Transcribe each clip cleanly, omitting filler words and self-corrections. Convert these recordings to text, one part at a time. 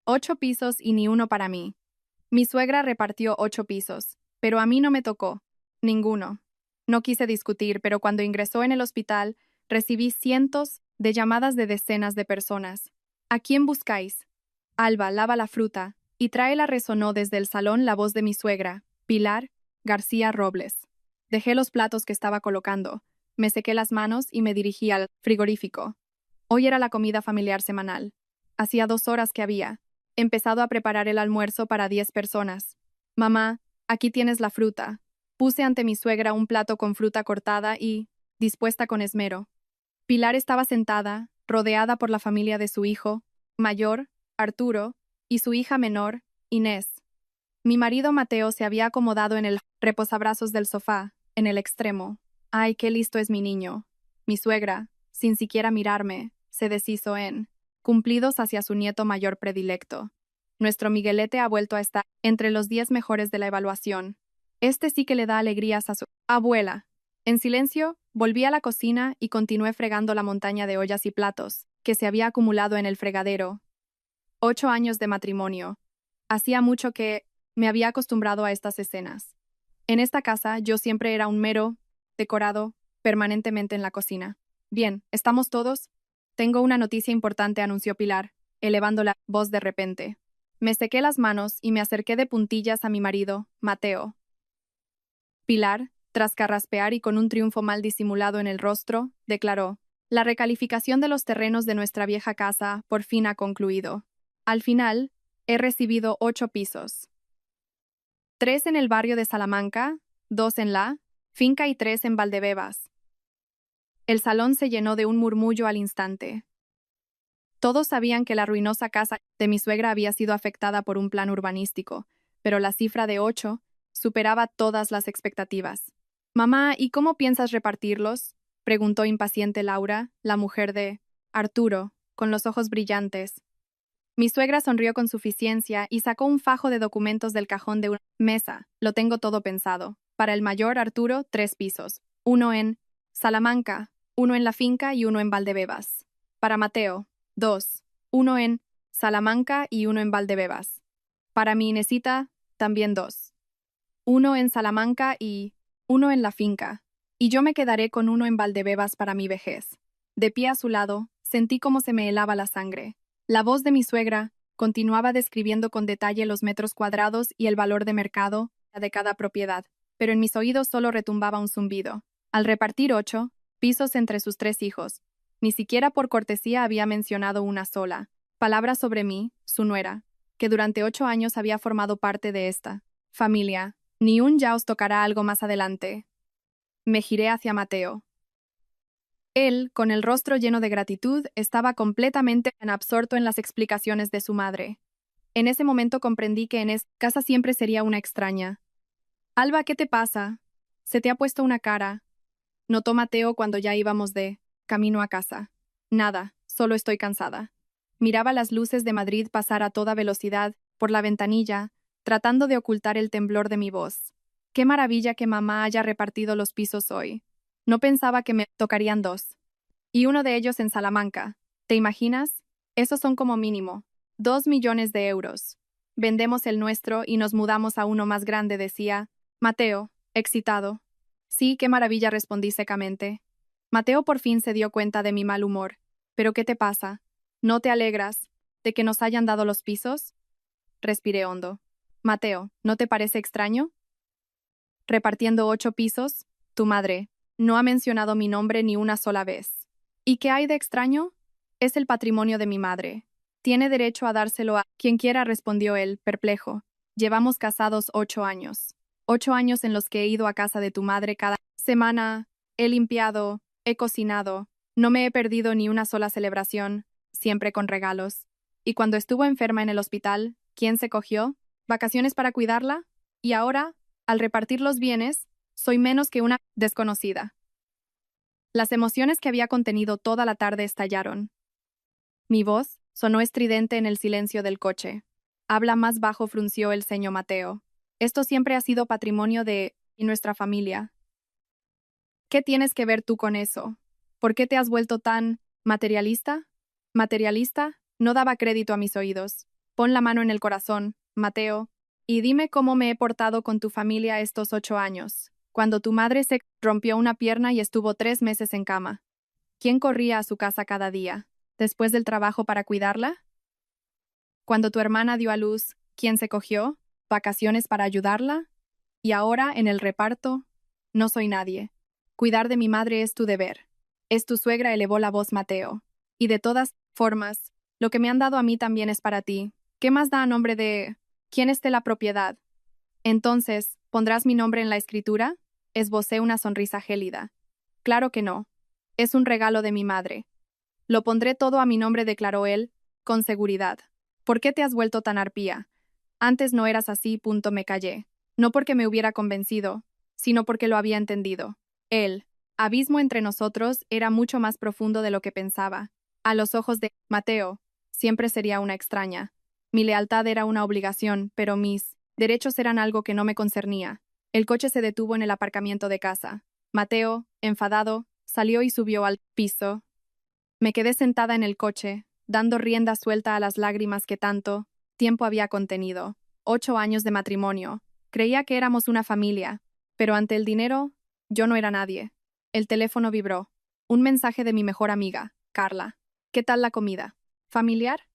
8 pisos y ni uno para mí. Mi suegra repartió 8 pisos, pero a mí no me tocó. Ninguno. No quise discutir, pero cuando ingresó en el hospital, recibí cientos de llamadas de decenas de personas. ¿A quién buscáis? Alba, lava la fruta, y tráela, resonó desde el salón la voz de mi suegra, Pilar García Robles. Dejé los platos que estaba colocando, me sequé las manos y me dirigí al frigorífico. Hoy era la comida familiar semanal. Hacía 2 horas que había empezado a preparar el almuerzo para 10 personas. Mamá, aquí tienes la fruta. Puse ante mi suegra un plato con fruta cortada y, dispuesta con esmero. Pilar estaba sentada, rodeada por la familia de su hijo, mayor, Arturo, y su hija menor, Inés. Mi marido Mateo se había acomodado en el reposabrazos del sofá, en el extremo. Ay, qué listo es mi niño. Mi suegra, sin siquiera mirarme, se deshizo en cumplidos hacia su nieto mayor predilecto. Nuestro Miguelete ha vuelto a estar entre los 10 mejores de la evaluación. Este sí que le da alegrías a su abuela. En silencio, volví a la cocina y continué fregando la montaña de ollas y platos que se había acumulado en el fregadero. 8 años de matrimonio. Hacía mucho que me había acostumbrado a estas escenas. En esta casa yo siempre era un mero decorado permanentemente en la cocina. Bien, ¿estamos todos? Tengo una noticia importante, anunció Pilar, elevando la voz de repente. Me sequé las manos y me acerqué de puntillas a mi marido, Mateo. Pilar, tras carraspear y con un triunfo mal disimulado en el rostro, declaró: la recalificación de los terrenos de nuestra vieja casa por fin ha concluido. Al final, he recibido 8 pisos. 3 en el barrio de Salamanca, 2 en la finca y 3 en Valdebebas. El salón se llenó de un murmullo al instante. Todos sabían que la ruinosa casa de mi suegra había sido afectada por un plan urbanístico, pero la cifra de 8 superaba todas las expectativas. Mamá, ¿y cómo piensas repartirlos?, preguntó impaciente Laura, la mujer de Arturo, con los ojos brillantes. Mi suegra sonrió con suficiencia y sacó un fajo de documentos del cajón de una mesa. Lo tengo todo pensado. Para el mayor Arturo, 3 pisos. 1 en Salamanca, 1 en la finca y 1 en Valdebebas. Para Mateo, 2. 1 en Salamanca y 1 en Valdebebas. Para mi Inesita, también 2. 1 en Salamanca y 1 en la finca. Y yo me quedaré con 1 en Valdebebas para mi vejez. De pie a su lado, sentí cómo se me helaba la sangre. La voz de mi suegra continuaba describiendo con detalle los metros cuadrados y el valor de mercado de cada propiedad, pero en mis oídos solo retumbaba un zumbido. Al repartir 8 pisos entre sus 3 hijos, ni siquiera por cortesía había mencionado una sola palabra sobre mí, su nuera, que durante 8 años había formado parte de esta familia. Ni un ya os tocará algo más adelante. Me giré hacia Mateo. Él, con el rostro lleno de gratitud, estaba completamente absorto en las explicaciones de su madre. En ese momento comprendí que en esa casa siempre sería una extraña. Alba, ¿qué te pasa? Se te ha puesto una cara. Notó Mateo cuando ya íbamos de camino a casa. Nada, solo estoy cansada. Miraba las luces de Madrid pasar a toda velocidad por la ventanilla, tratando de ocultar el temblor de mi voz. Qué maravilla que mamá haya repartido los pisos hoy. No pensaba que me tocarían 2. Y uno de ellos en Salamanca. ¿Te imaginas? Esos son como mínimo 2 millones de euros. Vendemos el nuestro y nos mudamos a uno más grande, decía Mateo, excitado. Sí, qué maravilla, respondí secamente. Mateo por fin se dio cuenta de mi mal humor. ¿Pero qué te pasa? ¿No te alegras de que nos hayan dado los pisos? Respiré hondo. Mateo, ¿no te parece extraño? Repartiendo 8 pisos, tu madre no ha mencionado mi nombre ni una sola vez. ¿Y qué hay de extraño? Es el patrimonio de mi madre. Tiene derecho a dárselo a quien quiera, respondió él, perplejo. Llevamos casados 8 años. 8 años en los que he ido a casa de tu madre cada semana, he limpiado, he cocinado, no me he perdido ni una sola celebración, siempre con regalos. Y cuando estuvo enferma en el hospital, ¿quién se cogió? ¿Vacaciones para cuidarla? Y ahora, al repartir los bienes, soy menos que una desconocida. Las emociones que había contenido toda la tarde estallaron. Mi voz sonó estridente en el silencio del coche. Habla más bajo, frunció el ceño Mateo. Esto siempre ha sido patrimonio de nuestra familia. ¿Qué tienes que ver tú con eso? ¿Por qué te has vuelto tan materialista? ¿Materialista? No daba crédito a mis oídos. Pon la mano en el corazón, Mateo, y dime cómo me he portado con tu familia estos 8 años, cuando tu madre se rompió una pierna y estuvo 3 meses en cama. ¿Quién corría a su casa cada día, después del trabajo para cuidarla? Cuando tu hermana dio a luz, ¿quién se cogió? ¿Vacaciones para ayudarla? Y ahora, en el reparto, no soy nadie. Cuidar de mi madre es tu deber. Es tu suegra, elevó la voz Mateo. Y de todas formas, lo que me han dado a mí también es para ti. ¿Qué más da a nombre de... ¿Quién esté la propiedad? Entonces, ¿pondrás mi nombre en la escritura? Esbocé una sonrisa gélida. Claro que no. Es un regalo de mi madre. Lo pondré todo a mi nombre, declaró él, con seguridad. ¿Por qué te has vuelto tan arpía? Antes no eras así, punto, me callé. No porque me hubiera convencido, sino porque lo había entendido. El abismo entre nosotros era mucho más profundo de lo que pensaba. A los ojos de Mateo, siempre sería una extraña. Mi lealtad era una obligación, pero mis derechos eran algo que no me concernía. El coche se detuvo en el aparcamiento de casa. Mateo, enfadado, salió y subió al piso. Me quedé sentada en el coche, dando rienda suelta a las lágrimas que tanto tiempo había contenido. 8 años de matrimonio. Creía que éramos una familia, pero ante el dinero, yo no era nadie. El teléfono vibró. Un mensaje de mi mejor amiga, Carla. ¿Qué tal la comida? ¿Familiar?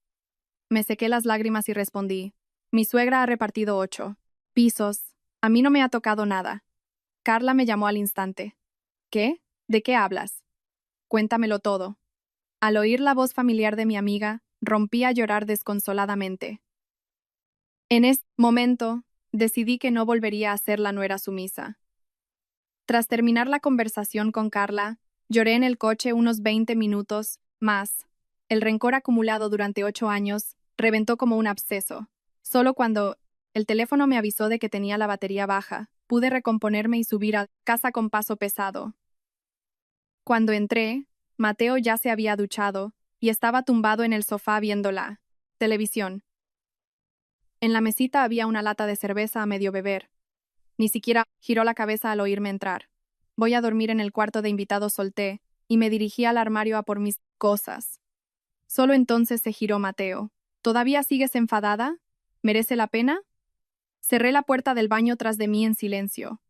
Me sequé las lágrimas y respondí. Mi suegra ha repartido 8 pisos. A mí no me ha tocado nada. Carla me llamó al instante. ¿Qué? ¿De qué hablas? Cuéntamelo todo. Al oír la voz familiar de mi amiga, rompí a llorar desconsoladamente. En ese momento, decidí que no volvería a ser la nuera sumisa. Tras terminar la conversación con Carla, lloré en el coche unos 20 minutos más. El rencor acumulado durante 8 años reventó como un absceso. Solo cuando el teléfono me avisó de que tenía la batería baja, pude recomponerme y subir a casa con paso pesado. Cuando entré, Mateo ya se había duchado y estaba tumbado en el sofá viendo la televisión. En la mesita había una lata de cerveza a medio beber. Ni siquiera giró la cabeza al oírme entrar. Voy a dormir en el cuarto de invitados, solté, y me dirigí al armario a por mis cosas. Solo entonces se giró Mateo. ¿Todavía sigues enfadada? ¿Merece la pena? Cerré la puerta del baño tras de mí en silencio.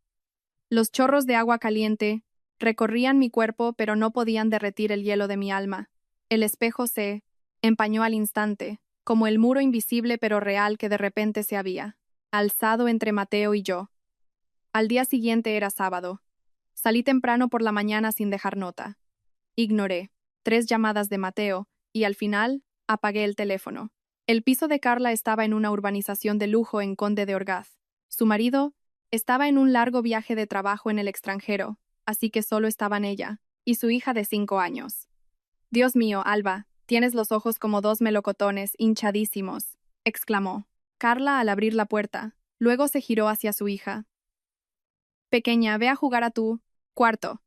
Los chorros de agua caliente recorrían mi cuerpo, pero no podían derretir el hielo de mi alma. El espejo se empañó al instante, como el muro invisible pero real que de repente se había alzado entre Mateo y yo. Al día siguiente era sábado. Salí temprano por la mañana sin dejar nota. Ignoré 3 llamadas de Mateo y al final apagué el teléfono. El piso de Carla estaba en una urbanización de lujo en Conde de Orgaz. Su marido estaba en un largo viaje de trabajo en el extranjero, así que solo estaban ella y su hija de 5 años. Dios mío, Alba, tienes los ojos como dos melocotones hinchadísimos, exclamó Carla al abrir la puerta. Luego se giró hacia su hija. Pequeña, ve a jugar a tu cuarto.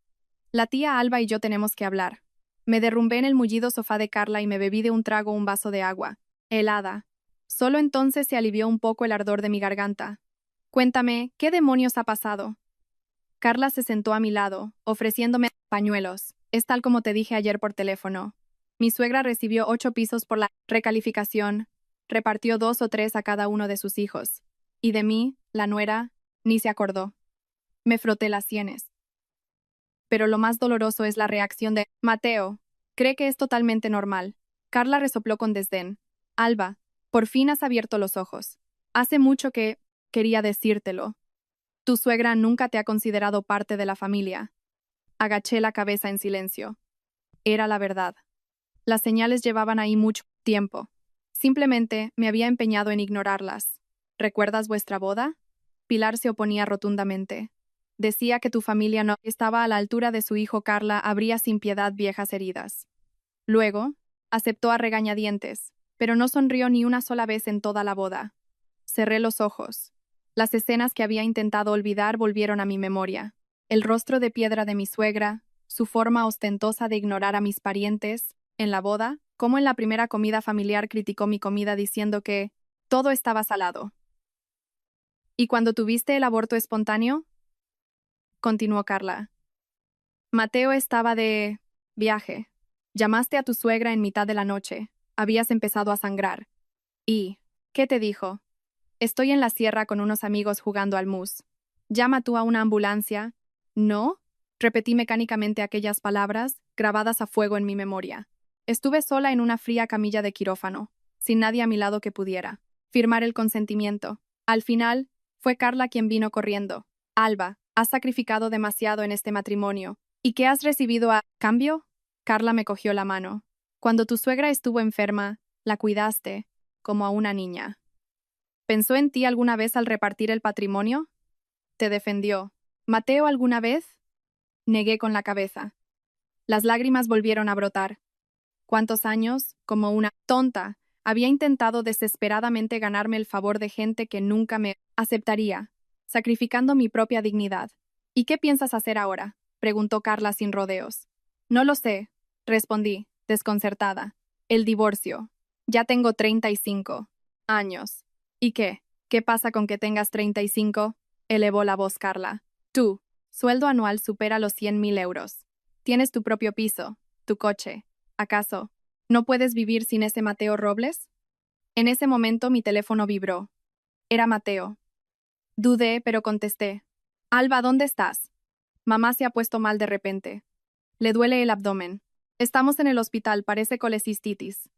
La tía Alba y yo tenemos que hablar. Me derrumbé en el mullido sofá de Carla y me bebí de un trago un vaso de agua, helada. Solo entonces se alivió un poco el ardor de mi garganta. Cuéntame, ¿qué demonios ha pasado? Carla se sentó a mi lado, ofreciéndome pañuelos. Es tal como te dije ayer por teléfono. Mi suegra recibió 8 pisos por la recalificación, repartió 2 o 3 a cada uno de sus hijos. Y de mí, la nuera, ni se acordó. Me froté las sienes. Pero lo más doloroso es la reacción de Mateo. Cree que es totalmente normal. Carla resopló con desdén. Alba, por fin has abierto los ojos. Hace mucho que quería decírtelo. Tu suegra nunca te ha considerado parte de la familia. Agaché la cabeza en silencio. Era la verdad. Las señales llevaban ahí mucho tiempo. Simplemente me había empeñado en ignorarlas. ¿Recuerdas vuestra boda? Pilar se oponía rotundamente. Decía que tu familia no estaba a la altura de su hijo. Carla abría sin piedad viejas heridas. Luego, aceptó a regañadientes, pero no sonrió ni una sola vez en toda la boda. Cerré los ojos. Las escenas que había intentado olvidar volvieron a mi memoria. El rostro de piedra de mi suegra, su forma ostentosa de ignorar a mis parientes, en la boda, como en la primera comida familiar criticó mi comida diciendo que todo estaba salado. ¿Y cuando tuviste el aborto espontáneo? Continuó Carla. Mateo estaba de viaje. Llamaste a tu suegra en mitad de la noche. Habías empezado a sangrar. Y ¿Qué te dijo? Estoy en la sierra con unos amigos jugando al mus. ¿Llama tú a una ambulancia? ¿No? Repetí mecánicamente aquellas palabras, grabadas a fuego en mi memoria. Estuve sola en una fría camilla de quirófano, sin nadie a mi lado que pudiera firmar el consentimiento. Al final, fue Carla quien vino corriendo. Alba, has sacrificado demasiado en este matrimonio. ¿Y qué has recibido a cambio? Carla me cogió la mano. Cuando tu suegra estuvo enferma, la cuidaste, como a una niña. ¿Pensó en ti alguna vez al repartir el patrimonio? Te defendió. ¿Mateo alguna vez? Negué con la cabeza. Las lágrimas volvieron a brotar. ¿Cuántos años, como una tonta, había intentado desesperadamente ganarme el favor de gente que nunca me aceptaría, sacrificando mi propia dignidad? ¿Y qué piensas hacer ahora? Preguntó Carla sin rodeos. No lo sé, respondí, desconcertada. El divorcio. Ya tengo 35 años. ¿Y qué? ¿Qué pasa con que tengas 35? Elevó la voz Carla. Tú, sueldo anual supera los 100.000 euros. Tienes tu propio piso, tu coche. ¿Acaso no puedes vivir sin ese Mateo Robles? En ese momento mi teléfono vibró. Era Mateo. Dudé, pero contesté. Alba, ¿dónde estás? Mamá se ha puesto mal de repente. Le duele el abdomen. Estamos en el hospital, parece colecistitis.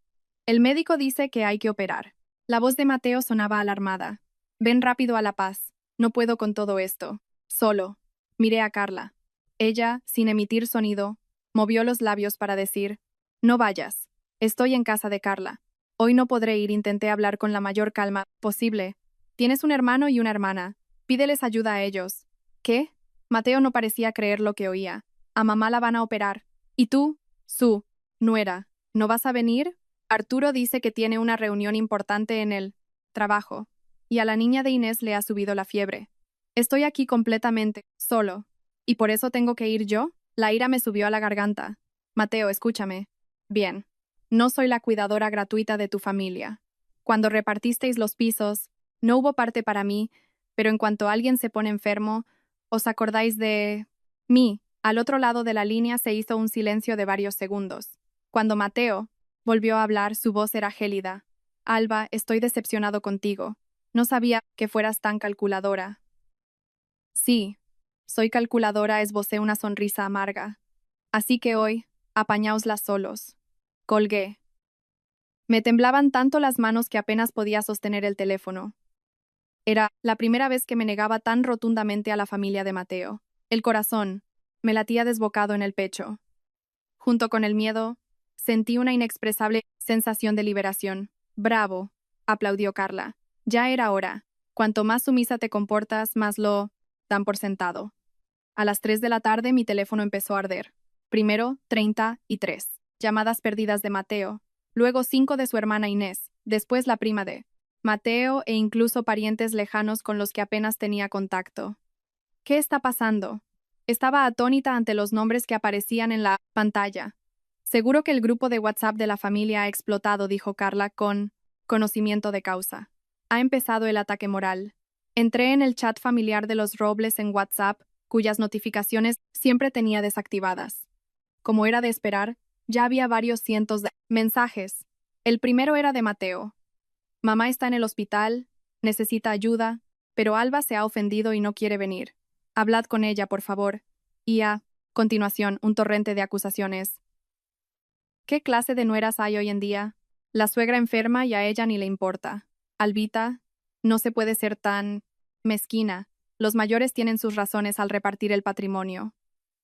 El médico dice que hay que operar. La voz de Mateo sonaba alarmada. Ven rápido a La Paz. No puedo con todo esto. Solo. Miré a Carla. Ella, sin emitir sonido, movió los labios para decir, no vayas. Estoy en casa de Carla. Hoy no podré ir, intenté hablar con la mayor calma posible. Tienes un hermano y una hermana. Pídeles ayuda a ellos. ¿Qué? Mateo no parecía creer lo que oía. A mamá la van a operar. ¿Y tú? Su nuera. ¿No vas a venir? Arturo dice que tiene una reunión importante en el trabajo. Y a la niña de Inés le ha subido la fiebre. Estoy aquí completamente solo. ¿Y por eso tengo que ir yo? La ira me subió a la garganta. Mateo, escúchame. Bien. No soy la cuidadora gratuita de tu familia. Cuando repartisteis los pisos, no hubo parte para mí, pero en cuanto alguien se pone enfermo, ¿os acordáis de mí? Al otro lado de la línea se hizo un silencio de varios segundos. Cuando Mateo volvió a hablar, su voz era gélida. Alba, estoy decepcionado contigo. No sabía que fueras tan calculadora. Sí, soy calculadora, esbocé una sonrisa amarga. Así que hoy, apañaoslas solos. Colgué. Me temblaban tanto las manos que apenas podía sostener el teléfono. Era la primera vez que me negaba tan rotundamente a la familia de Mateo. El corazón me latía desbocado en el pecho. Junto con el miedo, sentí una inexpresable sensación de liberación. Bravo, aplaudió Carla. Ya era hora. Cuanto más sumisa te comportas, más lo dan por sentado. A las 3 de la tarde mi teléfono empezó a arder. Primero, 33 llamadas perdidas de Mateo, luego 5 de su hermana Inés, después la prima de Mateo e incluso parientes lejanos con los que apenas tenía contacto. ¿Qué está pasando? Estaba atónita ante los nombres que aparecían en la pantalla. Seguro que el grupo de WhatsApp de la familia ha explotado, dijo Carla con conocimiento de causa. Ha empezado el ataque moral. Entré en el chat familiar de los Robles en WhatsApp, cuyas notificaciones siempre tenía desactivadas. Como era de esperar, ya había varios cientos de mensajes. El primero era de Mateo. Mamá está en el hospital, necesita ayuda, pero Alba se ha ofendido y no quiere venir. Hablad con ella, por favor. Y a continuación, un torrente de acusaciones. ¿Qué clase de nueras hay hoy en día? La suegra enferma y a ella ni le importa. Albita, no se puede ser tan mezquina. Los mayores tienen sus razones al repartir el patrimonio.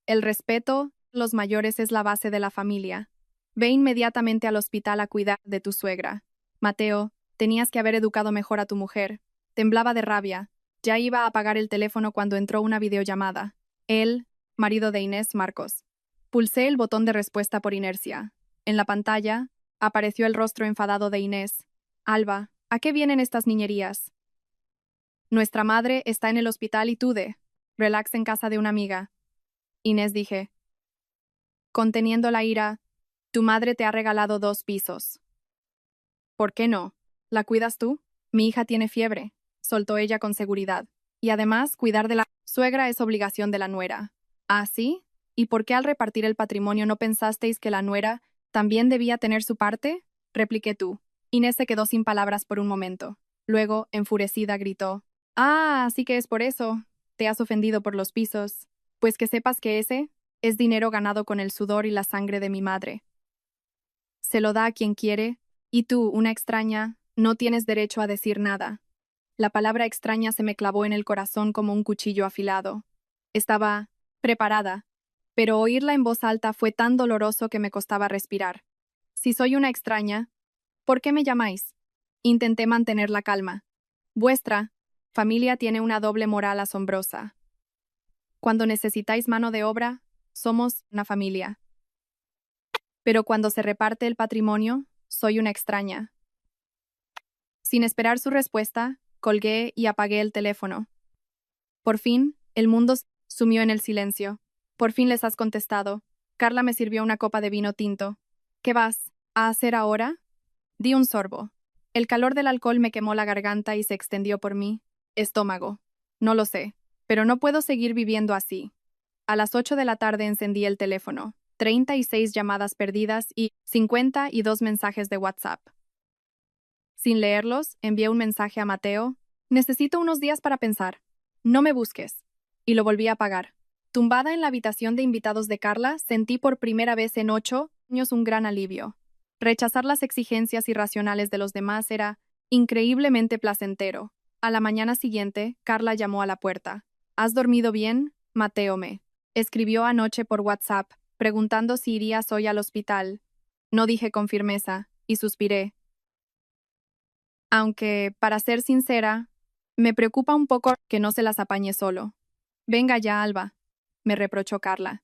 El respeto, los mayores es la base de la familia. Ve inmediatamente al hospital a cuidar de tu suegra. Mateo, tenías que haber educado mejor a tu mujer. Temblaba de rabia. Ya iba a apagar el teléfono cuando entró una videollamada. Él, marido de Inés, Marcos. Pulsé el botón de respuesta por inercia. En la pantalla, apareció el rostro enfadado de Inés. Alba, ¿a qué vienen estas niñerías? Nuestra madre está en el hospital y tú relax en casa de una amiga. Inés, dije. Conteniendo la ira, tu madre te ha regalado 2 pisos. ¿Por qué no? ¿La cuidas tú? Mi hija tiene fiebre, soltó ella con seguridad. Y además, cuidar de la suegra es obligación de la nuera. ¿Ah, sí? ¿Y por qué al repartir el patrimonio no pensasteis que la nuera también debía tener su parte? Repliqué tú. Inés se quedó sin palabras por un momento. Luego, enfurecida, gritó: «Ah, así que es por eso. Te has ofendido por los pisos. Pues que sepas que ese es dinero ganado con el sudor y la sangre de mi madre. Se lo da a quien quiere, y tú, una extraña, no tienes derecho a decir nada». La palabra extraña se me clavó en el corazón como un cuchillo afilado. Estaba preparada, pero oírla en voz alta fue tan doloroso que me costaba respirar. «Si soy una extraña, ¿por qué me llamáis?». Intenté mantener la calma. «Vuestra familia tiene una doble moral asombrosa. Cuando necesitáis mano de obra, somos una familia. Pero cuando se reparte el patrimonio, soy una extraña». Sin esperar su respuesta, colgué y apagué el teléfono. Por fin, el mundo sumió en el silencio. «Por fin les has contestado». Carla me sirvió una copa de vino tinto. «¿Qué vas a hacer ahora?». Di un sorbo. El calor del alcohol me quemó la garganta y se extendió por mi estómago. «No lo sé, pero no puedo seguir viviendo así». A las 8 de la tarde encendí el teléfono. 36 llamadas perdidas y 52 mensajes de WhatsApp. Sin leerlos, envié un mensaje a Mateo: «Necesito unos días para pensar. No me busques». Y lo volví a apagar. Tumbada en la habitación de invitados de Carla, sentí por primera vez en 8 años un gran alivio. Rechazar las exigencias irracionales de los demás era increíblemente placentero. A la mañana siguiente, Carla llamó a la puerta. «¿Has dormido bien?». Mateo me escribió anoche por WhatsApp, preguntando si irías hoy al hospital. No dije con firmeza, y suspiré. Aunque, para ser sincera, me preocupa un poco que no se las apañe solo. «Venga ya, Alba», me reprochó Carla.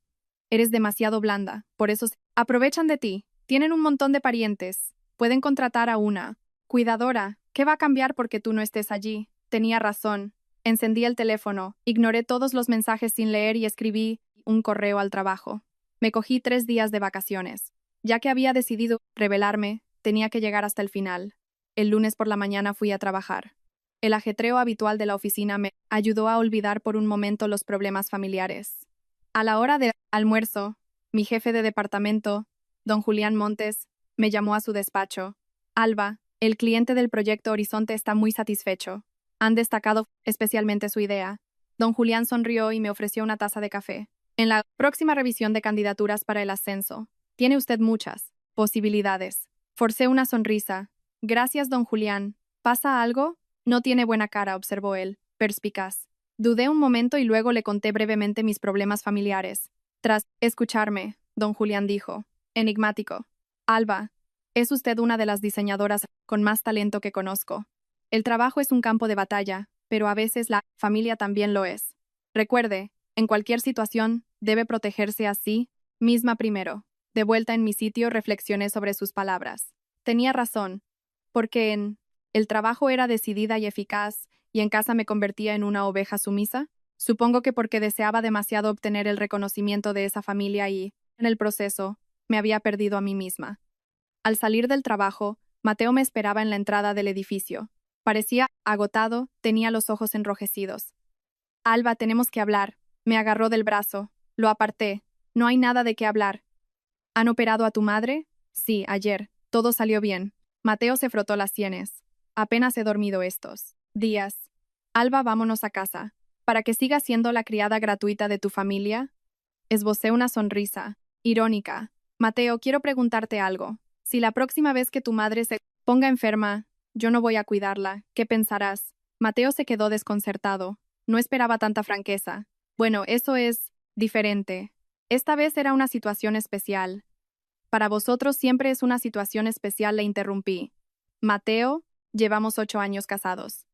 «Eres demasiado blanda, por eso aprovechan de ti. Tienen un montón de parientes. Pueden contratar a una cuidadora. ¿Qué va a cambiar porque tú no estés allí?». Tenía razón. Encendí el teléfono, ignoré todos los mensajes sin leer y escribí un correo al trabajo. Me cogí 3 días de vacaciones. Ya que había decidido rebelarme, tenía que llegar hasta el final. El lunes por la mañana fui a trabajar. El ajetreo habitual de la oficina me ayudó a olvidar por un momento los problemas familiares. A la hora del almuerzo, mi jefe de departamento, don Julián Montes, me llamó a su despacho. «Alba, el cliente del proyecto Horizonte está muy satisfecho. Han destacado especialmente su idea». Don Julián sonrió y me ofreció una taza de café. «En la próxima revisión de candidaturas para el ascenso, tiene usted muchas posibilidades». Forcé una sonrisa. «Gracias, don Julián. ¿Pasa algo?». «No tiene buena cara», observó él, perspicaz. Dudé un momento y luego le conté brevemente mis problemas familiares. Tras escucharme, don Julián dijo, enigmático: «Alba, es usted una de las diseñadoras con más talento que conozco. El trabajo es un campo de batalla, pero a veces la familia también lo es. Recuerde, en cualquier situación, debe protegerse a sí misma primero». De vuelta en mi sitio, reflexioné sobre sus palabras. Tenía razón, porque en el trabajo era decidida y eficaz, y en casa me convertía en una oveja sumisa. Supongo que porque deseaba demasiado obtener el reconocimiento de esa familia y, en el proceso, me había perdido a mí misma. Al salir del trabajo, Mateo me esperaba en la entrada del edificio. Parecía agotado, tenía los ojos enrojecidos. «Alba, tenemos que hablar». Me agarró del brazo. Lo aparté. «No hay nada de qué hablar». «¿Han operado a tu madre?». «Sí, ayer. Todo salió bien». Mateo se frotó las sienes. «Apenas he dormido estos días. Alba, vámonos a casa. Para que sigas siendo la criada gratuita de tu familia». Esbocé una sonrisa irónica. «Mateo, quiero preguntarte algo. Si la próxima vez que tu madre se ponga enferma, yo no voy a cuidarla, ¿qué pensarás?». Mateo se quedó desconcertado. No esperaba tanta franqueza. «Bueno, eso es diferente. Esta vez era una situación especial». «Para vosotros siempre es una situación especial», le interrumpí. «Mateo, llevamos 8 años casados.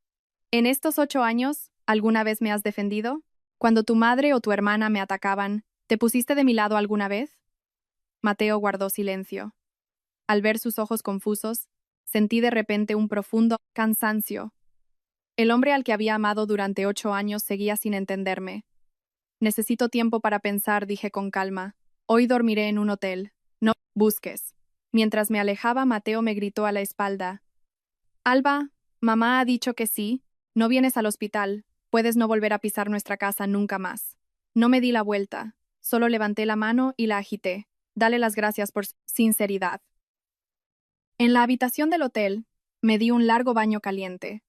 En estos 8 años, ¿alguna vez me has defendido? Cuando tu madre o tu hermana me atacaban, ¿te pusiste de mi lado alguna vez?». Mateo guardó silencio. Al ver sus ojos confusos, sentí de repente un profundo cansancio. El hombre al que había amado durante 8 años seguía sin entenderme. «Necesito tiempo para pensar», dije con calma. «Hoy dormiré en un hotel. No busques». Mientras me alejaba, Mateo me gritó a la espalda: «Alba, mamá ha dicho que sí. No vienes al hospital. Puedes no volver a pisar nuestra casa nunca más». No me di la vuelta. Solo levanté la mano y la agité. «Dale las gracias por su sinceridad». En la habitación del hotel, me di un largo baño caliente.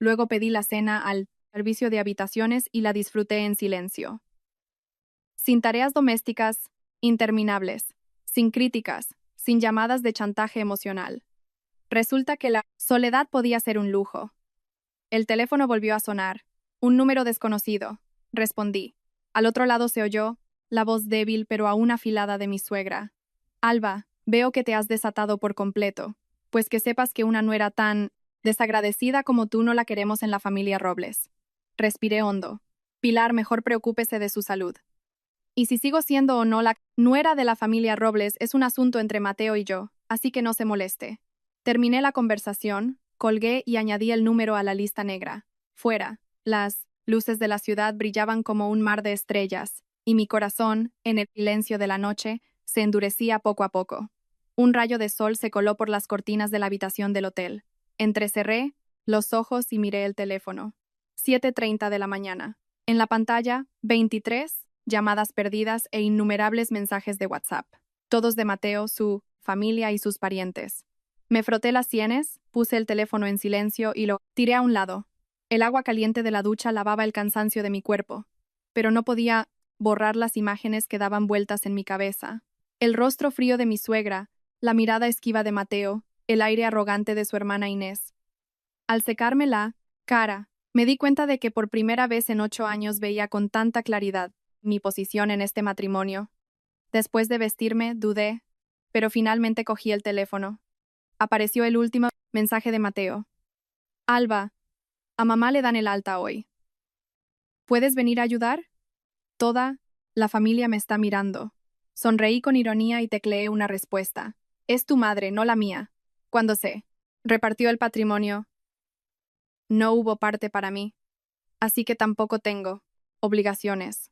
Luego pedí la cena al servicio de habitaciones y la disfruté en silencio. Sin tareas domésticas interminables, sin críticas, sin llamadas de chantaje emocional. Resulta que la soledad podía ser un lujo. El teléfono volvió a sonar. Un número desconocido. Respondí. Al otro lado se oyó la voz débil pero aún afilada de mi suegra. Alba, veo que te has desatado por completo. Pues que sepas que una nuera tan desagradecida como tú no la queremos en la familia Robles. Respiré hondo. Pilar, mejor preocúpese de su salud. Y si sigo siendo o no la nuera de la familia Robles es un asunto entre Mateo y yo, así que no se moleste. Terminé la conversación, colgué y añadí el número a la lista negra. Fuera, las luces de la ciudad brillaban como un mar de estrellas, y mi corazón, en el silencio de la noche, se endurecía poco a poco. Un rayo de sol se coló por las cortinas de la habitación del hotel. Entrecerré los ojos y miré el teléfono. 7:30 de la mañana. En la pantalla, 23 llamadas perdidas e innumerables mensajes de WhatsApp. Todos de Mateo, su familia y sus parientes. Me froté las sienes, puse el teléfono en silencio y lo tiré a un lado. El agua caliente de la ducha lavaba el cansancio de mi cuerpo, pero no podía borrar las imágenes que daban vueltas en mi cabeza. El rostro frío de mi suegra, la mirada esquiva de Mateo, el aire arrogante de su hermana Inés. Al secarme la cara, me di cuenta de que por primera vez en 8 años veía con tanta claridad mi posición en este matrimonio. Después de vestirme, dudé, pero finalmente cogí el teléfono. Apareció el último mensaje de Mateo. Alba, a mamá le dan el alta hoy. ¿Puedes venir a ayudar? Toda la familia me está mirando. Sonreí con ironía y tecleé una respuesta. Es tu madre, no la mía. Cuando se repartió el patrimonio, no hubo parte para mí, así que tampoco tengo obligaciones.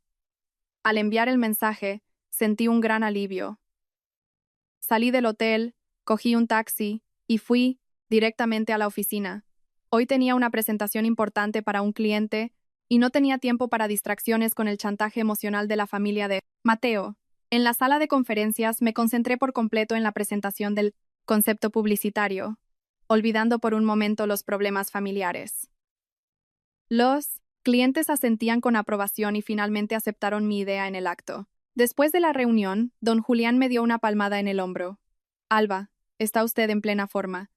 Al enviar el mensaje, sentí un gran alivio. Salí del hotel, cogí un taxi y fui directamente a la oficina. Hoy tenía una presentación importante para un cliente y no tenía tiempo para distracciones con el chantaje emocional de la familia de Mateo. En la sala de conferencias me concentré por completo en la presentación del concepto publicitario, olvidando por un momento los problemas familiares. Los clientes asentían con aprobación y finalmente aceptaron mi idea en el acto. Después de la reunión, don Julián me dio una palmada en el hombro. Alba, está usted en plena forma.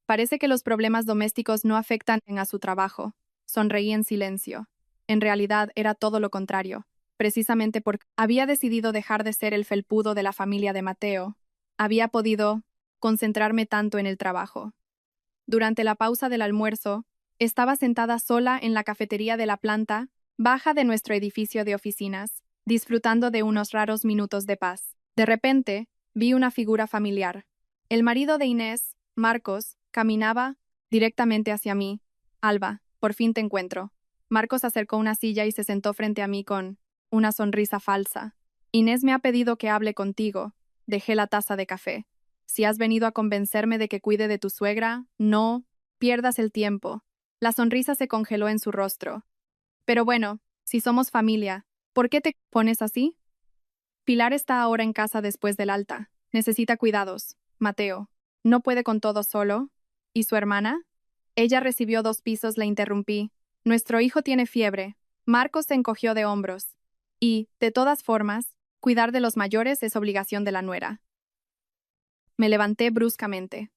Parece que los problemas domésticos no afectan a su trabajo. Sonreí en silencio. En realidad era todo lo contrario. Precisamente porque había decidido dejar de ser el felpudo de la familia de Mateo, había podido concentrarme tanto en el trabajo. Durante la pausa del almuerzo, estaba sentada sola en la cafetería de la planta baja de nuestro edificio de oficinas, disfrutando de unos raros minutos de paz. De repente, vi una figura familiar. El marido de Inés, Marcos, caminaba directamente hacia mí. Alba, por fin te encuentro. Marcos acercó una silla y se sentó frente a mí con una sonrisa falsa. Inés me ha pedido que hable contigo. Dejé la taza de café. Si has venido a convencerme de que cuide de tu suegra, no pierdas el tiempo. La sonrisa se congeló en su rostro. Pero bueno, si somos familia, ¿por qué te pones así? Pilar está ahora en casa después del alta. Necesita cuidados. Mateo, ¿no puede con todo solo? ¿Y su hermana? Ella recibió 2 pisos, le interrumpí. Nuestro hijo tiene fiebre. Marcos se encogió de hombros. Y, de todas formas, cuidar de los mayores es obligación de la nuera. Me levanté bruscamente.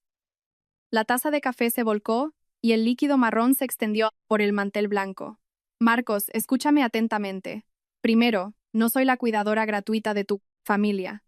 La taza de café se volcó y el líquido marrón se extendió por el mantel blanco. Marcos, escúchame atentamente. Primero, no soy la cuidadora gratuita de tu familia.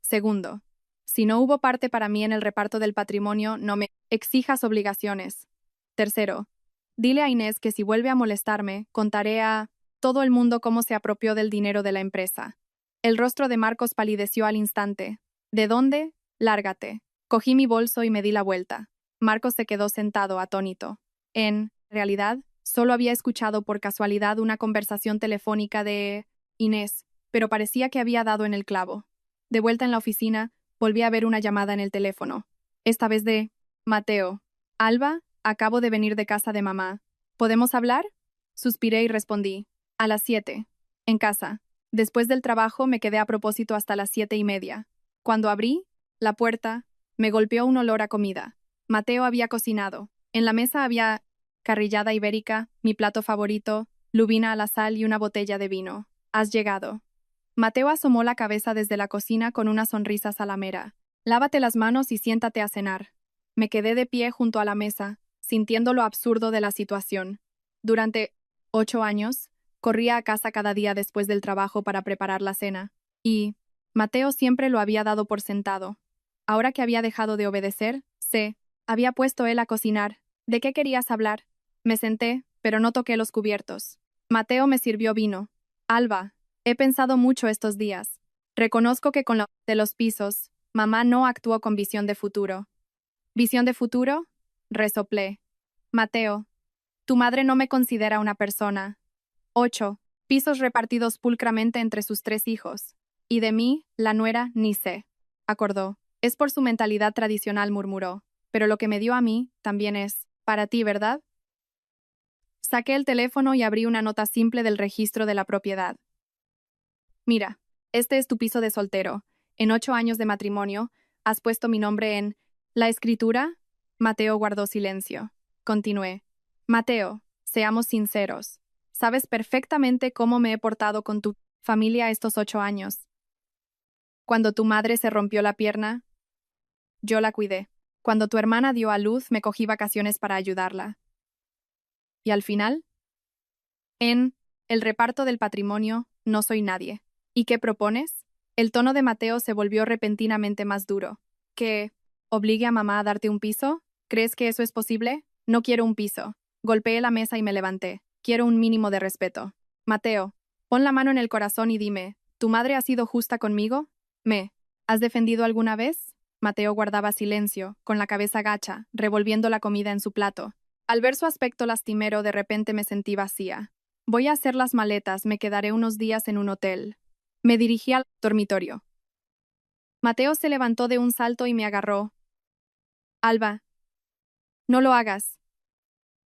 Segundo, si no hubo parte para mí en el reparto del patrimonio, no me exijas obligaciones. Tercero, dile a Inés que si vuelve a molestarme, contaré a todo el mundo cómo se apropió del dinero de la empresa. El rostro de Marcos palideció al instante. ¿De dónde? Lárgate. Cogí mi bolso y me di la vuelta. Marcos se quedó sentado, atónito. En realidad, solo había escuchado por casualidad una conversación telefónica de Inés, pero parecía que había dado en el clavo. De vuelta en la oficina, volví a ver una llamada en el teléfono. Esta vez de Mateo. Alba, acabo de venir de casa de mamá. ¿Podemos hablar? Suspiré y respondí. A las 7. En casa. Después del trabajo me quedé a propósito hasta las 7:30. Cuando abrí la puerta, me golpeó un olor a comida. Mateo había cocinado. En la mesa había carrillada ibérica, mi plato favorito, lubina a la sal y una botella de vino. Has llegado. Mateo asomó la cabeza desde la cocina con una sonrisa salamera. Lávate las manos y siéntate a cenar. Me quedé de pie junto a la mesa, sintiendo lo absurdo de la situación. Durante 8 años, corría a casa cada día después del trabajo para preparar la cena. Y Mateo siempre lo había dado por sentado. Ahora que había dejado de obedecer, había puesto él a cocinar. ¿De qué querías hablar? Me senté, pero no toqué los cubiertos. Mateo me sirvió vino. Alba, he pensado mucho estos días. Reconozco que con lo de los pisos, mamá no actuó con visión de futuro. ¿Visión de futuro? Resoplé. Mateo, tu madre no me considera una persona. 8 pisos repartidos pulcramente entre sus 3 hijos. Y de mí, la nuera, ni sé. Acordó. Es por su mentalidad tradicional, murmuró. Pero lo que me dio a mí, también es, para ti, ¿verdad? Saqué el teléfono y abrí una nota simple del registro de la propiedad. Mira, este es tu piso de soltero. En 8 años de matrimonio, has puesto mi nombre en la escritura. Mateo guardó silencio. Continué. Mateo, seamos sinceros. Sabes perfectamente cómo me he portado con tu familia estos 8 años. Cuando tu madre se rompió la pierna, yo la cuidé. Cuando tu hermana dio a luz, me cogí vacaciones para ayudarla. ¿Y al final? En el reparto del patrimonio, no soy nadie. ¿Y qué propones? El tono de Mateo se volvió repentinamente más duro. ¿Que obligue a mamá a darte un piso? ¿Crees que eso es posible? No quiero un piso. Golpeé la mesa y me levanté. Quiero un mínimo de respeto. Mateo, pon la mano en el corazón y dime, ¿tu madre ha sido justa conmigo? ¿Has defendido alguna vez? Mateo guardaba silencio, con la cabeza gacha, revolviendo la comida en su plato. Al ver su aspecto lastimero, de repente me sentí vacía. Voy a hacer las maletas, me quedaré unos días en un hotel. Me dirigí al dormitorio. Mateo se levantó de un salto y me agarró. Alba, no lo hagas.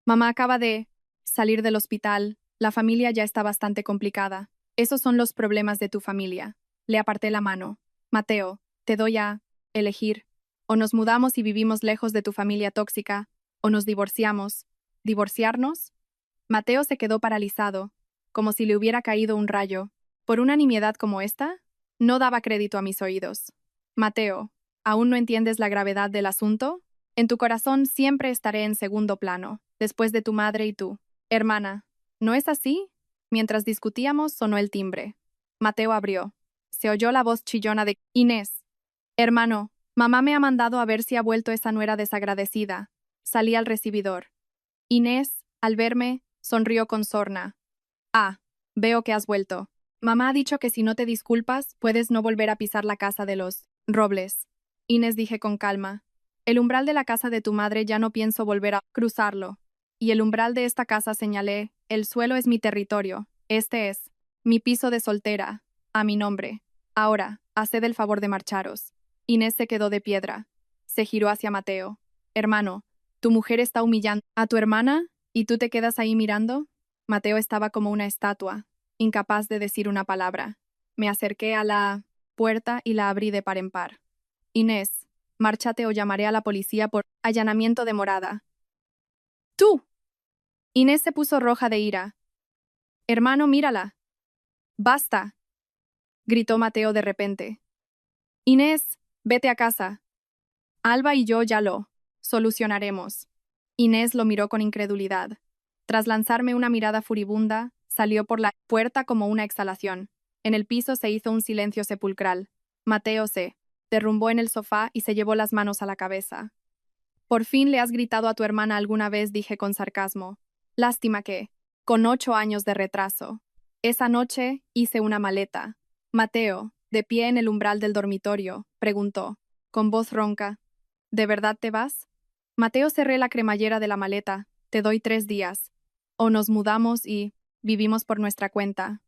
Mamá acaba de salir del hospital. La familia ya está bastante complicada. Esos son los problemas de tu familia. Le aparté la mano. Mateo, te doy a elegir. O nos mudamos y vivimos lejos de tu familia tóxica, o nos divorciamos. ¿Divorciarnos? Mateo se quedó paralizado, como si le hubiera caído un rayo. ¿Por una nimiedad como esta? No daba crédito a mis oídos. Mateo, ¿aún no entiendes la gravedad del asunto? En tu corazón siempre estaré en segundo plano, después de tu madre y tú. Hermana, ¿no es así? Mientras discutíamos, sonó el timbre. Mateo abrió. Se oyó la voz chillona de Inés. Hermano, mamá me ha mandado a ver si ha vuelto esa nuera desagradecida. Salí al recibidor. Inés, al verme, sonrió con sorna. Ah, veo que has vuelto. Mamá ha dicho que si no te disculpas, puedes no volver a pisar la casa de los Robles. Inés, dije con calma. El umbral de la casa de tu madre ya no pienso volver a cruzarlo. Y el umbral de esta casa, señalé, el suelo es mi territorio. Este es mi piso de soltera, a mi nombre. Ahora, haced el favor de marcharos. Inés se quedó de piedra. Se giró hacia Mateo. Hermano, ¿tu mujer está humillando a tu hermana y tú te quedas ahí mirando? Mateo estaba como una estatua, incapaz de decir una palabra. Me acerqué a la puerta y la abrí de par en par. Inés, márchate o llamaré a la policía por allanamiento de morada. ¡Tú! Inés se puso roja de ira. Hermano, mírala. ¡Basta! Gritó Mateo de repente. Inés, vete a casa. Alba y yo ya lo solucionaremos. Inés lo miró con incredulidad. Tras lanzarme una mirada furibunda, salió por la puerta como una exhalación. En el piso se hizo un silencio sepulcral. Mateo se derrumbó en el sofá y se llevó las manos a la cabeza. Por fin le has gritado a tu hermana alguna vez, dije con sarcasmo. Lástima que, con 8 años de retraso. Esa noche hice una maleta. Mateo, de pie en el umbral del dormitorio, preguntó, con voz ronca, ¿de verdad te vas? Mateo, cerré la cremallera de la maleta. Te doy 3 días. O nos mudamos y vivimos por nuestra cuenta.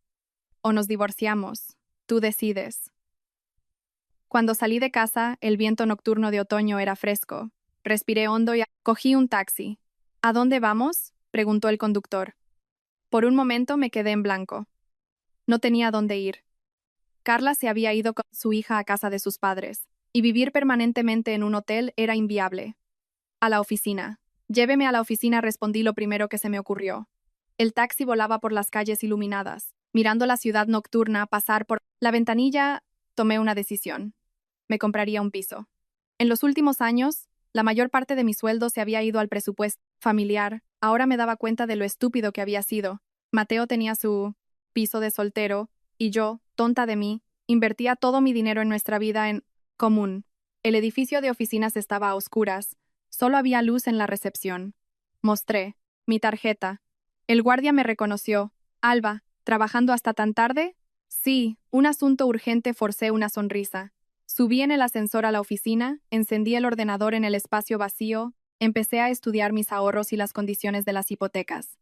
O nos divorciamos. Tú decides. Cuando salí de casa, el viento nocturno de otoño era fresco. Respiré hondo y cogí un taxi. ¿A dónde vamos? Preguntó el conductor. Por un momento me quedé en blanco. No tenía dónde ir. Carla se había ido con su hija a casa de sus padres, y vivir permanentemente en un hotel era inviable. A la oficina. Lléveme a la oficina, respondí lo primero que se me ocurrió. El taxi volaba por las calles iluminadas. Mirando la ciudad nocturna pasar por la ventanilla, tomé una decisión. Me compraría un piso. En los últimos años, la mayor parte de mi sueldo se había ido al presupuesto familiar. Ahora me daba cuenta de lo estúpido que había sido. Mateo tenía su piso de soltero y yo, tonta de mí, invertía todo mi dinero en nuestra vida en común. El edificio de oficinas estaba a oscuras. Solo había luz en la recepción. Mostré mi tarjeta. El guardia me reconoció. Alba, ¿trabajando hasta tan tarde? Sí, un asunto urgente. Forcé una sonrisa. Subí en el ascensor a la oficina, encendí el ordenador en el espacio vacío, empecé a estudiar mis ahorros y las condiciones de las hipotecas.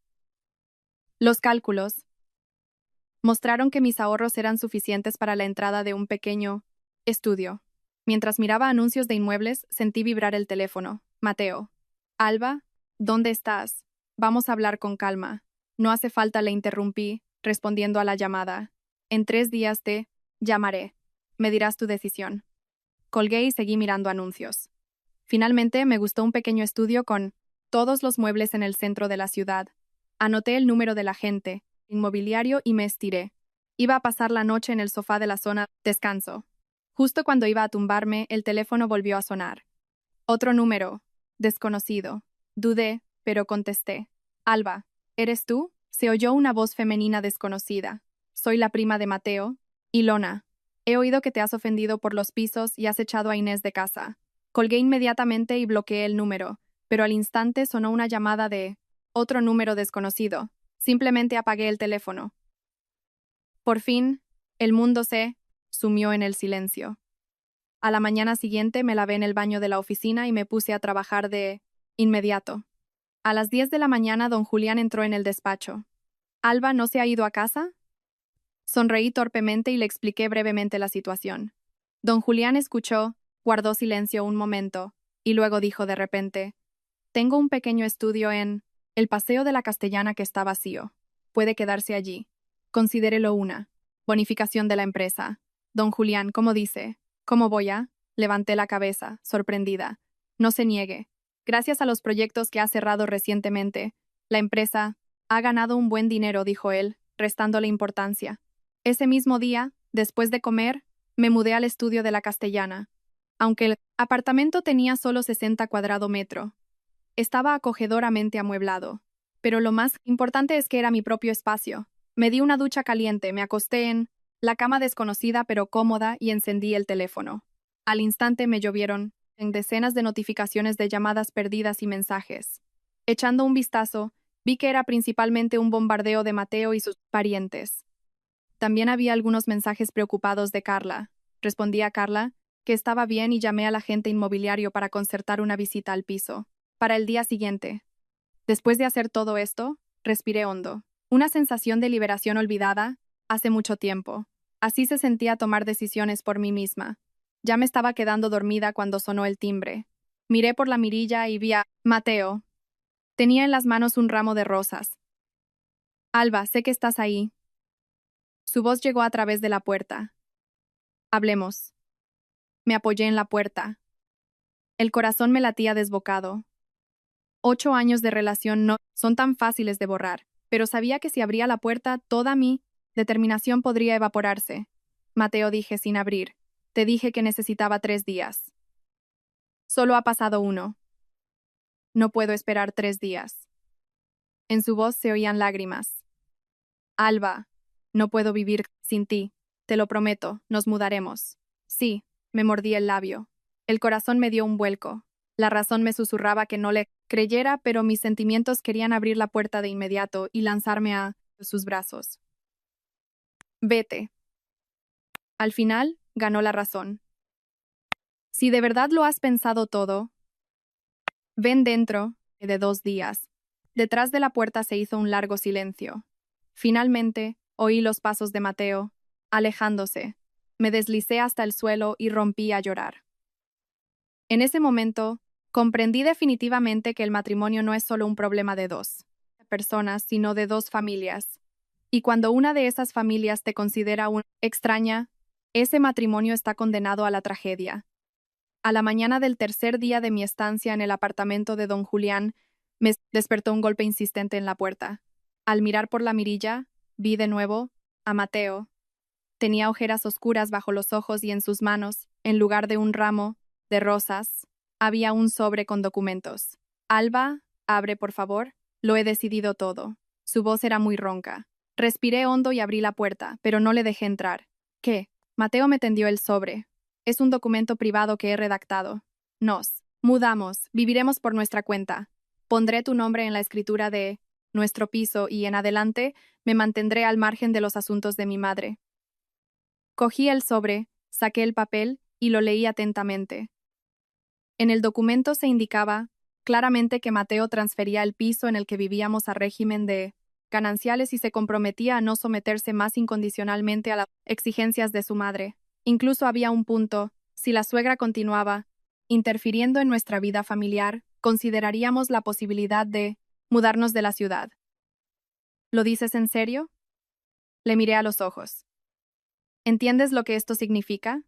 Los cálculos mostraron que mis ahorros eran suficientes para la entrada de un pequeño estudio. Mientras miraba anuncios de inmuebles, sentí vibrar el teléfono. Mateo. Alba, ¿dónde estás? Vamos a hablar con calma. No hace falta, le interrumpí, respondiendo a la llamada. En 3 días te llamaré. Me dirás tu decisión. Colgué y seguí mirando anuncios. Finalmente me gustó un pequeño estudio con todos los muebles en el centro de la ciudad. Anoté el número del agente inmobiliario y me estiré. Iba a pasar la noche en el sofá de la zona descanso. Justo cuando iba a tumbarme, el teléfono volvió a sonar. Otro número. Desconocido. Dudé, pero contesté. Alba, ¿eres tú? Se oyó una voz femenina desconocida. Soy la prima de Mateo. Ilona. He oído que te has ofendido por los pisos y has echado a Inés de casa. Colgué inmediatamente y bloqueé el número, pero al instante sonó una llamada de otro número desconocido. Simplemente apagué el teléfono. Por fin, el mundo se sumió en el silencio. A la mañana siguiente me lavé en el baño de la oficina y me puse a trabajar de inmediato. A las 10 de la mañana don Julián entró en el despacho. ¿Alba no se ha ido a casa? Sonreí torpemente y le expliqué brevemente la situación. Don Julián escuchó, guardó silencio un momento, y luego dijo de repente, tengo un pequeño estudio en el Paseo de la Castellana que está vacío. Puede quedarse allí. Considérelo una bonificación de la empresa. Don Julián, ¿cómo dice? ¿Cómo voy a? Levanté la cabeza, sorprendida. No se niegue. Gracias a los proyectos que ha cerrado recientemente, la empresa ha ganado un buen dinero, dijo él, restándole importancia. Ese mismo día, después de comer, me mudé al estudio de la Castellana. Aunque el apartamento tenía solo 60 cuadrados metros, estaba acogedoramente amueblado. Pero lo más importante es que era mi propio espacio. Me di una ducha caliente, me acosté en la cama desconocida pero cómoda y encendí el teléfono. Al instante me llovieron en decenas de notificaciones de llamadas perdidas y mensajes. Echando un vistazo, vi que era principalmente un bombardeo de Mateo y sus parientes. También había algunos mensajes preocupados de Carla. Respondí a Carla que estaba bien y llamé al agente inmobiliario para concertar una visita al piso. Para el día siguiente. Después de hacer todo esto, respiré hondo. Una sensación de liberación olvidada hace mucho tiempo. Así se sentía tomar decisiones por mí misma. Ya me estaba quedando dormida cuando sonó el timbre. Miré por la mirilla y vi a Mateo. Tenía en las manos un ramo de rosas. Alba, sé que estás ahí. Su voz llegó a través de la puerta. Hablemos. Me apoyé en la puerta. El corazón me latía desbocado. 8 años de relación no son tan fáciles de borrar, pero sabía que si abría la puerta, toda mi determinación podría evaporarse. Mateo, dije sin abrir. Te dije que necesitaba 3 días. Solo ha pasado uno. No puedo esperar 3 días. En su voz se oían lágrimas. Alba, no puedo vivir sin ti. Te lo prometo, nos mudaremos. Sí, me mordí el labio. El corazón me dio un vuelco. La razón me susurraba que no le creyera, pero mis sentimientos querían abrir la puerta de inmediato y lanzarme a sus brazos. Vete. Al final, ganó la razón. Si de verdad lo has pensado todo, ven dentro de 2 días. Detrás de la puerta se hizo un largo silencio. Finalmente, oí los pasos de Mateo, alejándose. Me deslicé hasta el suelo y rompí a llorar. En ese momento, comprendí definitivamente que el matrimonio no es solo un problema de 2 personas, sino de 2 familias. Y cuando una de esas familias te considera una extraña, ese matrimonio está condenado a la tragedia. A la mañana del tercer día de mi estancia en el apartamento de don Julián, Me despertó un golpe insistente en la puerta. Al mirar por la mirilla, vi de nuevo a Mateo. Tenía ojeras oscuras bajo los ojos y en sus manos, en lugar de un ramo de rosas, había un sobre con documentos. Alba, abre por favor. Lo he decidido todo. Su voz era muy ronca. Respiré hondo y abrí la puerta, pero no le dejé entrar. ¿Qué? Mateo me tendió el sobre. Es un documento privado que he redactado. Nos mudamos, viviremos por nuestra cuenta. Pondré tu nombre en la escritura de nuestro piso y en adelante me mantendré al margen de los asuntos de mi madre. Cogí el sobre, saqué el papel y lo leí atentamente. En el documento se indicaba claramente que Mateo transfería el piso en el que vivíamos a régimen de gananciales y se comprometía a no someterse más incondicionalmente a las exigencias de su madre. Incluso había un punto, si la suegra continuaba interfiriendo en nuestra vida familiar, consideraríamos la posibilidad de mudarnos de la ciudad. ¿Lo dices en serio? Le miré a los ojos. ¿Entiendes lo que esto significa?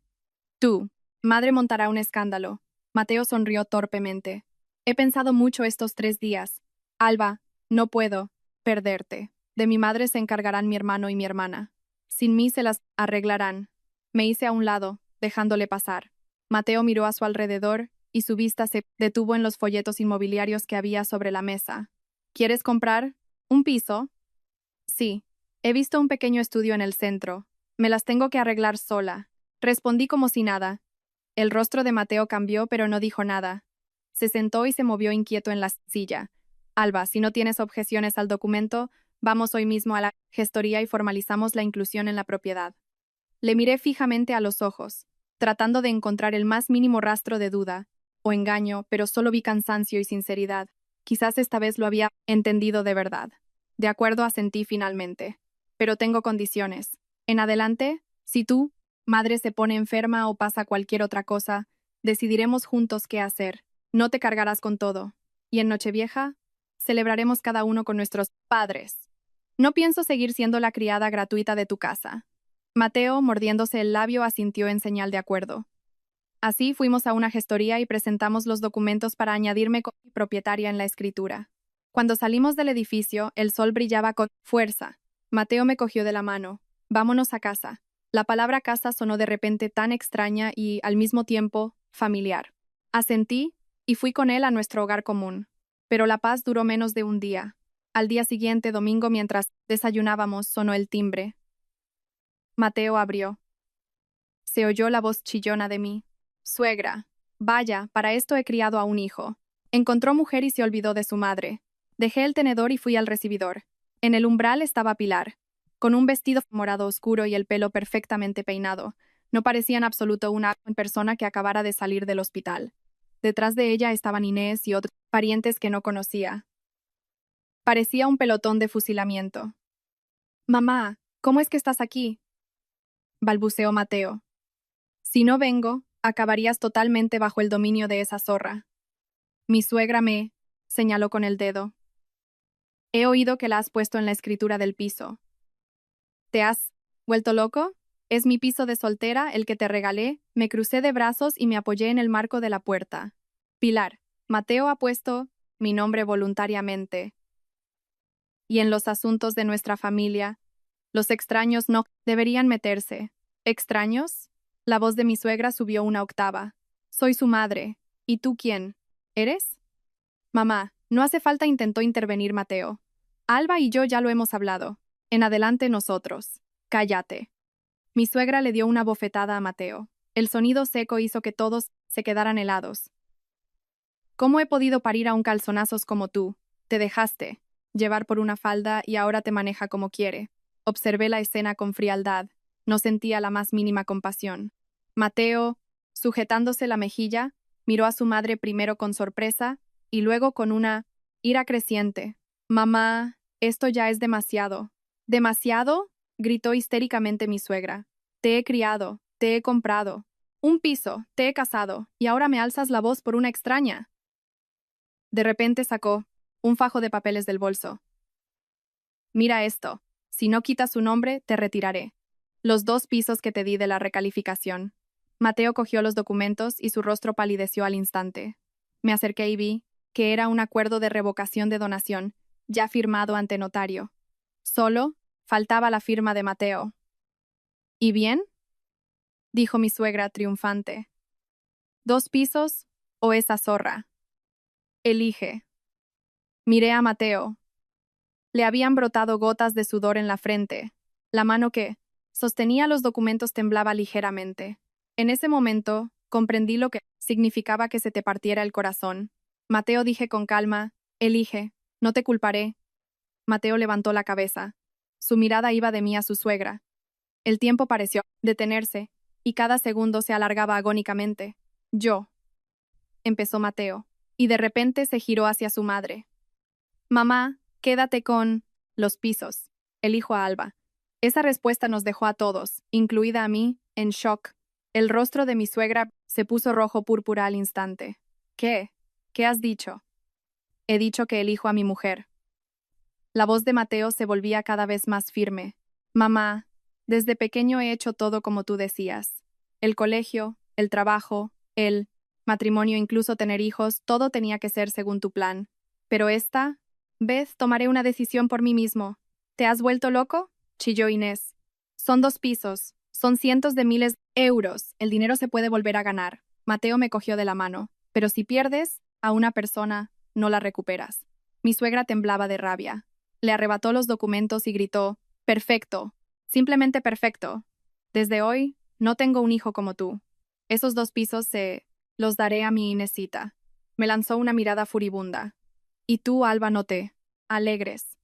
Tú, madre, montará un escándalo. Mateo sonrió torpemente. He pensado mucho estos 3 días. Alba, no puedo perderte. De mi madre se encargarán mi hermano y mi hermana. Sin mí se las arreglarán. Me hice a un lado, dejándole pasar. Mateo miró a su alrededor y su vista se detuvo en los folletos inmobiliarios que había sobre la mesa. ¿Quieres comprar un piso? Sí. He visto un pequeño estudio en el centro. Me las tengo que arreglar sola. Respondí como si nada. El rostro de Mateo cambió, pero no dijo nada. Se sentó y se movió inquieto en la silla. Alba, si no tienes objeciones al documento, vamos hoy mismo a la gestoría y formalizamos la inclusión en la propiedad. Le miré fijamente a los ojos, tratando de encontrar el más mínimo rastro de duda o engaño, pero solo vi cansancio y sinceridad. Quizás esta vez lo había entendido de verdad. De acuerdo, asentí finalmente. Pero tengo condiciones. En adelante, si tú, madre, se pone enferma o pasa cualquier otra cosa, decidiremos juntos qué hacer. No te cargarás con todo. Y en Nochevieja, celebraremos cada uno con nuestros padres. No pienso seguir siendo la criada gratuita de tu casa. Mateo, mordiéndose el labio, asintió en señal de acuerdo. Así fuimos a una gestoría y presentamos los documentos para añadirme como propietaria en la escritura. Cuando salimos del edificio, el sol brillaba con fuerza. Mateo me cogió de la mano. Vámonos a casa. La palabra casa sonó de repente tan extraña y, al mismo tiempo, familiar. Asentí y fui con él a nuestro hogar común. Pero la paz duró menos de un día. Al día siguiente, domingo, mientras desayunábamos, sonó el timbre. Mateo abrió. Se oyó la voz chillona de mí. Suegra. Vaya, para esto he criado a un hijo. Encontró mujer y se olvidó de su madre. Dejé el tenedor y fui al recibidor. En el umbral estaba Pilar, con un vestido morado oscuro y el pelo perfectamente peinado. No parecía en absoluto una persona que acabara de salir del hospital. Detrás de ella estaban Inés y otros parientes que no conocía. Parecía un pelotón de fusilamiento. Mamá, ¿cómo es que estás aquí? Balbuceó Mateo. Si no vengo, acabarías totalmente bajo el dominio de esa zorra. Mi suegra me señaló con el dedo. He oído que la has puesto en la escritura del piso. ¿Te has vuelto loco? Es mi piso de soltera, el que te regalé. Me crucé de brazos y me apoyé en el marco de la puerta. Pilar, Mateo ha puesto mi nombre voluntariamente. Y en los asuntos de nuestra familia, los extraños no deberían meterse. ¿Extraños? La voz de mi suegra subió una octava. Soy su madre. ¿Y tú quién? ¿Eres? Mamá, no hace falta, intentó intervenir Mateo. Alba y yo ya lo hemos hablado. En adelante nosotros. Cállate. Mi suegra le dio una bofetada a Mateo. El sonido seco hizo que todos se quedaran helados. ¿Cómo he podido parir a un calzonazos como tú? Te dejaste llevar por una falda y ahora te maneja como quiere. Observé la escena con frialdad. No sentía la más mínima compasión. Mateo, sujetándose la mejilla, miró a su madre primero con sorpresa y luego con una ira creciente. Mamá, esto ya es demasiado. ¿Demasiado? Gritó histéricamente mi suegra. Te he criado, te he comprado un piso, te he casado, y ahora me alzas la voz por una extraña. De repente sacó un fajo de papeles del bolso. Mira esto. Si no quitas su nombre, te retiraré. Los 2 pisos que te di de la recalificación. Mateo cogió los documentos y su rostro palideció al instante. Me acerqué y vi que era un acuerdo de revocación de donación, ya firmado ante notario. Solo faltaba la firma de Mateo. ¿Y bien?, dijo mi suegra triunfante. ¿2 pisos o esa zorra? Elige. Miré a Mateo. Le habían brotado gotas de sudor en la frente. La mano que sostenía los documentos temblaba ligeramente. En ese momento, comprendí lo que significaba que se te partiera el corazón. Mateo, dije con calma, elige, no te culparé. Mateo levantó la cabeza. Su mirada iba de mí a su suegra. El tiempo pareció detenerse, y cada segundo se alargaba agónicamente. Yo, empezó Mateo, y de repente se giró hacia su madre. Mamá, quédate con los pisos, elijo a Alba. Esa respuesta nos dejó a todos, incluida a mí, en shock. El rostro de mi suegra se puso rojo púrpura al instante. ¿Qué? ¿Qué has dicho? He dicho que elijo a mi mujer. La voz de Mateo se volvía cada vez más firme. Mamá, desde pequeño he hecho todo como tú decías. El colegio, el trabajo, el matrimonio, incluso tener hijos, todo tenía que ser según tu plan. Pero esta vez tomaré una decisión por mí mismo. ¿Te has vuelto loco?, chilló Inés. Son 2 pisos, son cientos de miles de euros. El dinero se puede volver a ganar. Mateo me cogió de la mano. Pero si pierdes a una persona, no la recuperas. Mi suegra temblaba de rabia. Le arrebató los documentos y gritó: perfecto, simplemente perfecto. Desde hoy, no tengo un hijo como tú. Esos 2 pisos los daré a mi Inesita. Me lanzó una mirada furibunda. Y tú, Alba, no te alegres.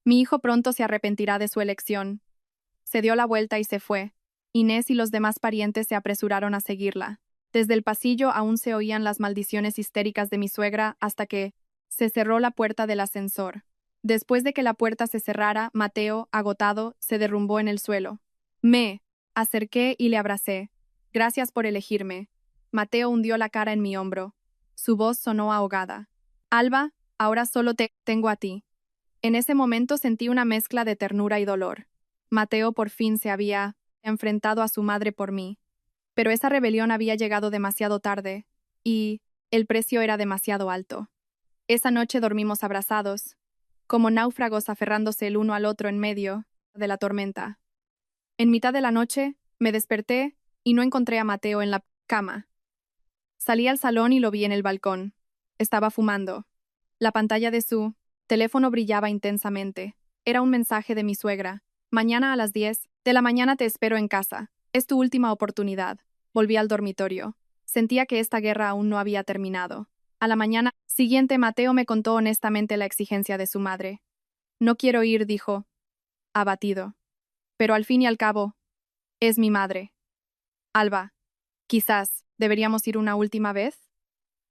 Mi hijo pronto se arrepentirá de su elección. Se dio la vuelta y se fue. Inés y los demás parientes se apresuraron a seguirla. Desde el pasillo aún se oían las maldiciones histéricas de mi suegra hasta que se cerró la puerta del ascensor. Después de que la puerta se cerrara, Mateo, agotado, se derrumbó en el suelo. Me acerqué y le abracé. Gracias por elegirme. Mateo hundió la cara en mi hombro. Su voz sonó ahogada. Alba, ahora solo te tengo a ti. En ese momento sentí una mezcla de ternura y dolor. Mateo por fin se había enfrentado a su madre por mí. Pero esa rebelión había llegado demasiado tarde, y el precio era demasiado alto. Esa noche dormimos abrazados, como náufragos aferrándose el uno al otro en medio de la tormenta. En mitad de la noche, me desperté y no encontré a Mateo en la cama. Salí al salón y lo vi en el balcón. Estaba fumando. La pantalla de su teléfono brillaba intensamente. Era un mensaje de mi suegra. Mañana a las 10 de la mañana te espero en casa. Es tu última oportunidad. Volví al dormitorio. Sentía que esta guerra aún no había terminado. A la mañana siguiente, Mateo me contó honestamente la exigencia de su madre. No quiero ir, dijo, abatido. Pero al fin y al cabo, es mi madre. Alba, quizás deberíamos ir una última vez.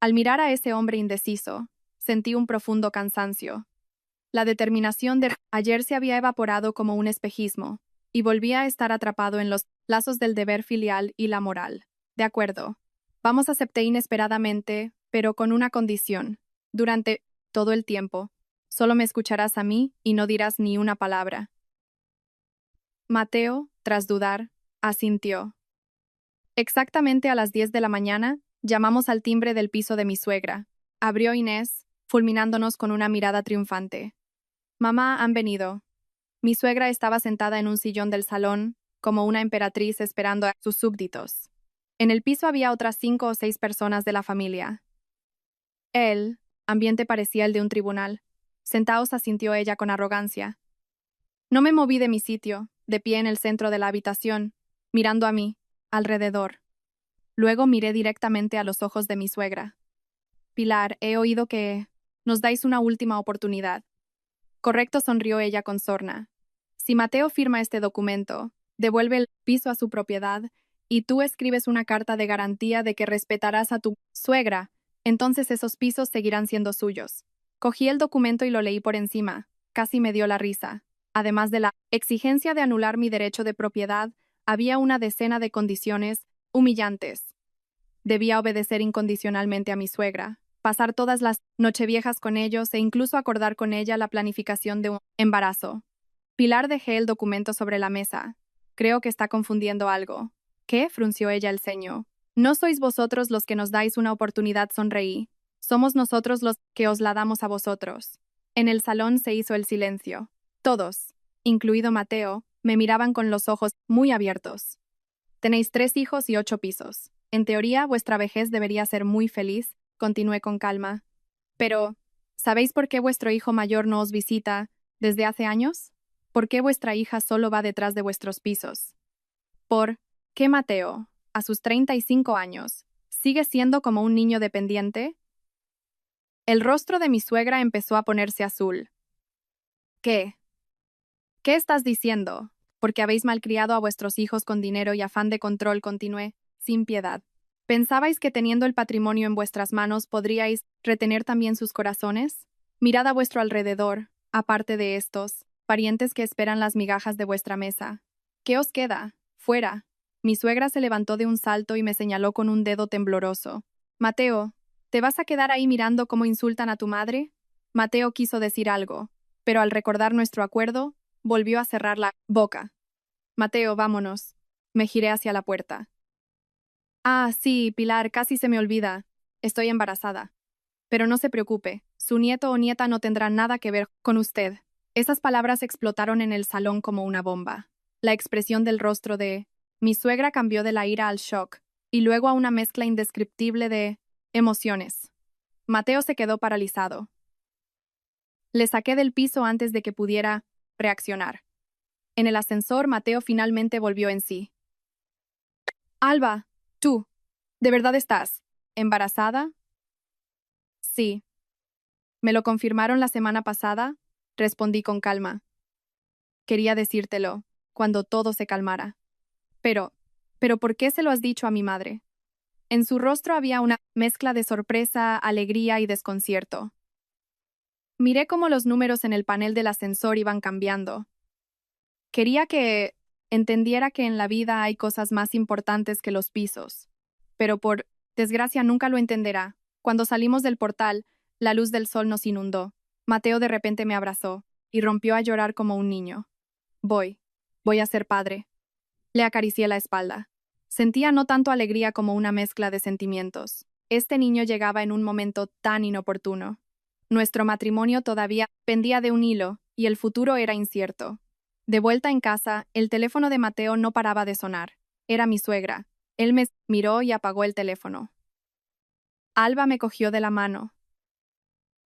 Al mirar a ese hombre indeciso, sentí un profundo cansancio. La determinación de ayer se había evaporado como un espejismo, y volvía a estar atrapado en los lazos del deber filial y la moral. De acuerdo. Vamos, acepté inesperadamente, pero con una condición. Durante todo el tiempo, solo me escucharás a mí y no dirás ni una palabra. Mateo, tras dudar, asintió. Exactamente a las 10 de la mañana, llamamos al timbre del piso de mi suegra. Abrió Inés, fulminándonos con una mirada triunfante. Mamá, han venido. Mi suegra estaba sentada en un sillón del salón, como una emperatriz esperando a sus súbditos. En el piso había otras 5 o 6 personas de la familia. El ambiente parecía el de un tribunal. Sentaos, asintió ella con arrogancia. No me moví de mi sitio, de pie en el centro de la habitación, mirando a mí, alrededor. Luego miré directamente a los ojos de mi suegra. Pilar, he oído que nos dais una última oportunidad. Correcto, sonrió ella con sorna. Si Mateo firma este documento, devuelve el piso a su propiedad, y tú escribes una carta de garantía de que respetarás a tu suegra, entonces esos pisos seguirán siendo suyos. Cogí el documento y lo leí por encima. Casi me dio la risa. Además de la exigencia de anular mi derecho de propiedad, había una decena de condiciones humillantes. Debía obedecer incondicionalmente a mi suegra, pasar todas las nocheviejas con ellos e incluso acordar con ella la planificación de un embarazo. Pilar, dejé el documento sobre la mesa. Creo que está confundiendo algo. ¿Qué?, frunció ella el ceño. No sois vosotros los que nos dais una oportunidad, sonreí. Somos nosotros los que os la damos a vosotros. En el salón se hizo el silencio. Todos, incluido Mateo, me miraban con los ojos muy abiertos. Tenéis 3 hijos y 8 pisos. En teoría, vuestra vejez debería ser muy feliz, continué con calma. Pero, ¿sabéis por qué vuestro hijo mayor no os visita desde hace años? ¿Por qué vuestra hija solo va detrás de vuestros pisos? ¿Por qué Mateo, a sus 35 años, sigue siendo como un niño dependiente? El rostro de mi suegra empezó a ponerse azul. ¿Qué? ¿Qué estás diciendo? Porque habéis malcriado a vuestros hijos con dinero y afán de control, continué, sin piedad. ¿Pensabais que teniendo el patrimonio en vuestras manos podríais retener también sus corazones? Mirad a vuestro alrededor, aparte de estos, parientes que esperan las migajas de vuestra mesa. ¿Qué os queda? Fuera. Mi suegra se levantó de un salto y me señaló con un dedo tembloroso. Mateo, ¿te vas a quedar ahí mirando cómo insultan a tu madre? Mateo quiso decir algo, pero al recordar nuestro acuerdo, volvió a cerrar la boca. Mateo, vámonos. Me giré hacia la puerta. Ah, sí, Pilar, casi se me olvida. Estoy embarazada. Pero no se preocupe, su nieto o nieta no tendrá nada que ver con usted. Esas palabras explotaron en el salón como una bomba. La expresión del rostro de mi suegra cambió de la ira al shock, y luego a una mezcla indescriptible de emociones. Mateo se quedó paralizado. Le saqué del piso antes de que pudiera reaccionar. En el ascensor, Mateo finalmente volvió en sí. Alba, tú, ¿de verdad estás embarazada? Sí. ¿Me lo confirmaron la semana pasada? Respondí con calma. Quería decírtelo, cuando todo se calmara. Pero, ¿por qué se lo has dicho a mi madre? En su rostro había una mezcla de sorpresa, alegría y desconcierto. Miré cómo los números en el panel del ascensor iban cambiando. Quería que entendiera que en la vida hay cosas más importantes que los pisos. Pero por desgracia nunca lo entenderá. Cuando salimos del portal, la luz del sol nos inundó. Mateo de repente me abrazó y rompió a llorar como un niño. Voy a ser padre. Le acaricié la espalda. Sentía no tanto alegría como una mezcla de sentimientos. Este niño llegaba en un momento tan inoportuno. Nuestro matrimonio todavía pendía de un hilo y el futuro era incierto. De vuelta en casa, el teléfono de Mateo no paraba de sonar. Era mi suegra. Él me miró y apagó el teléfono. Alba me cogió de la mano.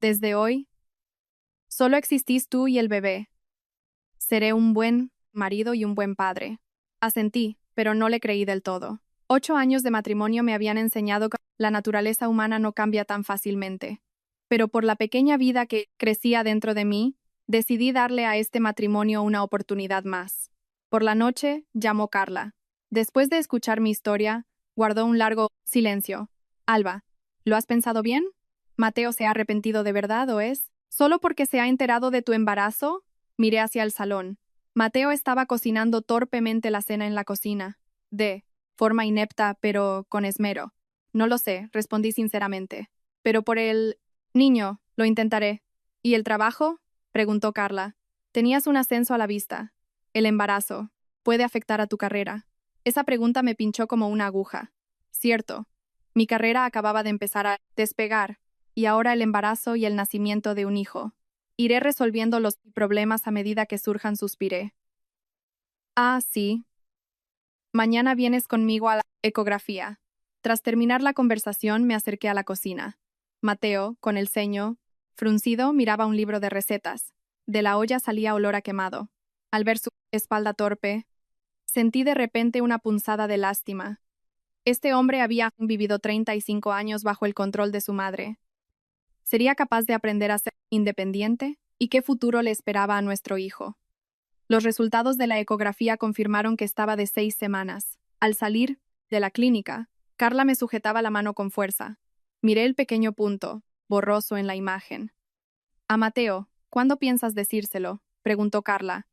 Desde hoy, solo existís tú y el bebé. Seré un buen marido y un buen padre. Asentí, pero no le creí del todo. 8 años de matrimonio me habían enseñado que la naturaleza humana no cambia tan fácilmente. Pero por la pequeña vida que crecía dentro de mí, decidí darle a este matrimonio una oportunidad más. Por la noche, llamó Carla. Después de escuchar mi historia, guardó un largo silencio. Alba, ¿lo has pensado bien? ¿Mateo se ha arrepentido de verdad o es? ¿Solo porque se ha enterado de tu embarazo? Miré hacia el salón. Mateo estaba cocinando torpemente la cena en la cocina. De forma inepta, pero con esmero. No lo sé, respondí sinceramente. Pero por el niño, lo intentaré. ¿Y el trabajo? Preguntó Carla. Tenías un ascenso a la vista. El embarazo. ¿Puede afectar a tu carrera? Esa pregunta me pinchó como una aguja. Cierto. Mi carrera acababa de empezar a despegar, y ahora el embarazo y el nacimiento de un hijo. Iré resolviendo los problemas a medida que surjan, suspiré. Ah, sí. Mañana vienes conmigo a la ecografía. Tras terminar la conversación, me acerqué a la cocina. Mateo, con el ceño fruncido, miraba un libro de recetas. De la olla salía olor a quemado. Al ver su espalda torpe, sentí de repente una punzada de lástima. Este hombre había vivido 35 años bajo el control de su madre. ¿Sería capaz de aprender a ser independiente? ¿Y qué futuro le esperaba a nuestro hijo? Los resultados de la ecografía confirmaron que estaba de 6 semanas. Al salir de la clínica, Carla me sujetaba la mano con fuerza. Miré el pequeño punto, borroso en la imagen. A Mateo, ¿cuándo piensas decírselo? Preguntó Carla.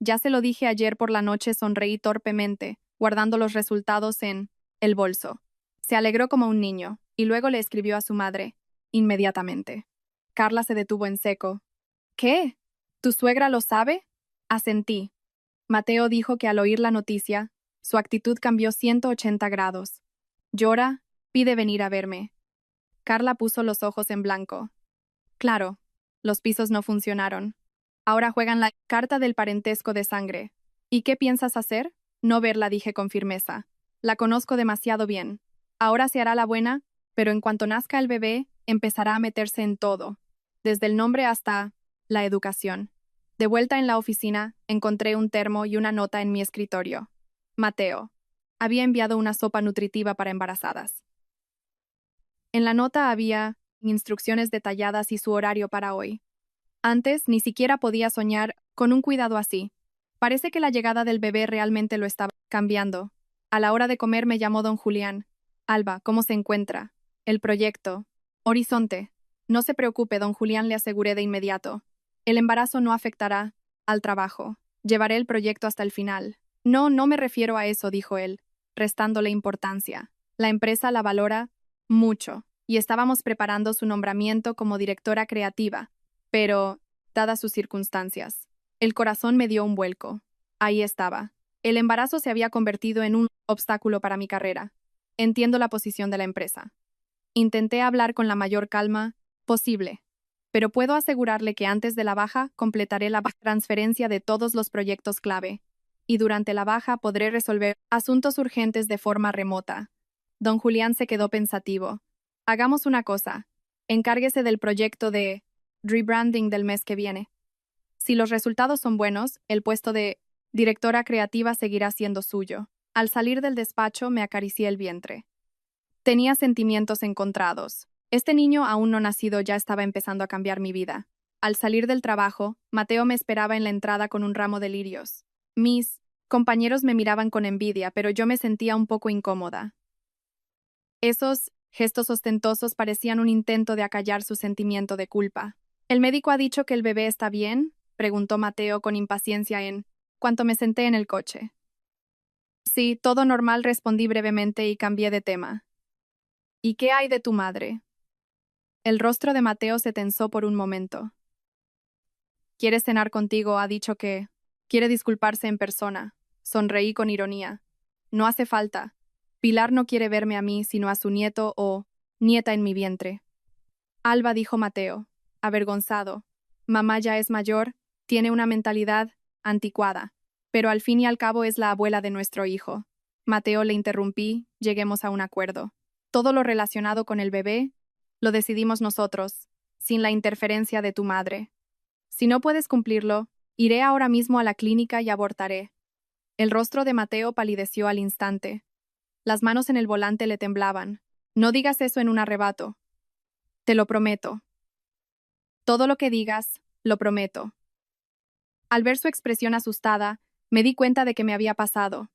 Ya se lo dije ayer por la noche, sonreí torpemente, guardando los resultados en el bolso. Se alegró como un niño, y luego le escribió a su madre, inmediatamente. Carla se detuvo en seco. ¿Qué? ¿Tu suegra lo sabe? Asentí. Mateo dijo que al oír la noticia, su actitud cambió 180 grados. Llora, pide venir a verme. Carla puso los ojos en blanco. Claro, los pisos no funcionaron. Ahora juegan la carta del parentesco de sangre. ¿Y qué piensas hacer? No verla, dije con firmeza. La conozco demasiado bien. Ahora se hará la buena, pero en cuanto nazca el bebé, empezará a meterse en todo, desde el nombre hasta la educación. De vuelta en la oficina, encontré un termo y una nota en mi escritorio. Mateo. Había enviado una sopa nutritiva para embarazadas. En la nota había instrucciones detalladas y su horario para hoy. Antes ni siquiera podía soñar con un cuidado así. Parece que la llegada del bebé realmente lo estaba cambiando. A la hora de comer me llamó don Julián. Alba, ¿cómo se encuentra? El proyecto. Horizonte. No se preocupe, don Julián, le aseguré de inmediato. El embarazo no afectará al trabajo. Llevaré el proyecto hasta el final. No, no me refiero a eso, dijo él, restándole importancia. La empresa la valora mucho, y estábamos preparando su nombramiento como directora creativa. Pero, dadas sus circunstancias, el corazón me dio un vuelco. Ahí estaba. El embarazo se había convertido en un obstáculo para mi carrera. Entiendo la posición de la empresa. Intenté hablar con la mayor calma posible, pero puedo asegurarle que antes de la baja completaré la transferencia de todos los proyectos clave, y durante la baja podré resolver asuntos urgentes de forma remota. Don Julián se quedó pensativo. Hagamos una cosa. Encárguese del proyecto de rebranding del mes que viene. Si los resultados son buenos, el puesto de directora creativa seguirá siendo suyo. Al salir del despacho me acaricié el vientre. Tenía sentimientos encontrados. Este niño aún no nacido ya estaba empezando a cambiar mi vida. Al salir del trabajo, Mateo me esperaba en la entrada con un ramo de lirios. Mis compañeros me miraban con envidia, pero yo me sentía un poco incómoda. Esos gestos ostentosos parecían un intento de acallar su sentimiento de culpa. ¿El médico ha dicho que el bebé está bien?, preguntó Mateo con impaciencia en cuanto me senté en el coche. Sí, todo normal, respondí brevemente y cambié de tema. ¿Y qué hay de tu madre? El rostro de Mateo se tensó por un momento. ¿Quiere cenar contigo? Ha dicho que quiere disculparse en persona. Sonreí con ironía. No hace falta. Pilar no quiere verme a mí, sino a su nieto o nieta en mi vientre. Alba, dijo Mateo, avergonzado. Mamá ya es mayor, tiene una mentalidad anticuada, pero al fin y al cabo es la abuela de nuestro hijo. Mateo, le interrumpí, lleguemos a un acuerdo. Todo lo relacionado con el bebé lo decidimos nosotros, sin la interferencia de tu madre. Si no puedes cumplirlo, iré ahora mismo a la clínica y abortaré. El rostro de Mateo palideció al instante. Las manos en el volante le temblaban. No digas eso en un arrebato. Te lo prometo. Todo lo que digas, lo prometo. Al ver su expresión asustada, me di cuenta de que me había pasado.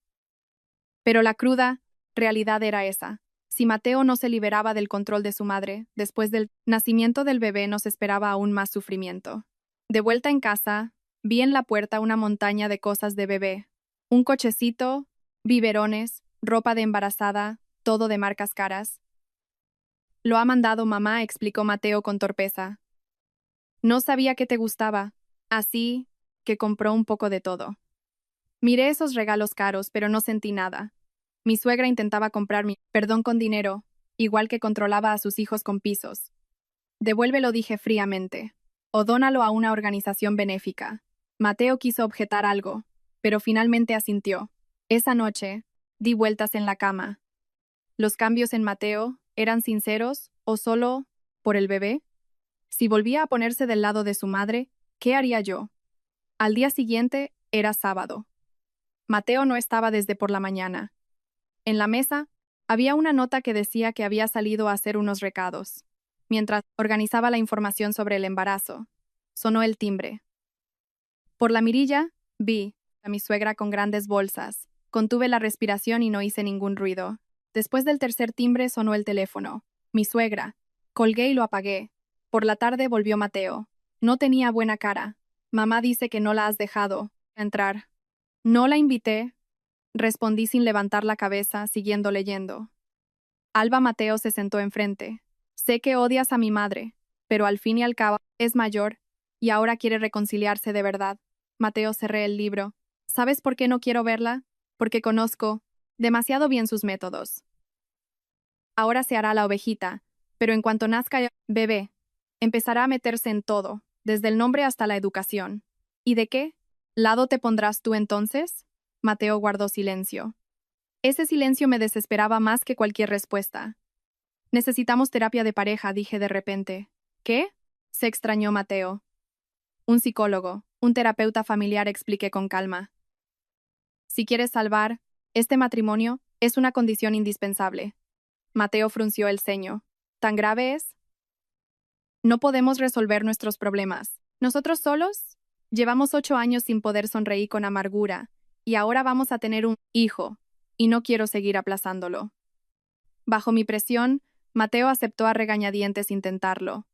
Pero la cruda realidad era esa. Si Mateo no se liberaba del control de su madre, después del nacimiento del bebé nos esperaba aún más sufrimiento. De vuelta en casa, vi en la puerta una montaña de cosas de bebé. Un cochecito, biberones, ropa de embarazada, todo de marcas caras. Lo ha mandado mamá, explicó Mateo con torpeza. No sabía que te gustaba, así que compró un poco de todo. Miré esos regalos caros, pero no sentí nada. Mi suegra intentaba comprar mi perdón con dinero, igual que controlaba a sus hijos con pisos. Devuélvelo, dije fríamente, o dónalo a una organización benéfica. Mateo quiso objetar algo, pero finalmente asintió. Esa noche, di vueltas en la cama. ¿Los cambios en Mateo eran sinceros o solo por el bebé? Si volvía a ponerse del lado de su madre, ¿qué haría yo? Al día siguiente era sábado. Mateo no estaba desde por la mañana. En la mesa había una nota que decía que había salido a hacer unos recados. Mientras organizaba la información sobre el embarazo, sonó el timbre. Por la mirilla, vi a mi suegra con grandes bolsas. Contuve la respiración y no hice ningún ruido. Después del tercer timbre sonó el teléfono. Mi suegra. Colgué y lo apagué. Por la tarde volvió Mateo. No tenía buena cara. Mamá dice que no la has dejado entrar. No la invité, respondí sin levantar la cabeza, siguiendo leyendo. Alba. Mateo se sentó enfrente. Sé que odias a mi madre, pero al fin y al cabo es mayor y ahora quiere reconciliarse de verdad. Mateo, cerré el libro. ¿Sabes por qué no quiero verla? Porque conozco demasiado bien sus métodos. Ahora se hará la ovejita, pero en cuanto nazca el bebé, empezará a meterse en todo, desde el nombre hasta la educación. ¿Y de qué lado te pondrás tú entonces? Mateo guardó silencio. Ese silencio me desesperaba más que cualquier respuesta. Necesitamos terapia de pareja, dije de repente. ¿Qué? Se extrañó Mateo. Un psicólogo, un terapeuta familiar, expliqué con calma. Si quieres salvar este matrimonio, es una condición indispensable. Mateo frunció el ceño. ¿Tan grave es? No podemos resolver nuestros problemas. ¿Nosotros solos? Llevamos 8 años sin poder sonreír con amargura, y ahora vamos a tener un hijo, y no quiero seguir aplazándolo. Bajo mi presión, Mateo aceptó a regañadientes intentarlo.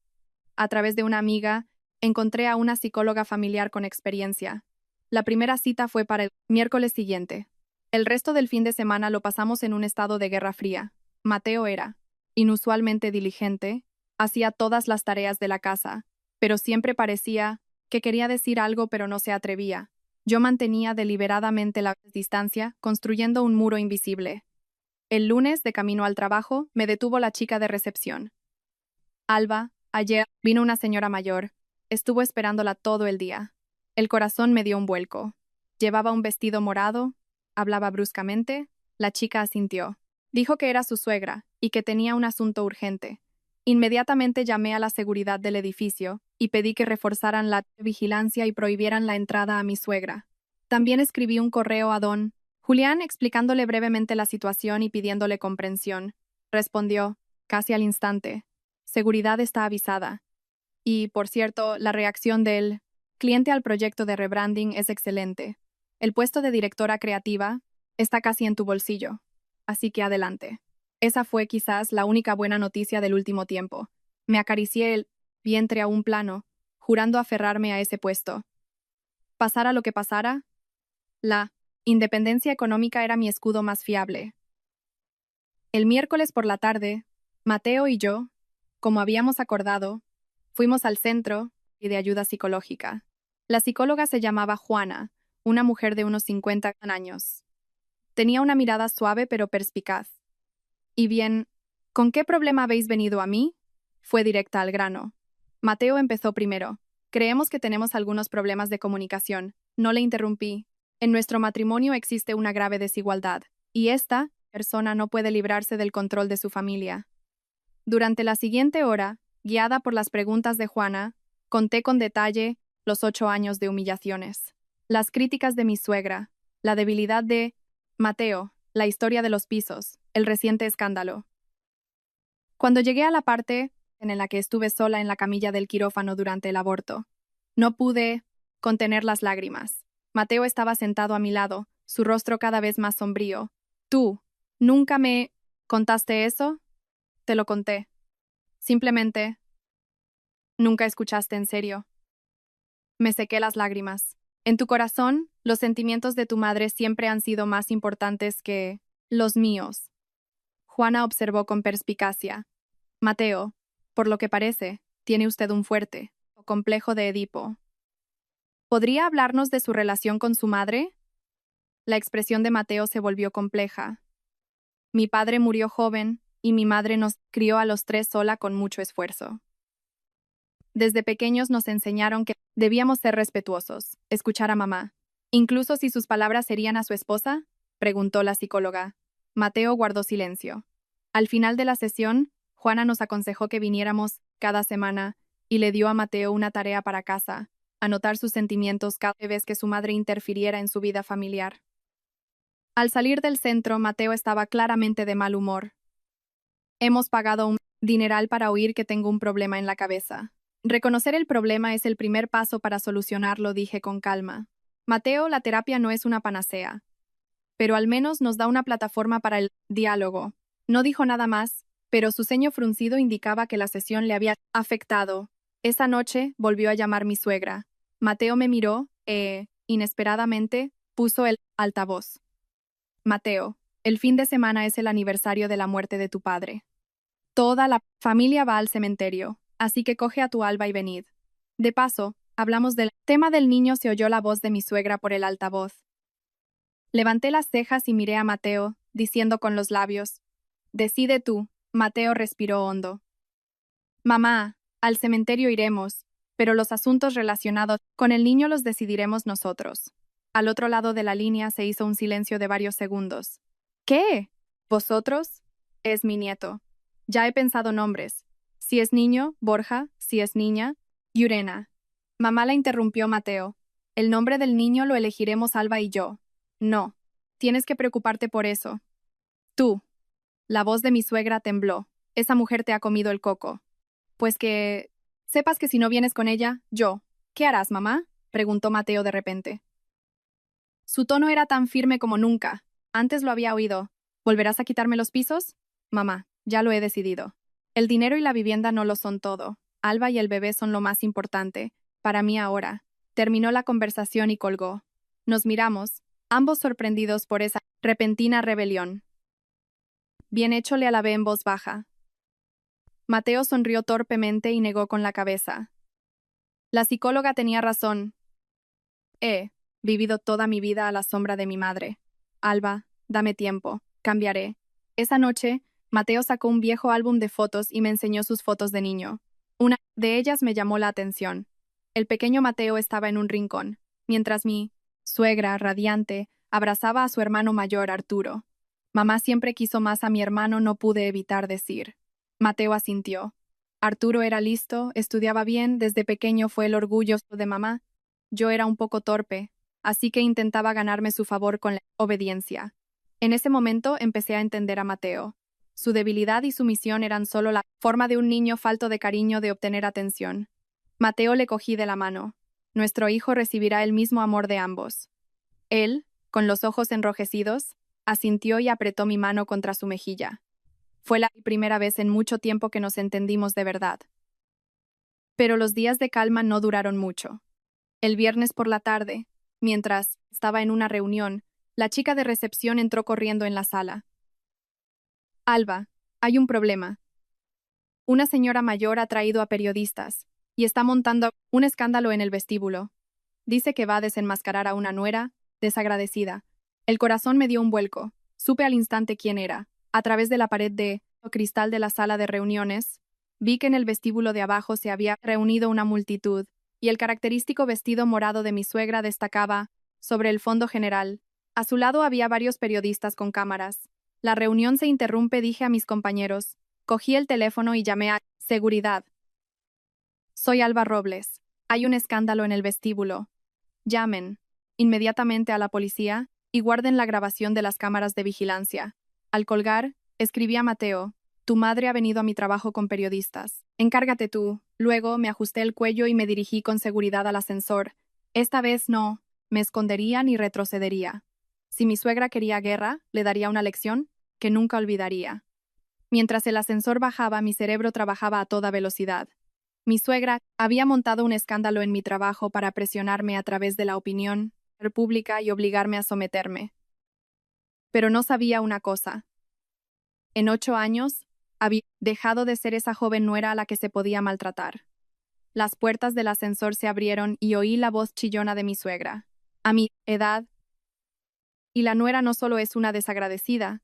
A través de una amiga, encontré a una psicóloga familiar con experiencia. La primera cita fue para el miércoles siguiente. El resto del fin de semana lo pasamos en un estado de guerra fría. Mateo era inusualmente diligente, hacía todas las tareas de la casa, pero siempre parecía que quería decir algo pero no se atrevía. Yo mantenía deliberadamente la distancia, construyendo un muro invisible. El lunes, de camino al trabajo, me detuvo la chica de recepción. Alba, ayer vino una señora mayor. Estuvo esperándola todo el día. El corazón me dio un vuelco. Llevaba un vestido morado, hablaba bruscamente. La chica asintió. Dijo que era su suegra y que tenía un asunto urgente. Inmediatamente llamé a la seguridad del edificio y pedí que reforzaran la vigilancia y prohibieran la entrada a mi suegra. También escribí un correo a don Julián explicándole brevemente la situación y pidiéndole comprensión. Respondió, casi al instante. Seguridad está avisada. Y, por cierto, la reacción del cliente al proyecto de rebranding es excelente. El puesto de directora creativa está casi en tu bolsillo. Así que adelante. Esa fue quizás la única buena noticia del último tiempo. Me acaricié el vientre a un plano, jurando aferrarme a ese puesto. Pasara lo que pasara, la independencia económica era mi escudo más fiable. El miércoles por la tarde, Mateo y yo, como habíamos acordado, fuimos al centro de ayuda psicológica. La psicóloga se llamaba Juana, una mujer de unos 50 años. Tenía una mirada suave pero perspicaz. Y bien, ¿con qué problema habéis venido a mí? Fue directa al grano. Mateo empezó primero. Creemos que tenemos algunos problemas de comunicación. No le interrumpí. En nuestro matrimonio existe una grave desigualdad, y esta persona no puede librarse del control de su familia. Durante la siguiente hora, guiada por las preguntas de Juana, conté con detalle los 8 años de humillaciones, las críticas de mi suegra, la debilidad de Mateo, la historia de los pisos, el reciente escándalo. Cuando llegué a la parte en la que estuve sola en la camilla del quirófano durante el aborto, no pude contener las lágrimas. Mateo estaba sentado a mi lado, su rostro cada vez más sombrío. ¿Tú nunca me contaste eso? Te lo conté. Simplemente, nunca escuchaste en serio. Me sequé las lágrimas. En tu corazón, los sentimientos de tu madre siempre han sido más importantes que los míos. Juana observó con perspicacia. Mateo, por lo que parece, tiene usted un fuerte complejo de Edipo. ¿Podría hablarnos de su relación con su madre? La expresión de Mateo se volvió compleja. Mi padre murió joven y mi madre nos crió a los tres sola con mucho esfuerzo. Desde pequeños nos enseñaron que debíamos ser respetuosos, escuchar a mamá. ¿Incluso si sus palabras herían a su esposa? Preguntó la psicóloga. Mateo guardó silencio. Al final de la sesión, Juana nos aconsejó que viniéramos cada semana y le dio a Mateo una tarea para casa, anotar sus sentimientos cada vez que su madre interfiriera en su vida familiar. Al salir del centro, Mateo estaba claramente de mal humor. Hemos pagado un dineral para oír que tengo un problema en la cabeza. Reconocer el problema es el primer paso para solucionarlo, dije con calma. Mateo, la terapia no es una panacea, pero al menos nos da una plataforma para el diálogo. No dijo nada más, pero su ceño fruncido indicaba que la sesión le había afectado. Esa noche volvió a llamar mi suegra. Mateo me miró inesperadamente, puso el altavoz. Mateo, el fin de semana es el aniversario de la muerte de tu padre. Toda la familia va al cementerio, así que coge a tu Alba y venid. De paso, hablamos del tema del niño. Se oyó la voz de mi suegra por el altavoz. Levanté las cejas y miré a Mateo, diciendo con los labios, decide tú. Mateo respiró hondo. Mamá, al cementerio iremos, pero los asuntos relacionados con el niño los decidiremos nosotros. Al otro lado de la línea se hizo un silencio de varios segundos. ¿Qué? ¿Vosotros? Es mi nieto. Ya he pensado nombres. Si es niño, Borja; si es niña, Yurena. Mamá la interrumpió Mateo. El nombre del niño lo elegiremos Alba y yo. No. Tienes que preocuparte por eso. Tú. La voz de mi suegra tembló. Esa mujer te ha comido el coco. Pues que... Sepas que si no vienes con ella, yo. ¿Qué harás, mamá? Preguntó Mateo de repente. Su tono era tan firme como nunca. Antes lo había oído. ¿Volverás a quitarme los pisos? Mamá, ya lo he decidido. El dinero y la vivienda no lo son todo. Alba y el bebé son lo más importante. Para mí ahora. Terminó la conversación y colgó. Nos miramos, ambos sorprendidos por esa repentina rebelión. Bien hecho, le alabé en voz baja. Mateo sonrió torpemente y negó con la cabeza. La psicóloga tenía razón. He vivido toda mi vida a la sombra de mi madre. Alba, dame tiempo, cambiaré. Esa noche, Mateo sacó un viejo álbum de fotos y me enseñó sus fotos de niño. Una de ellas me llamó la atención. El pequeño Mateo estaba en un rincón, mientras mi suegra, radiante, abrazaba a su hermano mayor, Arturo. Mamá siempre quiso más a mi hermano, no pude evitar decir. Mateo asintió. Arturo era listo, estudiaba bien, desde pequeño fue el orgullo de mamá. Yo era un poco torpe, así que intentaba ganarme su favor con la obediencia. En ese momento empecé a entender a Mateo. Su debilidad y sumisión eran solo la forma de un niño falto de cariño de obtener atención. Mateo le cogí de la mano. Nuestro hijo recibirá el mismo amor de ambos. Él, con los ojos enrojecidos, asintió y apretó mi mano contra su mejilla. Fue la primera vez en mucho tiempo que nos entendimos de verdad. Pero los días de calma no duraron mucho. El viernes por la tarde, mientras estaba en una reunión, la chica de recepción entró corriendo en la sala. Alba, hay un problema. Una señora mayor ha traído a periodistas y está montando un escándalo en el vestíbulo. Dice que va a desenmascarar a una nuera desagradecida. El corazón me dio un vuelco. Supe al instante quién era. A través de la pared de cristal de la sala de reuniones, vi que en el vestíbulo de abajo se había reunido una multitud, y el característico vestido morado de mi suegra destacaba sobre el fondo general. A su lado había varios periodistas con cámaras. La reunión se interrumpe, dije a mis compañeros. Cogí el teléfono y llamé a seguridad. Soy Alba Robles. Hay un escándalo en el vestíbulo. Llamen inmediatamente a la policía y guarden la grabación de las cámaras de vigilancia. Al colgar, escribí a Mateo: tu madre ha venido a mi trabajo con periodistas. Encárgate tú. Luego me ajusté el cuello y me dirigí con seguridad al ascensor. Esta vez no me escondería ni retrocedería. Si mi suegra quería guerra, le daría una lección que nunca olvidaría. Mientras el ascensor bajaba, mi cerebro trabajaba a toda velocidad. Mi suegra había montado un escándalo en mi trabajo para presionarme a través de la opinión pública y obligarme a someterme. Pero no sabía una cosa. En 8 años, había dejado de ser esa joven nuera a la que se podía maltratar. Las puertas del ascensor se abrieron y oí la voz chillona de mi suegra. A mi edad. Y la nuera no solo es una desagradecida,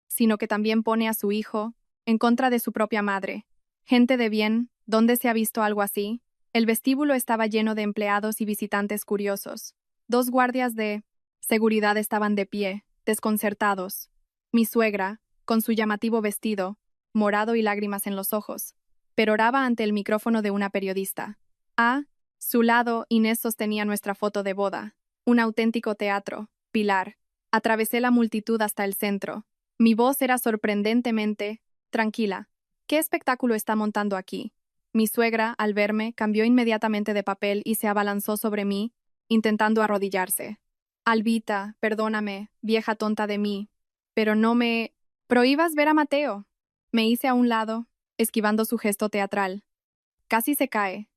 sino que también pone a su hijo en contra de su propia madre. Gente de bien, ¿dónde se ha visto algo así? El vestíbulo estaba lleno de empleados y visitantes curiosos. 2 guardias de seguridad estaban de pie, desconcertados. Mi suegra, con su llamativo vestido, morado y lágrimas en los ojos, peroraba ante el micrófono de una periodista. A su lado, Inés sostenía nuestra foto de boda. Un auténtico teatro. Pilar. Atravesé la multitud hasta el centro. Mi voz era sorprendentemente tranquila. ¿Qué espectáculo está montando aquí? Mi suegra, al verme, cambió inmediatamente de papel y se abalanzó sobre mí, intentando arrodillarse. Albita, perdóname, vieja tonta de mí, pero no me prohíbas ver a Mateo. Me hice a un lado, esquivando su gesto teatral. Casi se cae.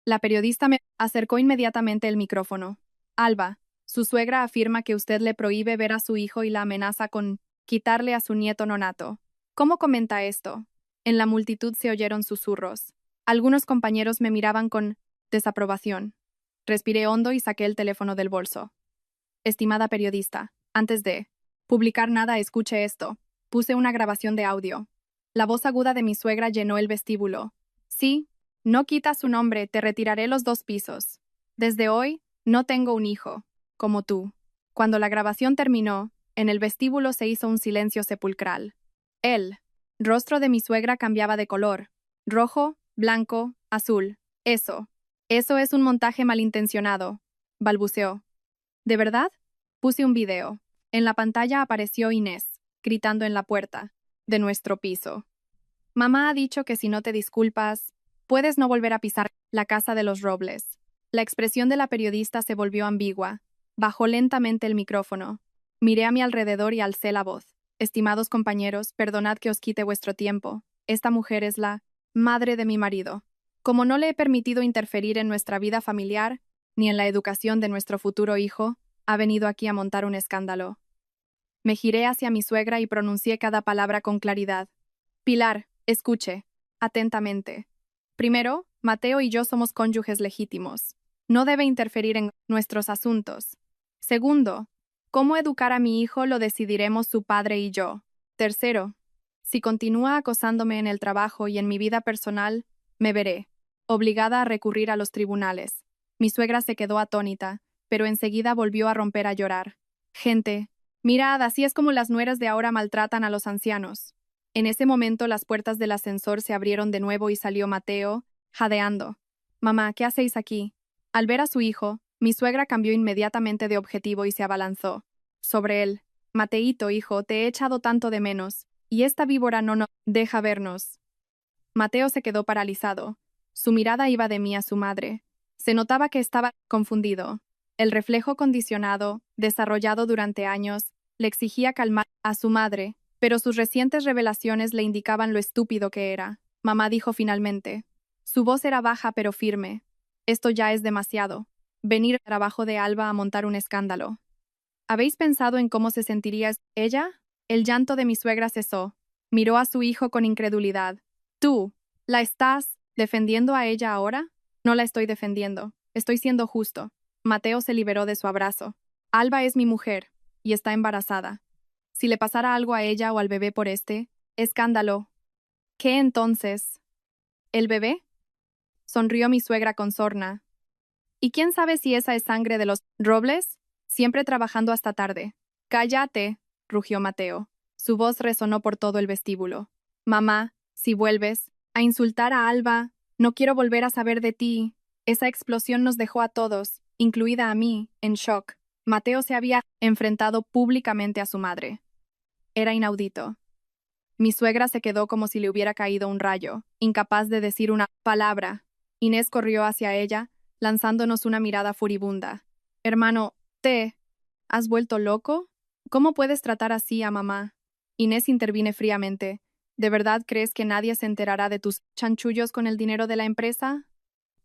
La periodista me acercó inmediatamente el micrófono. Alba, su suegra afirma que usted le prohíbe ver a su hijo y la amenaza con quitarle a su nieto nonato. ¿Cómo comenta esto? En la multitud se oyeron susurros. Algunos compañeros me miraban con desaprobación. Respiré hondo y saqué el teléfono del bolso. Estimada periodista, antes de publicar nada, escuche esto. Puse una grabación de audio. La voz aguda de mi suegra llenó el vestíbulo. Sí, no quitas su nombre, te retiraré los 2 pisos. Desde hoy, no tengo un hijo, como tú. Cuando la grabación terminó, en el vestíbulo se hizo un silencio sepulcral. El rostro de mi suegra cambiaba de color. Rojo, blanco, azul. Eso es un montaje malintencionado, balbuceó. ¿De verdad? Puse un video. En la pantalla apareció Inés, gritando en la puerta de nuestro piso. Mamá ha dicho que si no te disculpas, puedes no volver a pisar la casa de los Robles. La expresión de la periodista se volvió ambigua. Bajó lentamente el micrófono. Miré a mi alrededor y alcé la voz. Estimados compañeros, perdonad que os quite vuestro tiempo. Esta mujer es la madre de mi marido. Como no le he permitido interferir en nuestra vida familiar, ni en la educación de nuestro futuro hijo, ha venido aquí a montar un escándalo. Me giré hacia mi suegra y pronuncié cada palabra con claridad. Pilar, escuche, atentamente. Primero, Mateo y yo somos cónyuges legítimos. No debe interferir en nuestros asuntos. Segundo, cómo educar a mi hijo lo decidiremos su padre y yo. Tercero, si continúa acosándome en el trabajo y en mi vida personal, me veré obligada a recurrir a los tribunales. Mi suegra se quedó atónita, pero enseguida volvió a romper a llorar. Gente, mirad, así es como las nueras de ahora maltratan a los ancianos. En ese momento las puertas del ascensor se abrieron de nuevo y salió Mateo, jadeando. Mamá, ¿qué hacéis aquí? Al ver a su hijo, mi suegra cambió inmediatamente de objetivo y se abalanzó sobre él. Mateíto, hijo, te he echado tanto de menos, y esta víbora no nos deja vernos. Mateo se quedó paralizado. Su mirada iba de mí a su madre. Se notaba que estaba confundido. El reflejo condicionado, desarrollado durante años, le exigía calmar a su madre, pero sus recientes revelaciones le indicaban lo estúpido que era. Mamá dijo finalmente. Su voz era baja pero firme. Esto ya es demasiado. Venir al trabajo de Alba a montar un escándalo. ¿Habéis pensado en cómo se sentiría ella? El llanto de mi suegra cesó. Miró a su hijo con incredulidad. ¿Tú la estás defendiendo a ella ahora? No la estoy defendiendo. Estoy siendo justo. Mateo se liberó de su abrazo. Alba es mi mujer, y está embarazada. Si le pasara algo a ella o al bebé por este escándalo, ¿qué entonces? ¿El bebé? Sonrió mi suegra con sorna. ¿Y quién sabe si esa es sangre de los Robles? Siempre trabajando hasta tarde. Cállate, rugió Mateo. Su voz resonó por todo el vestíbulo. Mamá, si vuelves a insultar a Alba, no quiero volver a saber de ti. Esa explosión nos dejó a todos, incluida a mí, en shock. Mateo se había enfrentado públicamente a su madre. Era inaudito. Mi suegra se quedó como si le hubiera caído un rayo, incapaz de decir una palabra. Inés corrió hacia ella, lanzándonos una mirada furibunda. Hermano, ¿te has vuelto loco? ¿Cómo puedes tratar así a mamá? Inés intervine fríamente. ¿De verdad crees que nadie se enterará de tus chanchullos con el dinero de la empresa?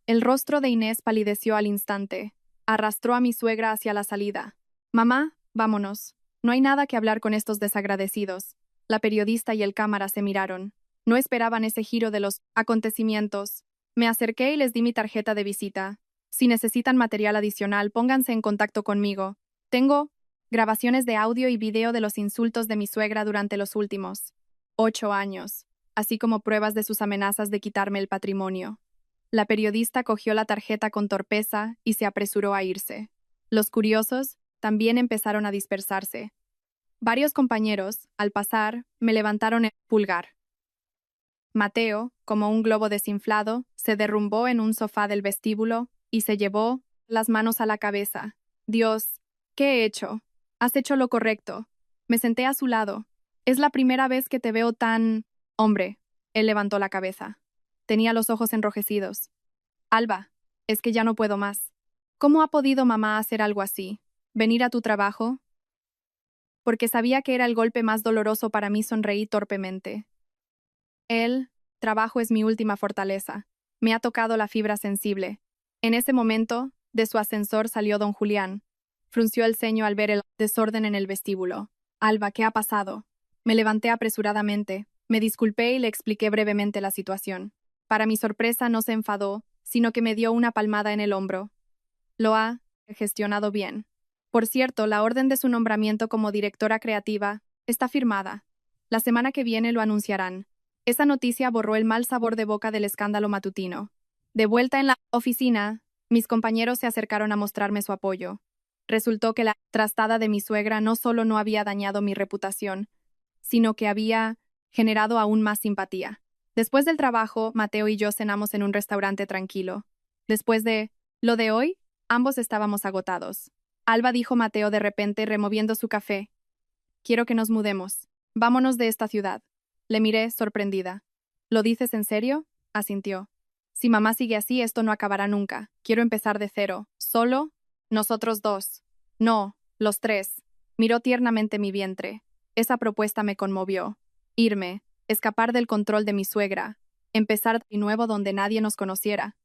El rostro de Inés palideció al instante. Arrastró a mi suegra hacia la salida. Mamá, vámonos. No hay nada que hablar con estos desagradecidos. La periodista y el cámara se miraron. No esperaban ese giro de los acontecimientos. Me acerqué y les di mi tarjeta de visita. Si necesitan material adicional, pónganse en contacto conmigo. Tengo grabaciones de audio y video de los insultos de mi suegra durante los últimos 8 años, así como pruebas de sus amenazas de quitarme el patrimonio. La periodista cogió la tarjeta con torpeza y se apresuró a irse. Los curiosos también empezaron a dispersarse. Varios compañeros, al pasar, me levantaron el pulgar. Mateo, como un globo desinflado, se derrumbó en un sofá del vestíbulo y se llevó las manos a la cabeza. Dios, ¿qué he hecho? Has hecho lo correcto. Me senté a su lado. Es la primera vez que te veo tan... Hombre, él levantó la cabeza. Tenía los ojos enrojecidos. Alba, es que ya no puedo más. ¿Cómo ha podido mamá hacer algo así? ¿Venir a tu trabajo? Porque sabía que era el golpe más doloroso para mí, sonreí torpemente. El trabajo es mi última fortaleza. Me ha tocado la fibra sensible. En ese momento, de su ascensor salió don Julián. Frunció el ceño al ver el desorden en el vestíbulo. Alba, ¿qué ha pasado? Me levanté apresuradamente, me disculpé y le expliqué brevemente la situación. Para mi sorpresa no se enfadó, sino que me dio una palmada en el hombro. Lo ha gestionado bien. Por cierto, la orden de su nombramiento como directora creativa está firmada. La semana que viene lo anunciarán. Esa noticia borró el mal sabor de boca del escándalo matutino. De vuelta en la oficina, mis compañeros se acercaron a mostrarme su apoyo. Resultó que la trastada de mi suegra no solo no había dañado mi reputación, sino que había generado aún más simpatía. Después del trabajo, Mateo y yo cenamos en un restaurante tranquilo. Después de lo de hoy, ambos estábamos agotados. Alba dijo Mateo de repente, removiendo su café. Quiero que nos mudemos. Vámonos de esta ciudad. Le miré, sorprendida. ¿Lo dices en serio? Asintió. Si mamá sigue así, esto no acabará nunca. Quiero empezar de cero. ¿Solo? Nosotros dos. No, los tres. Miró tiernamente mi vientre. Esa propuesta me conmovió. Irme, escapar del control de mi suegra, empezar de nuevo donde nadie nos conociera.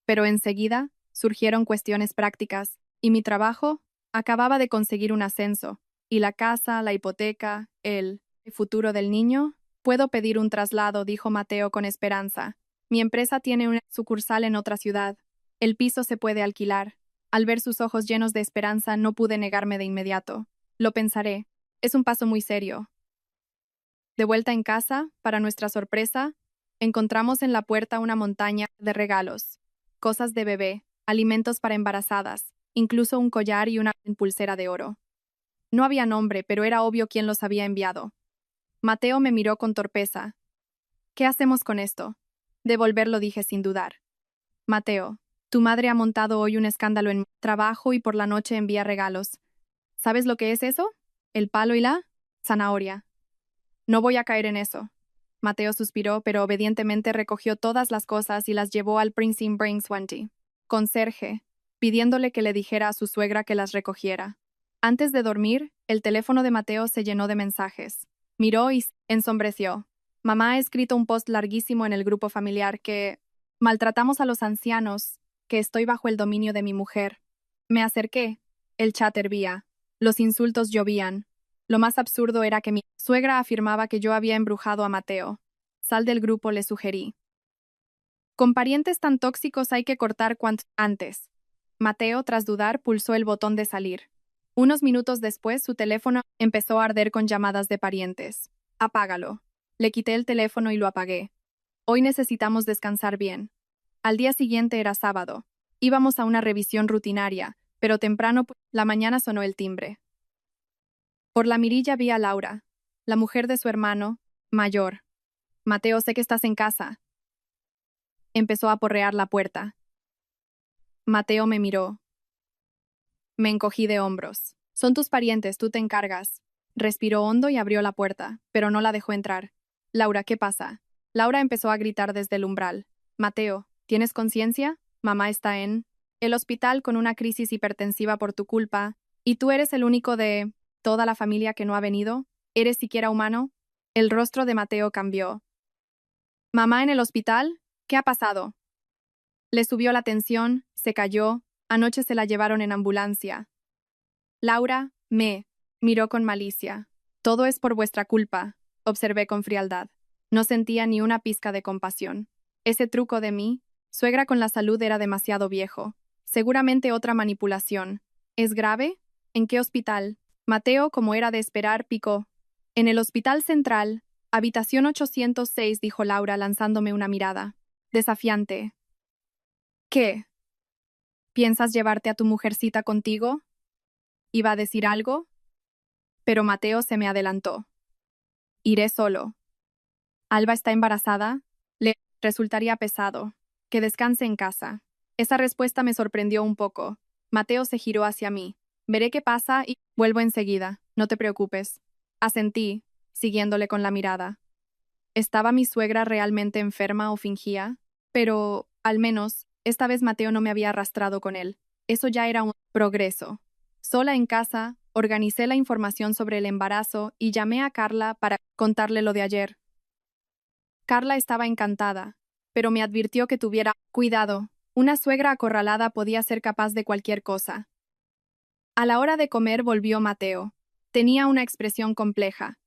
Pero enseguida surgieron cuestiones prácticas, y mi trabajo acababa de conseguir un ascenso, y la casa, la hipoteca, el futuro del niño. Puedo pedir un traslado, dijo Mateo con esperanza. Mi empresa tiene una sucursal en otra ciudad. El piso se puede alquilar. Al ver sus ojos llenos de esperanza, no pude negarme de inmediato. Lo pensaré. Es un paso muy serio. De vuelta en casa, para nuestra sorpresa, encontramos en la puerta una montaña de regalos, cosas de bebé, alimentos para embarazadas, incluso un collar y una pulsera de oro. No había nombre, pero era obvio quién los había enviado. Mateo me miró con torpeza. ¿Qué hacemos con esto? Devolverlo, dije sin dudar. Mateo, tu madre ha montado hoy un escándalo en mi trabajo y por la noche envía regalos. ¿Sabes lo que es eso? ¿El palo y la zanahoria? No voy a caer en eso. Mateo suspiró, pero obedientemente recogió todas las cosas y las llevó al Prince Brains Swanty, conserje, pidiéndole que le dijera a su suegra que las recogiera. Antes de dormir, el teléfono de Mateo se llenó de mensajes. Miró y se ensombreció. Mamá ha escrito un post larguísimo en el grupo familiar que maltratamos a los ancianos, que estoy bajo el dominio de mi mujer. Me acerqué. El chat hervía. Los insultos llovían. Lo más absurdo era que mi suegra afirmaba que yo había embrujado a Mateo. Sal del grupo, le sugerí. Con parientes tan tóxicos hay que cortar cuanto antes. Mateo, tras dudar, pulsó el botón de salir. Unos minutos después, su teléfono empezó a arder con llamadas de parientes. Apágalo. Le quité el teléfono y lo apagué. Hoy necesitamos descansar bien. Al día siguiente era sábado. Íbamos a una revisión rutinaria, pero temprano por la mañana sonó el timbre. Por la mirilla vi a Laura, la mujer de su hermano, mayor. Mateo, sé que estás en casa. Empezó a porrear la puerta. Mateo me miró. Me encogí de hombros. Son tus parientes, tú te encargas. Respiró hondo y abrió la puerta, pero no la dejó entrar. Laura, ¿qué pasa? Laura empezó a gritar desde el umbral. Mateo, ¿tienes conciencia? Mamá está en el hospital con una crisis hipertensiva por tu culpa, y tú eres el único de toda la familia que no ha venido. ¿Eres siquiera humano? El rostro de Mateo cambió. ¿Mamá en el hospital? ¿Qué ha pasado? Le subió la tensión, se cayó, anoche se la llevaron en ambulancia. Laura, me miró con malicia. Todo es por vuestra culpa, observé con frialdad. No sentía ni una pizca de compasión. Ese truco de mí, suegra con la salud, era demasiado viejo. Seguramente otra manipulación. ¿Es grave? ¿En qué hospital? Mateo, como era de esperar, picó. En el Hospital Central, habitación 806, dijo Laura lanzándome una mirada desafiante. ¿Qué? ¿Piensas llevarte a tu mujercita contigo? ¿Iba a decir algo? Pero Mateo se me adelantó. Iré solo. ¿Alba está embarazada? Le resultaría pesado. Que descanse en casa. Esa respuesta me sorprendió un poco. Mateo se giró hacia mí. Veré qué pasa y vuelvo enseguida. No te preocupes. Asentí, siguiéndole con la mirada. ¿Estaba mi suegra realmente enferma o fingía? Pero, al menos, esta vez Mateo no me había arrastrado con él. Eso ya era un progreso. Sola en casa, organicé la información sobre el embarazo y llamé a Carla para contarle lo de ayer. Carla estaba encantada, pero me advirtió que tuviera cuidado. Una suegra acorralada podía ser capaz de cualquier cosa. A la hora de comer volvió Mateo. Tenía una expresión compleja.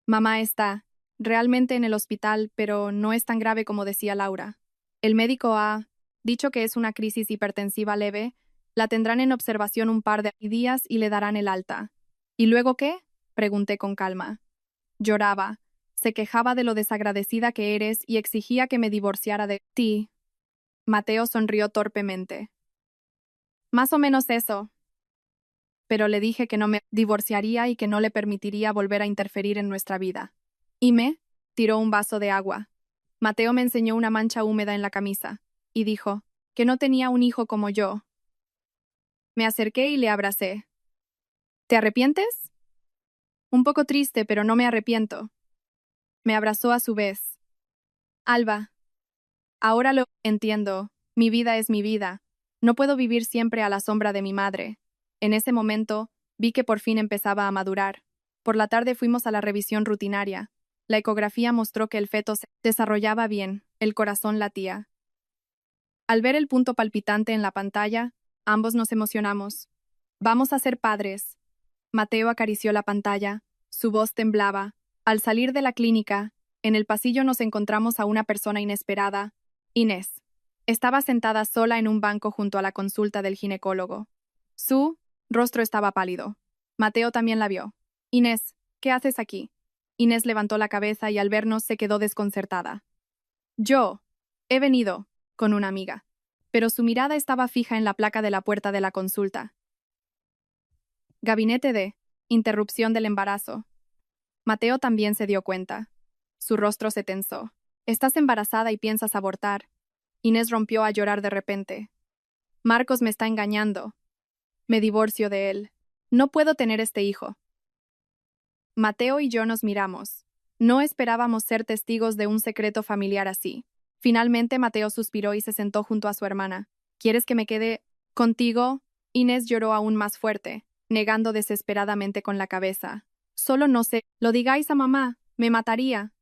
Mamá está realmente en el hospital, pero no es tan grave como decía Laura. El médico ha dicho que es una crisis hipertensiva leve. La tendrán en observación un par de días y le darán el alta. ¿Y luego qué? Pregunté con calma. Lloraba. Se quejaba de lo desagradecida que eres y exigía que me divorciara de ti. Mateo sonrió torpemente. Más o menos eso. Pero le dije que no me divorciaría y que no le permitiría volver a interferir en nuestra vida. Y me tiró un vaso de agua. Mateo me enseñó una mancha húmeda en la camisa y dijo que no tenía un hijo como yo. Me acerqué y le abracé. ¿Te arrepientes? Un poco triste, pero no me arrepiento. Me abrazó a su vez. Alba, ahora lo entiendo. Mi vida es mi vida. No puedo vivir siempre a la sombra de mi madre. En ese momento, vi que por fin empezaba a madurar. Por la tarde fuimos a la revisión rutinaria. La ecografía mostró que el feto se desarrollaba bien, el corazón latía. Al ver el punto palpitante en la pantalla, ambos nos emocionamos. Vamos a ser padres. Mateo acarició la pantalla. Su voz temblaba. Al salir de la clínica, en el pasillo nos encontramos a una persona inesperada, Inés. Estaba sentada sola en un banco junto a la consulta del ginecólogo. Su rostro estaba pálido. Mateo también la vio. Inés, ¿qué haces aquí? Inés levantó la cabeza y al vernos se quedó desconcertada. Yo he venido con una amiga, pero su mirada estaba fija en la placa de la puerta de la consulta. Gabinete de interrupción del embarazo. Mateo también se dio cuenta. Su rostro se tensó. Estás embarazada y piensas abortar. Inés rompió a llorar de repente. Marcos me está engañando. Me divorcio de él. No puedo tener este hijo. Mateo y yo nos miramos. No esperábamos ser testigos de un secreto familiar así. Finalmente Mateo suspiró y se sentó junto a su hermana. ¿Quieres que me quede contigo? Inés lloró aún más fuerte, negando desesperadamente con la cabeza. Solo no sé, lo digáis a mamá, me mataría.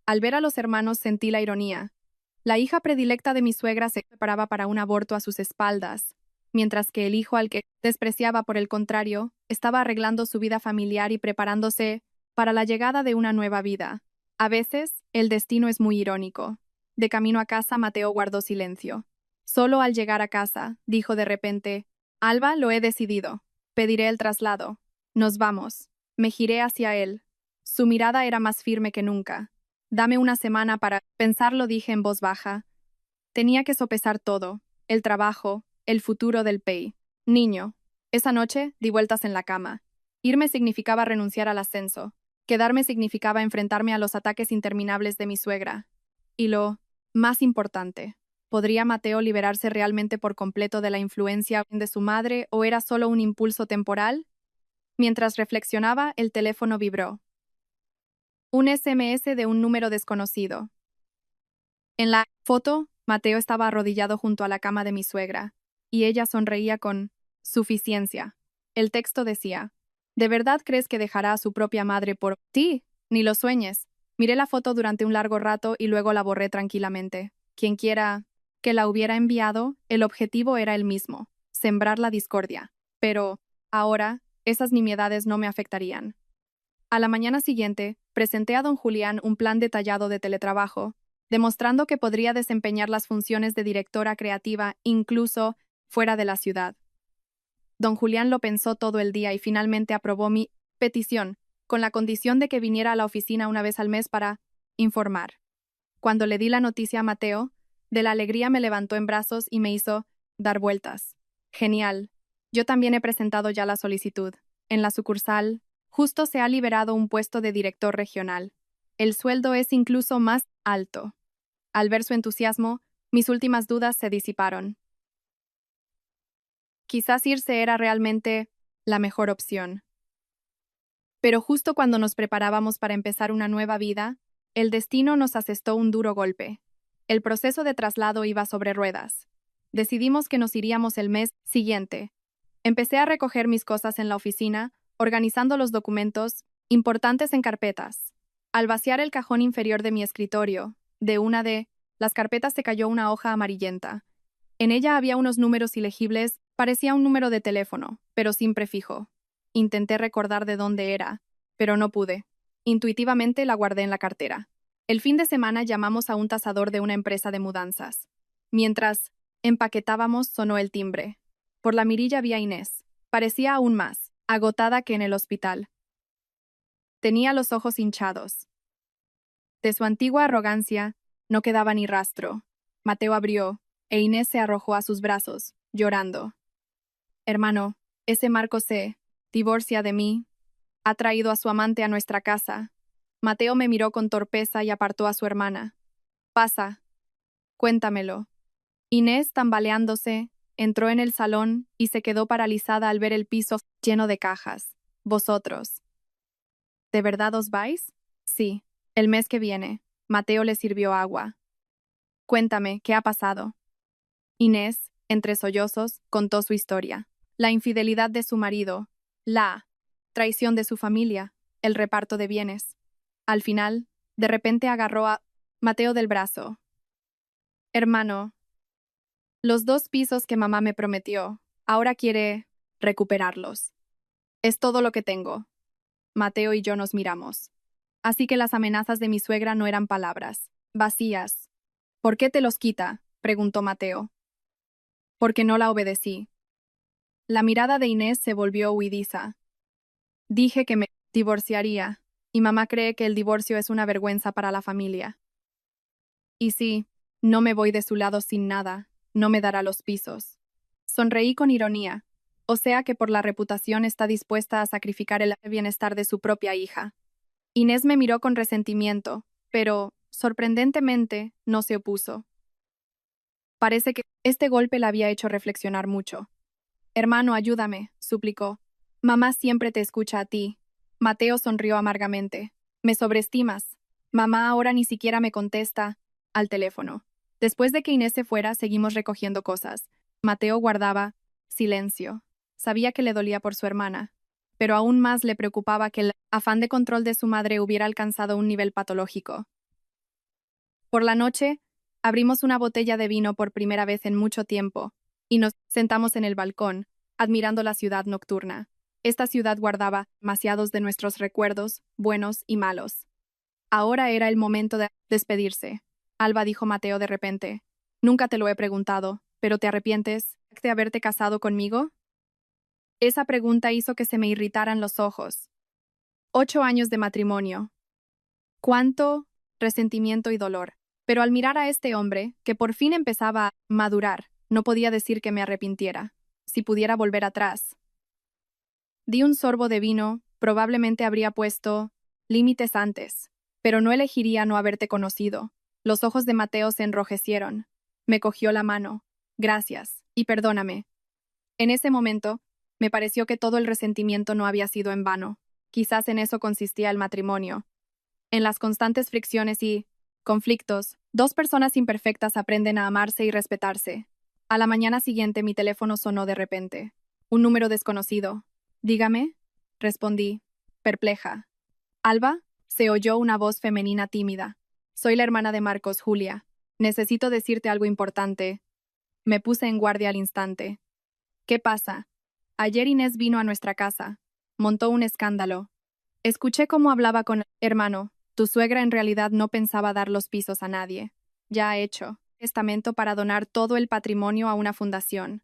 Al ver a los hermanos sentí la ironía. La hija predilecta de mi suegra se preparaba para un aborto a sus espaldas, mientras que el hijo al que despreciaba por el contrario, estaba arreglando su vida familiar y preparándose para la llegada de una nueva vida. A veces, el destino es muy irónico. De camino a casa, Mateo guardó silencio. Solo al llegar a casa, dijo de repente, Alba, lo he decidido. Pediré el traslado. Nos vamos. Me giré hacia él. Su mirada era más firme que nunca. Dame una semana para pensarlo, dije en voz baja. Tenía que sopesar todo, el trabajo, el futuro del Pei. Niño. Esa noche di vueltas en la cama. Irme significaba renunciar al ascenso. Quedarme significaba enfrentarme a los ataques interminables de mi suegra. Y lo más importante, ¿podría Mateo liberarse realmente por completo de la influencia de su madre o era solo un impulso temporal? Mientras reflexionaba, el teléfono vibró. Un SMS de un número desconocido. En la foto, Mateo estaba arrodillado junto a la cama de mi suegra, y ella sonreía con suficiencia. El texto decía, ¿de verdad crees que dejará a su propia madre por ti? Ni lo sueñes. Miré la foto durante un largo rato y luego la borré tranquilamente. Quien quiera que la hubiera enviado, el objetivo era el mismo, sembrar la discordia. Pero, ahora, esas nimiedades no me afectarían. A la mañana siguiente, presenté a don Julián un plan detallado de teletrabajo, demostrando que podría desempeñar las funciones de directora creativa incluso fuera de la ciudad. Don Julián lo pensó todo el día y finalmente aprobó mi petición, con la condición de que viniera a la oficina una vez al mes para informar. Cuando le di la noticia a Mateo, de la alegría me levantó en brazos y me hizo dar vueltas. Genial. Yo también he presentado ya la solicitud. En la sucursal, justo se ha liberado un puesto de director regional. El sueldo es incluso más alto. Al ver su entusiasmo, mis últimas dudas se disiparon. Quizás irse era realmente la mejor opción. Pero justo cuando nos preparábamos para empezar una nueva vida, el destino nos asestó un duro golpe. El proceso de traslado iba sobre ruedas. Decidimos que nos iríamos el mes siguiente. Empecé a recoger mis cosas en la oficina, organizando los documentos importantes en carpetas. Al vaciar el cajón inferior de mi escritorio, de una de las carpetas se cayó una hoja amarillenta. En ella había unos números ilegibles, parecía un número de teléfono, pero sin prefijo. Intenté recordar de dónde era, pero no pude. Intuitivamente la guardé en la cartera. El fin de semana llamamos a un tasador de una empresa de mudanzas. Mientras empaquetábamos, sonó el timbre. Por la mirilla vi a Inés. Parecía aún más agotada que en el hospital. Tenía los ojos hinchados. De su antigua arrogancia no quedaba ni rastro. Mateo abrió, e Inés se arrojó a sus brazos, llorando. Hermano, ese Marco se divorcia de mí. Ha traído a su amante a nuestra casa. Mateo me miró con torpeza y apartó a su hermana. Pasa, cuéntamelo. Inés, tambaleándose, entró en el salón y se quedó paralizada al ver el piso lleno de cajas. ¿Vosotros? ¿De verdad os vais? Sí, el mes que viene. Mateo le sirvió agua. Cuéntame, ¿qué ha pasado? Inés, entre sollozos, contó su historia. La infidelidad de su marido, la traición de su familia, el reparto de bienes. Al final, de repente agarró a Mateo del brazo. Hermano, los 2 pisos que mamá me prometió, ahora quiere recuperarlos. Es todo lo que tengo. Mateo y yo nos miramos. Así que las amenazas de mi suegra no eran palabras, vacías. ¿Por qué te los quita? Preguntó Mateo. Porque no la obedecí. La mirada de Inés se volvió huidiza. Dije que me divorciaría, y mamá cree que el divorcio es una vergüenza para la familia. Y sí, no me voy de su lado sin nada, no me dará los pisos. Sonreí con ironía, o sea que por la reputación está dispuesta a sacrificar el bienestar de su propia hija. Inés me miró con resentimiento, pero, sorprendentemente, no se opuso. Parece que este golpe la había hecho reflexionar mucho. Hermano, ayúdame, suplicó. Mamá siempre te escucha a ti. Mateo sonrió amargamente. Me sobreestimas. Mamá ahora ni siquiera me contesta al teléfono. Después de que Inés se fuera, seguimos recogiendo cosas. Mateo guardaba silencio. Sabía que le dolía por su hermana, pero aún más le preocupaba que el afán de control de su madre hubiera alcanzado un nivel patológico. Por la noche, abrimos una botella de vino por primera vez en mucho tiempo, y nos sentamos en el balcón, admirando la ciudad nocturna. Esta ciudad guardaba demasiados de nuestros recuerdos, buenos y malos. Ahora era el momento de despedirse. Alba, dijo Mateo de repente. Nunca te lo he preguntado, pero ¿te arrepientes de haberte casado conmigo? Esa pregunta hizo que se me irritaran los ojos. 8 años de matrimonio. Cuánto resentimiento y dolor. Pero al mirar a este hombre, que por fin empezaba a madurar, no podía decir que me arrepintiera. Si pudiera volver atrás. Di un sorbo de vino, probablemente habría puesto límites antes, pero no elegiría no haberte conocido. Los ojos de Mateo se enrojecieron. Me cogió la mano. Gracias, y perdóname. En ese momento, me pareció que todo el resentimiento no había sido en vano. Quizás en eso consistía el matrimonio. En las constantes fricciones y conflictos, 2 personas imperfectas aprenden a amarse y respetarse. A la mañana siguiente mi teléfono sonó de repente. Un número desconocido. Dígame, respondí, perpleja. Alba, se oyó una voz femenina tímida. Soy la hermana de Marcos, Julia. Necesito decirte algo importante. Me puse en guardia al instante. ¿Qué pasa? Ayer Inés vino a nuestra casa. Montó un escándalo. Escuché cómo hablaba con hermano. Tu suegra en realidad no pensaba dar los pisos a nadie. Ya ha hecho testamento para donar todo el patrimonio a una fundación.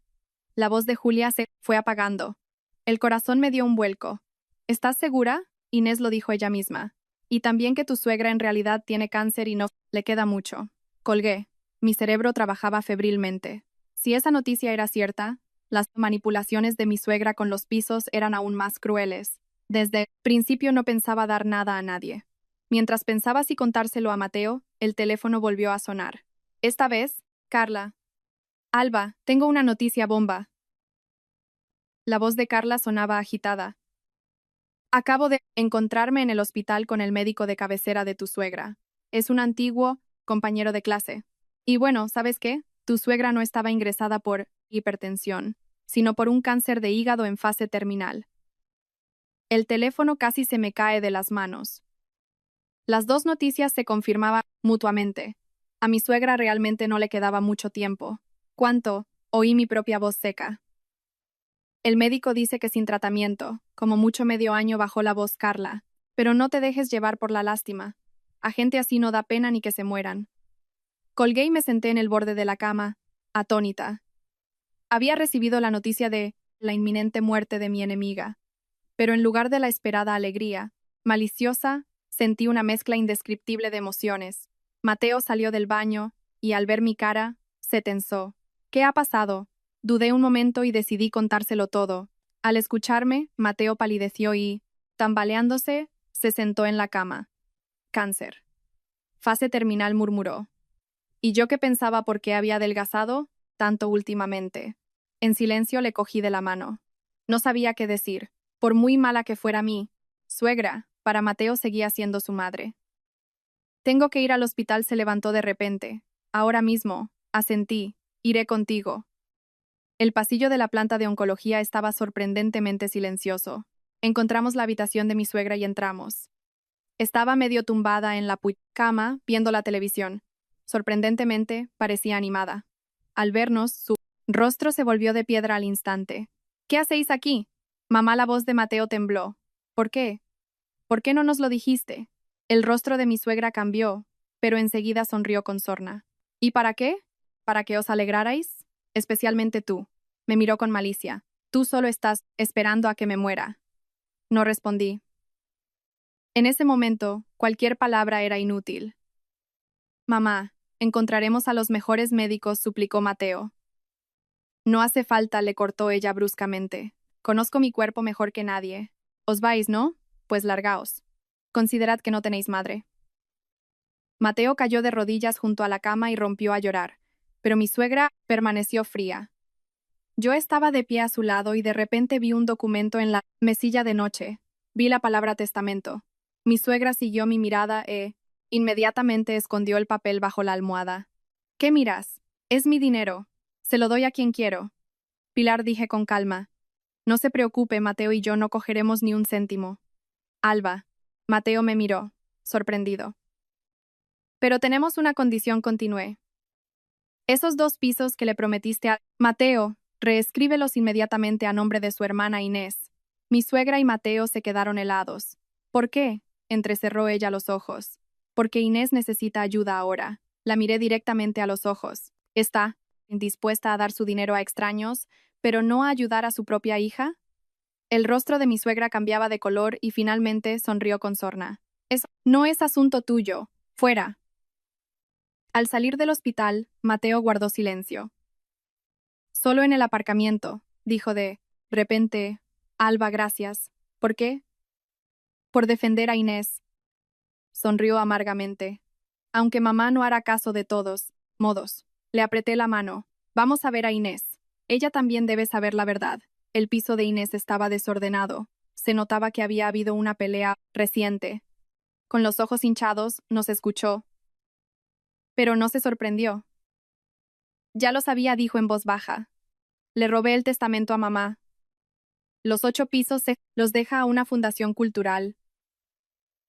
La voz de Julia se fue apagando. El corazón me dio un vuelco. ¿Estás segura? Inés lo dijo ella misma. Y también que tu suegra en realidad tiene cáncer y no le queda mucho. Colgué. Mi cerebro trabajaba febrilmente. Si esa noticia era cierta, las manipulaciones de mi suegra con los pisos eran aún más crueles. Desde el principio no pensaba dar nada a nadie. Mientras pensaba si contárselo a Mateo, el teléfono volvió a sonar. Esta vez, Carla. Alba, tengo una noticia bomba. La voz de Carla sonaba agitada. Acabo de encontrarme en el hospital con el médico de cabecera de tu suegra. Es un antiguo compañero de clase. Y bueno, ¿sabes qué? Tu suegra no estaba ingresada por hipertensión, sino por un cáncer de hígado en fase terminal. El teléfono casi se me cae de las manos. Las 2 noticias se confirmaban mutuamente. A mi suegra realmente no le quedaba mucho tiempo. ¿Cuánto? Oí mi propia voz seca. El médico dice que sin tratamiento, como mucho medio año, bajó la voz Carla. Pero no te dejes llevar por la lástima. A gente así no da pena ni que se mueran. Colgué y me senté en el borde de la cama, atónita. Había recibido la noticia de la inminente muerte de mi enemiga. Pero en lugar de la esperada alegría, maliciosa, Sentí una mezcla indescriptible de emociones. Mateo salió del baño y, al ver mi cara, se tensó. ¿Qué ha pasado? Dudé un momento y decidí contárselo todo. Al escucharme, Mateo palideció y, tambaleándose, se sentó en la cama. Cáncer. Fase terminal, murmuró. Y yo que pensaba por qué había adelgazado tanto últimamente. En silencio le cogí de la mano. No sabía qué decir. Por muy mala que fuera mi suegra, para Mateo seguía siendo su madre. Tengo que ir al hospital, se levantó de repente. Ahora mismo, asentí, iré contigo. El pasillo de la planta de oncología estaba sorprendentemente silencioso. Encontramos la habitación de mi suegra y entramos. Estaba medio tumbada en la cama, viendo la televisión. Sorprendentemente, parecía animada. Al vernos, su rostro se volvió de piedra al instante. ¿Qué hacéis aquí? Mamá, la voz de Mateo tembló. ¿Por qué? ¿Por qué no nos lo dijiste? El rostro de mi suegra cambió, pero enseguida sonrió con sorna. ¿Y para qué? ¿Para que os alegrarais? Especialmente tú. Me miró con malicia. Tú solo estás esperando a que me muera. No respondí. En ese momento, cualquier palabra era inútil. Mamá, encontraremos a los mejores médicos, suplicó Mateo. No hace falta, le cortó ella bruscamente. Conozco mi cuerpo mejor que nadie. Os vais, ¿no? Pues largaos. Considerad que no tenéis madre. Mateo cayó de rodillas junto a la cama y rompió a llorar, pero mi suegra permaneció fría. Yo estaba de pie a su lado y de repente vi un documento en la mesilla de noche. Vi la palabra testamento. Mi suegra siguió mi mirada e, inmediatamente escondió el papel bajo la almohada. ¿Qué miras? Es mi dinero. Se lo doy a quien quiero. Pilar, dije con calma. No se preocupe, Mateo y yo no cogeremos ni un céntimo. Alba. Mateo me miró, sorprendido. Pero tenemos una condición, continué. Esos 2 pisos que le prometiste a Mateo, reescríbelos inmediatamente a nombre de su hermana Inés. Mi suegra y Mateo se quedaron helados. ¿Por qué? Entrecerró ella los ojos. Porque Inés necesita ayuda ahora. La miré directamente a los ojos. ¿Está dispuesta a dar su dinero a extraños, pero no a ayudar a su propia hija? El rostro de mi suegra cambiaba de color y finalmente sonrió con sorna. Eso no es asunto tuyo. Fuera. Al salir del hospital, Mateo guardó silencio. Solo en el aparcamiento, dijo de repente, Alba, gracias. ¿Por qué? Por defender a Inés. Sonrió amargamente. Aunque mamá no hará caso de todos modos. Le apreté la mano. Vamos a ver a Inés. Ella también debe saber la verdad. El piso de Inés estaba desordenado. Se notaba que había habido una pelea reciente. Con los ojos hinchados, nos escuchó. Pero no se sorprendió. Ya lo sabía, dijo en voz baja. Le robé el testamento a mamá. Los 8 pisos se los deja a una fundación cultural.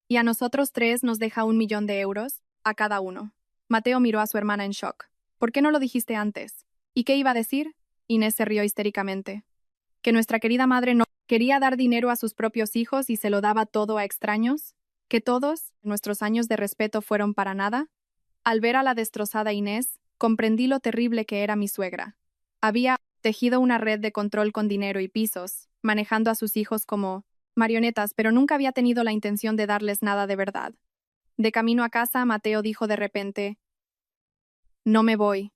Y a nosotros 3 nos deja 1.000.000 de euros, a cada uno. Mateo miró a su hermana en shock. ¿Por qué no lo dijiste antes? ¿Y qué iba a decir? Inés se rió histéricamente. ¿Que nuestra querida madre no quería dar dinero a sus propios hijos y se lo daba todo a extraños? ¿Que todos nuestros años de respeto fueron para nada? Al ver a la destrozada Inés, comprendí lo terrible que era mi suegra. Había tejido una red de control con dinero y pisos, manejando a sus hijos como marionetas, pero nunca había tenido la intención de darles nada de verdad. De camino a casa, Mateo dijo de repente, «No me voy».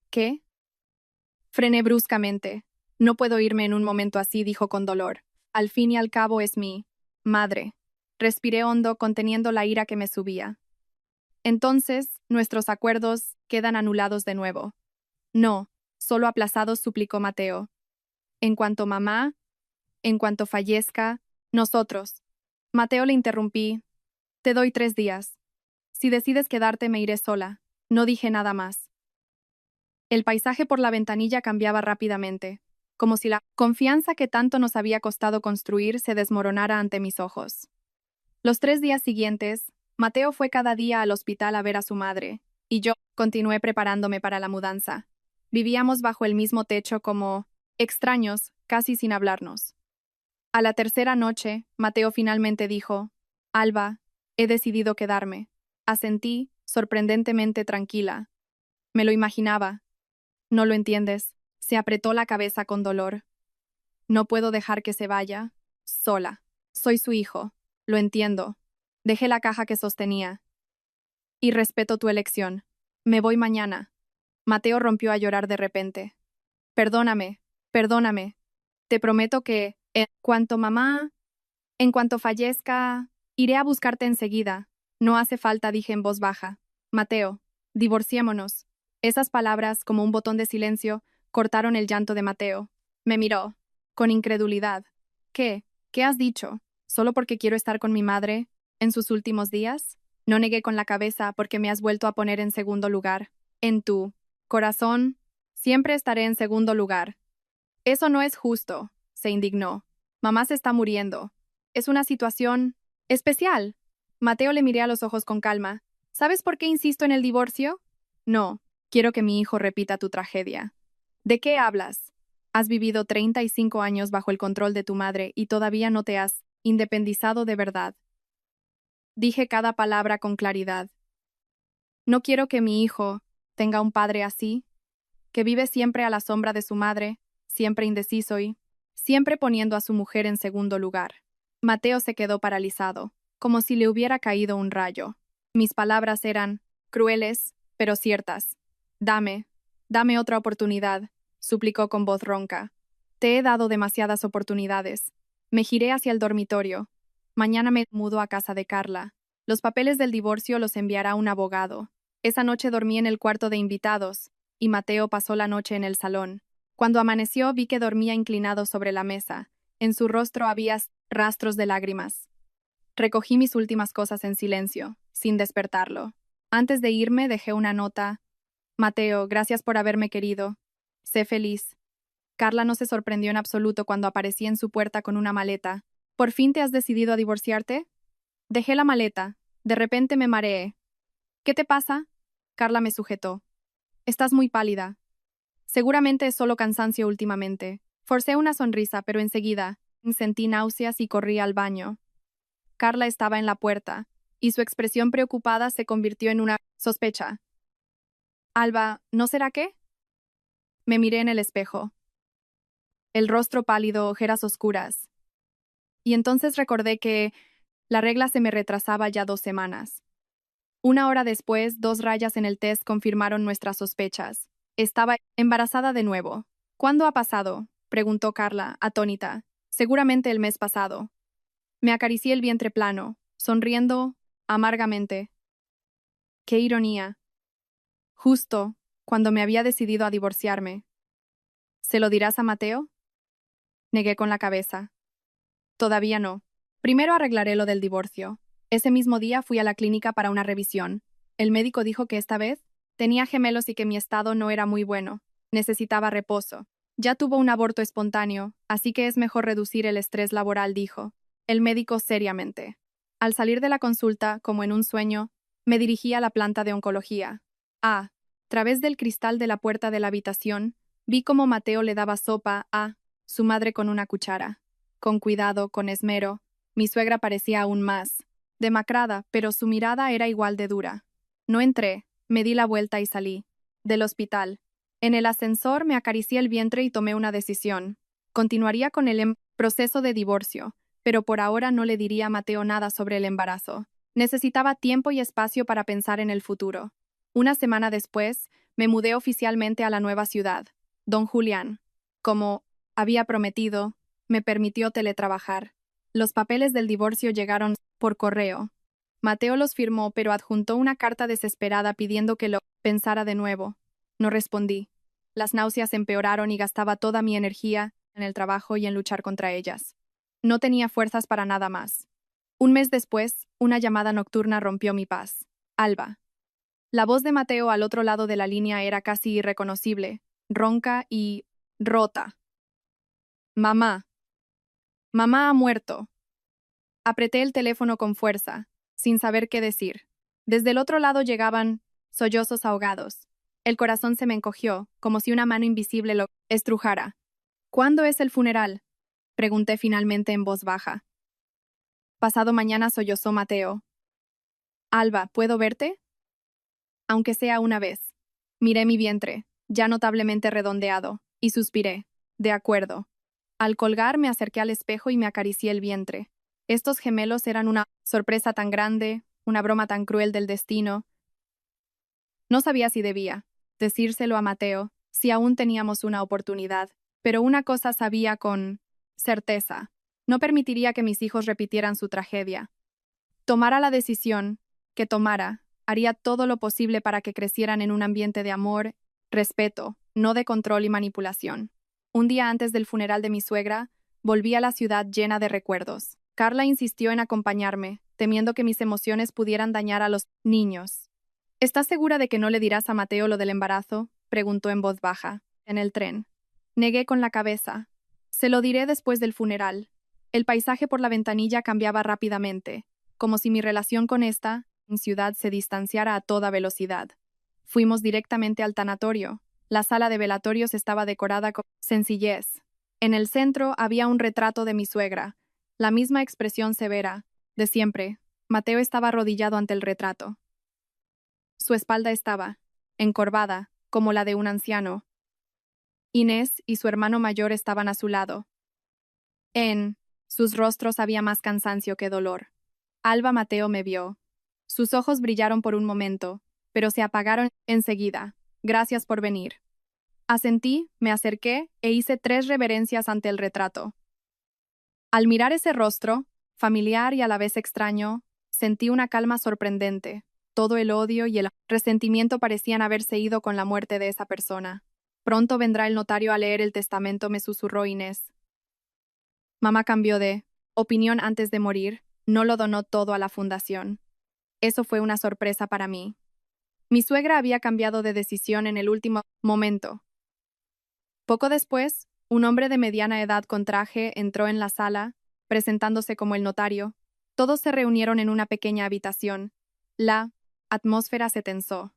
¿Qué? Frené bruscamente. «No puedo irme en un momento así», dijo con dolor. «Al fin y al cabo es mi madre». Respiré hondo, conteniendo la ira que me subía. «Entonces, nuestros acuerdos quedan anulados de nuevo». «No, solo aplazados», suplicó Mateo. «En cuanto mamá, en cuanto fallezca, nosotros». Mateo, le interrumpí. «Te doy 3 días. Si decides quedarte, me iré sola». No dije nada más. El paisaje por la ventanilla cambiaba rápidamente, como si la confianza que tanto nos había costado construir se desmoronara ante mis ojos. Los 3 días siguientes, Mateo fue cada día al hospital a ver a su madre, y yo continué preparándome para la mudanza. Vivíamos bajo el mismo techo como extraños, casi sin hablarnos. A la tercera noche, Mateo finalmente dijo, «Alba, he decidido quedarme». Asentí, sorprendentemente tranquila. Me lo imaginaba. «No lo entiendes». Se apretó la cabeza con dolor. «No puedo dejar que se vaya. Sola. Soy su hijo. Lo entiendo. Dejé la caja que sostenía. Y respeto tu elección. Me voy mañana. Mateo rompió a llorar de repente. Perdóname, perdóname. Te prometo que, en cuanto fallezca, iré a buscarte enseguida. No hace falta, dije en voz baja. Mateo, divorciémonos. Esas palabras, como un botón de silencio, cortaron el llanto de Mateo. Me miró, con incredulidad. ¿Qué? ¿Qué has dicho? ¿Solo porque quiero estar con mi madre en sus últimos días? No negué con la cabeza porque me has vuelto a poner en segundo lugar. En tu corazón, siempre estaré en segundo lugar. Eso no es justo, se indignó. Mamá se está muriendo. Es una situación especial. Mateo le miré a los ojos con calma. ¿Sabes por qué insisto en el divorcio? No, quiero que mi hijo repita tu tragedia. ¿De qué hablas? Has vivido 35 años bajo el control de tu madre y todavía no te has independizado de verdad. Dije cada palabra con claridad. No quiero que mi hijo tenga un padre así, que vive siempre a la sombra de su madre, siempre indeciso y siempre poniendo a su mujer en segundo lugar. Mateo se quedó paralizado, como si le hubiera caído un rayo. Mis palabras eran crueles, pero ciertas. Dame otra oportunidad, suplicó con voz ronca. Te he dado demasiadas oportunidades. Me giré hacia el dormitorio. Mañana me mudo a casa de Carla. Los papeles del divorcio los enviará un abogado. Esa noche dormí en el cuarto de invitados, y Mateo pasó la noche en el salón. Cuando amaneció vi que dormía inclinado sobre la mesa. En su rostro había rastros de lágrimas. Recogí mis últimas cosas en silencio, sin despertarlo. Antes de irme dejé una nota. Mateo, gracias por haberme querido. Sé feliz. Carla no se sorprendió en absoluto cuando aparecí en su puerta con una maleta. ¿Por fin te has decidido a divorciarte? Dejé la maleta. De repente me mareé. ¿Qué te pasa? Carla me sujetó. Estás muy pálida. Seguramente es solo cansancio últimamente. Forcé una sonrisa, pero enseguida sentí náuseas y corrí al baño. Carla estaba en la puerta, y su expresión preocupada se convirtió en una sospecha. Alba, ¿no será qué? Me miré en el espejo. El rostro pálido, ojeras oscuras. Y entonces recordé que la regla se me retrasaba ya 2 semanas. Una hora después, 2 rayas en el test confirmaron nuestras sospechas. Estaba embarazada de nuevo. ¿Cuándo ha pasado? Preguntó Carla, atónita. Seguramente el mes pasado. Me acaricié el vientre plano, sonriendo amargamente. ¡Qué ironía! Justo cuando me había decidido a divorciarme. ¿Se lo dirás a Mateo? Negué con la cabeza. Todavía no. Primero arreglaré lo del divorcio. Ese mismo día fui a la clínica para una revisión. El médico dijo que esta vez tenía gemelos y que mi estado no era muy bueno. Necesitaba reposo. Ya tuvo un aborto espontáneo, así que es mejor reducir el estrés laboral, dijo. El médico seriamente. Al salir de la consulta, como en un sueño, me dirigí a la planta de oncología. A través del cristal de la puerta de la habitación, vi cómo Mateo le daba sopa a su madre con una cuchara. Con cuidado, con esmero. Mi suegra parecía aún más demacrada, pero su mirada era igual de dura. No entré, me di la vuelta y salí. Del hospital. En el ascensor me acaricié el vientre y tomé una decisión. Continuaría con el proceso de divorcio, pero por ahora no le diría a Mateo nada sobre el embarazo. Necesitaba tiempo y espacio para pensar en el futuro. Una semana después, me mudé oficialmente a la nueva ciudad. Don Julián, como había prometido, me permitió teletrabajar. Los papeles del divorcio llegaron por correo. Mateo los firmó, pero adjuntó una carta desesperada pidiendo que lo pensara de nuevo. No respondí. Las náuseas empeoraron y gastaba toda mi energía en el trabajo y en luchar contra ellas. No tenía fuerzas para nada más. Un mes después, una llamada nocturna rompió mi paz. Alba. La voz de Mateo al otro lado de la línea era casi irreconocible, ronca y rota. Mamá. Mamá ha muerto. Apreté el teléfono con fuerza, sin saber qué decir. Desde el otro lado llegaban sollozos ahogados. El corazón se me encogió, como si una mano invisible lo estrujara. ¿Cuándo es el funeral? Pregunté finalmente en voz baja. Pasado mañana, sollozó Mateo. Alba, ¿puedo verte? Aunque sea una vez. Miré mi vientre, ya notablemente redondeado, y suspiré. De acuerdo. Al colgar me acerqué al espejo y me acaricié el vientre. Estos gemelos eran una sorpresa tan grande, una broma tan cruel del destino. No sabía si debía decírselo a Mateo, si aún teníamos una oportunidad, pero una cosa sabía con certeza. No permitiría que mis hijos repitieran su tragedia. Tomara la decisión que tomara, haría todo lo posible para que crecieran en un ambiente de amor, respeto, no de control y manipulación. Un día antes del funeral de mi suegra, volví a la ciudad llena de recuerdos. Carla insistió en acompañarme, temiendo que mis emociones pudieran dañar a los niños. ¿Estás segura de que no le dirás a Mateo lo del embarazo?, preguntó en voz baja, en el tren. Negué con la cabeza. Se lo diré después del funeral. El paisaje por la ventanilla cambiaba rápidamente, como si mi relación con esta ciudad se distanciara a toda velocidad. Fuimos directamente al tanatorio. La sala de velatorios estaba decorada con sencillez. En el centro había un retrato de mi suegra, la misma expresión severa, de siempre. Mateo estaba arrodillado ante el retrato. Su espalda estaba encorvada, como la de un anciano. Inés y su hermano mayor estaban a su lado. En sus rostros había más cansancio que dolor. Alba Mateo me vio. Sus ojos brillaron por un momento, pero se apagaron enseguida. Gracias por venir. Asentí, me acerqué e hice 3 reverencias ante el retrato. Al mirar ese rostro, familiar y a la vez extraño, sentí una calma sorprendente. Todo el odio y el resentimiento parecían haberse ido con la muerte de esa persona. Pronto vendrá el notario a leer el testamento, me susurró Inés. Mamá cambió de opinión antes de morir, no lo donó todo a la fundación. Eso fue una sorpresa para mí. Mi suegra había cambiado de decisión en el último momento. Poco después, un hombre de mediana edad con traje entró en la sala, presentándose como el notario. Todos se reunieron en una pequeña habitación. La atmósfera se tensó.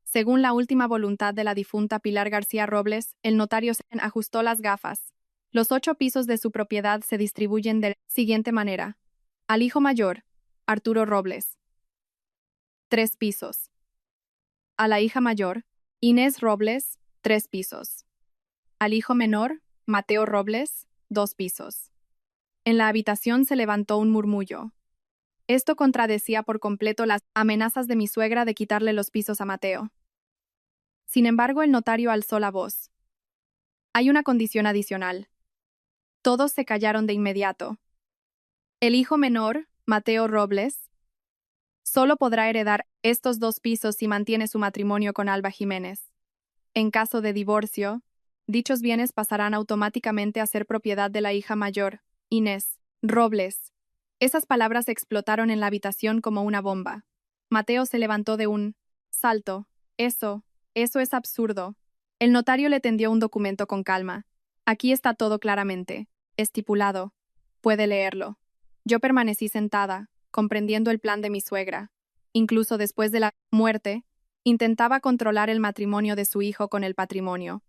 Según la última voluntad de la difunta Pilar García Robles, el notario se ajustó las gafas. Los 8 pisos de su propiedad se distribuyen de la siguiente manera. Al hijo mayor, Arturo Robles, 3 pisos. A la hija mayor, Inés Robles, 3 pisos. Al hijo menor, Mateo Robles, 2 pisos. En la habitación se levantó un murmullo. Esto contradecía por completo las amenazas de mi suegra de quitarle los pisos a Mateo. Sin embargo, el notario alzó la voz. Hay una condición adicional. Todos se callaron de inmediato. El hijo menor, Mateo Robles, solo podrá heredar estos 2 pisos si mantiene su matrimonio con Alba Jiménez. En caso de divorcio, dichos bienes pasarán automáticamente a ser propiedad de la hija mayor, Inés Robles. Esas palabras explotaron en la habitación como una bomba. Mateo se levantó de un salto. Eso es absurdo. El notario le tendió un documento con calma. Aquí está todo claramente estipulado. Puede leerlo. Yo permanecí sentada, comprendiendo el plan de mi suegra. Incluso después de la muerte, intentaba controlar el matrimonio de su hijo con el patrimonio.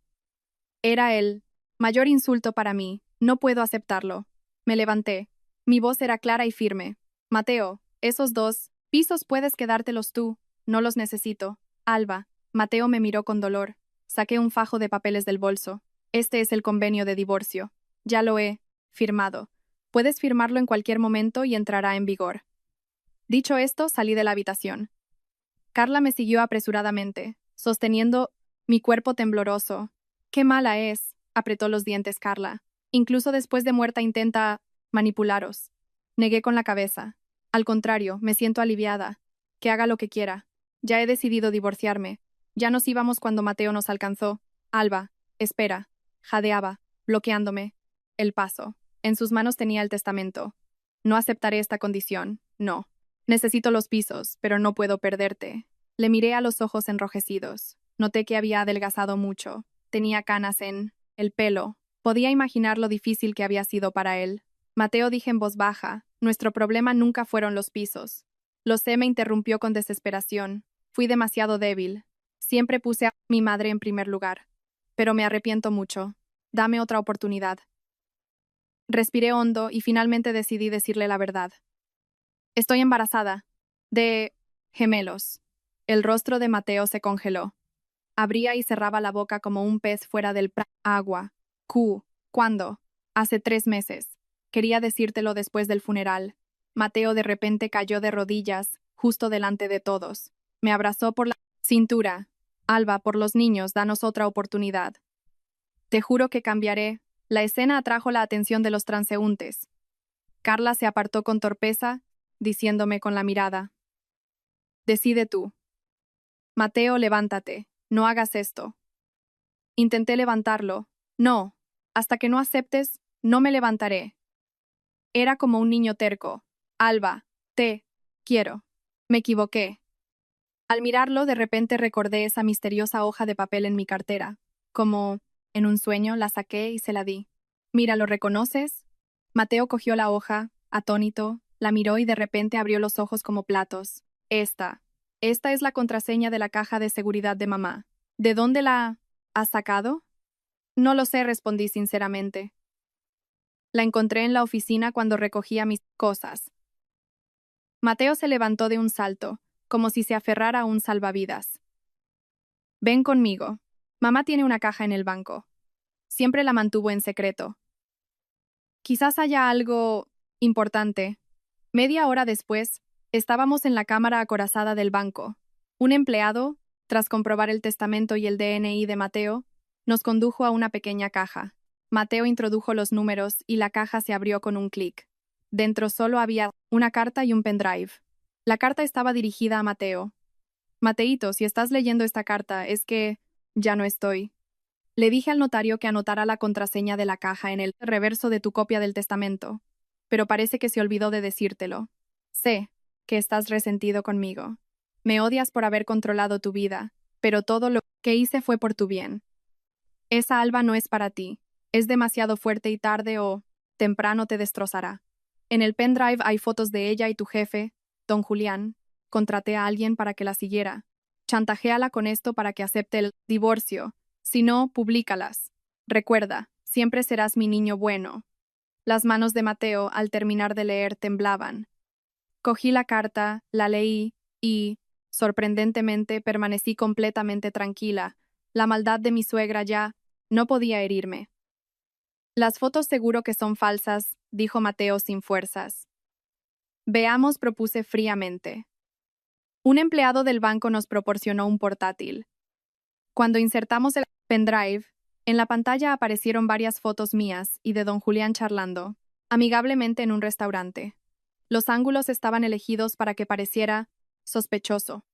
Era el mayor insulto para mí. No puedo aceptarlo. Me levanté. Mi voz era clara y firme. Mateo, esos 2 pisos puedes quedártelos tú. No los necesito. Alba. Mateo me miró con dolor. Saqué un fajo de papeles del bolso. Este es el convenio de divorcio. Ya lo he firmado. Puedes firmarlo en cualquier momento y entrará en vigor. Dicho esto, salí de la habitación. Carla me siguió apresuradamente, sosteniendo mi cuerpo tembloroso. ¡Qué mala es!, apretó los dientes Carla. Incluso después de muerta intenta manipularos. Negué con la cabeza. Al contrario, me siento aliviada. Que haga lo que quiera. Ya he decidido divorciarme. Ya nos íbamos cuando Mateo nos alcanzó. Alba, espera. Jadeaba, bloqueándome el paso. En sus manos tenía el testamento. No aceptaré esta condición, no. Necesito los pisos, pero no puedo perderte. Le miré a los ojos enrojecidos. Noté que había adelgazado mucho. Tenía canas en el pelo. Podía imaginar lo difícil que había sido para él. Mateo, dije en voz baja, nuestro problema nunca fueron los pisos. Lo sé, me interrumpió con desesperación. Fui demasiado débil. Siempre puse a mi madre en primer lugar. Pero me arrepiento mucho. Dame otra oportunidad. Respiré hondo y finalmente decidí decirle la verdad. Estoy embarazada. De gemelos. El rostro de Mateo se congeló. Abría y cerraba la boca como un pez fuera del agua. ¿Cuándo? Hace 3 meses. Quería decírtelo después del funeral. Mateo de repente cayó de rodillas, justo delante de todos. Me abrazó por la cintura. Alba, por los niños, danos otra oportunidad. Te juro que cambiaré. La escena atrajo la atención de los transeúntes. Carla se apartó con torpeza, diciéndome con la mirada: Decide tú. Mateo, levántate. No hagas esto. Intenté levantarlo. No. Hasta que no aceptes, no me levantaré. Era como un niño terco. Alba, te quiero. Me equivoqué. Al mirarlo, de repente recordé esa misteriosa hoja de papel en mi cartera. Como en un sueño, la saqué y se la di. Mira, ¿lo reconoces? Mateo cogió la hoja, atónito, la miró y de repente abrió los ojos como platos. Esta es la contraseña de la caja de seguridad de mamá. ¿De dónde la has sacado? No lo sé, respondí sinceramente. La encontré en la oficina cuando recogía mis cosas. Mateo se levantó de un salto, como si se aferrara a un salvavidas. Ven conmigo. Mamá tiene una caja en el banco. Siempre la mantuvo en secreto. Quizás haya algo importante. Media hora después, estábamos en la cámara acorazada del banco. Un empleado, tras comprobar el testamento y el DNI de Mateo, nos condujo a una pequeña caja. Mateo introdujo los números y la caja se abrió con un clic. Dentro solo había una carta y un pendrive. La carta estaba dirigida a Mateo. Mateito, si estás leyendo esta carta, es que ya no estoy. Le dije al notario que anotara la contraseña de la caja en el reverso de tu copia del testamento, pero parece que se olvidó de decírtelo. Sé que estás resentido conmigo. Me odias por haber controlado tu vida, pero todo lo que hice fue por tu bien. Esa Alba no es para ti. Es demasiado fuerte y tarde o temprano te destrozará. En el pendrive hay fotos de ella y tu jefe, don Julián. Contraté a alguien para que la siguiera. Chantajéala con esto para que acepte el divorcio. Si no, públicalas. Recuerda, siempre serás mi niño bueno. Las manos de Mateo, al terminar de leer, temblaban. Cogí la carta, la leí y, sorprendentemente, permanecí completamente tranquila. La maldad de mi suegra ya no podía herirme. Las fotos seguro que son falsas, dijo Mateo sin fuerzas. Veamos, propuse fríamente. Un empleado del banco nos proporcionó un portátil. Cuando insertamos el pendrive, en la pantalla aparecieron varias fotos mías y de don Julián charlando, amigablemente en un restaurante. Los ángulos estaban elegidos para que pareciera sospechoso.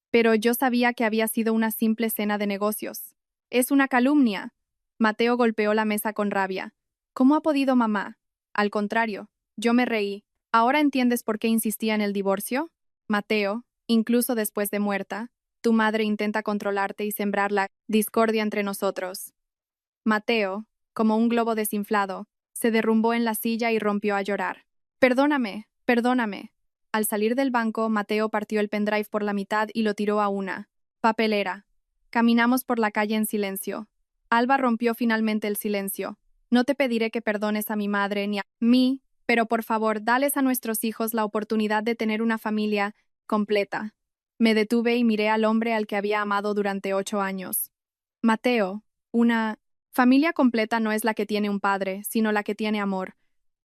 Pero yo sabía que había sido una simple cena de negocios. Es una calumnia. Mateo golpeó la mesa con rabia. ¿Cómo ha podido mamá? Al contrario, yo me reí. ¿Ahora entiendes por qué insistía en el divorcio? Mateo, incluso después de muerta, tu madre intenta controlarte y sembrar la discordia entre nosotros. Mateo, como un globo desinflado, se derrumbó en la silla y rompió a llorar. Perdóname, perdóname. Al salir del banco, Mateo partió el pendrive por la mitad y lo tiró a una papelera. Caminamos por la calle en silencio. Alba rompió finalmente el silencio. No te pediré que perdones a mi madre ni a mí, pero por favor, dales a nuestros hijos la oportunidad de tener una familia completa. Me detuve y miré al hombre al que había amado durante 8 años. Mateo, una familia completa no es la que tiene un padre, sino la que tiene amor.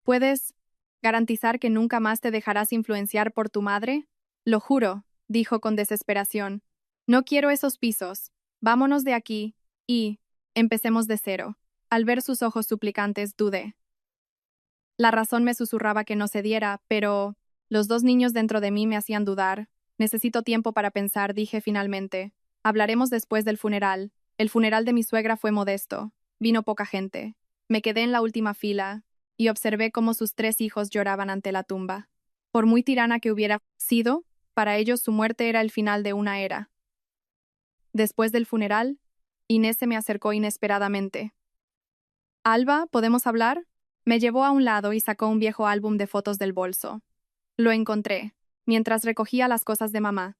¿Puedes garantizar que nunca más te dejarás influenciar por tu madre? Lo juro, dijo con desesperación. No quiero esos pisos. Vámonos de aquí y empecemos de cero. Al ver sus ojos suplicantes, dudé. La razón me susurraba que no cediera, pero los 2 niños dentro de mí me hacían dudar. Necesito tiempo para pensar, dije finalmente. Hablaremos después del funeral. El funeral de mi suegra fue modesto. Vino poca gente. Me quedé en la última fila y observé cómo sus 3 hijos lloraban ante la tumba. Por muy tirana que hubiera sido, para ellos su muerte era el final de una era. Después del funeral, Inés se me acercó inesperadamente. Alba, ¿podemos hablar? Me llevó a un lado y sacó un viejo álbum de fotos del bolso. Lo encontré, mientras recogía las cosas de mamá.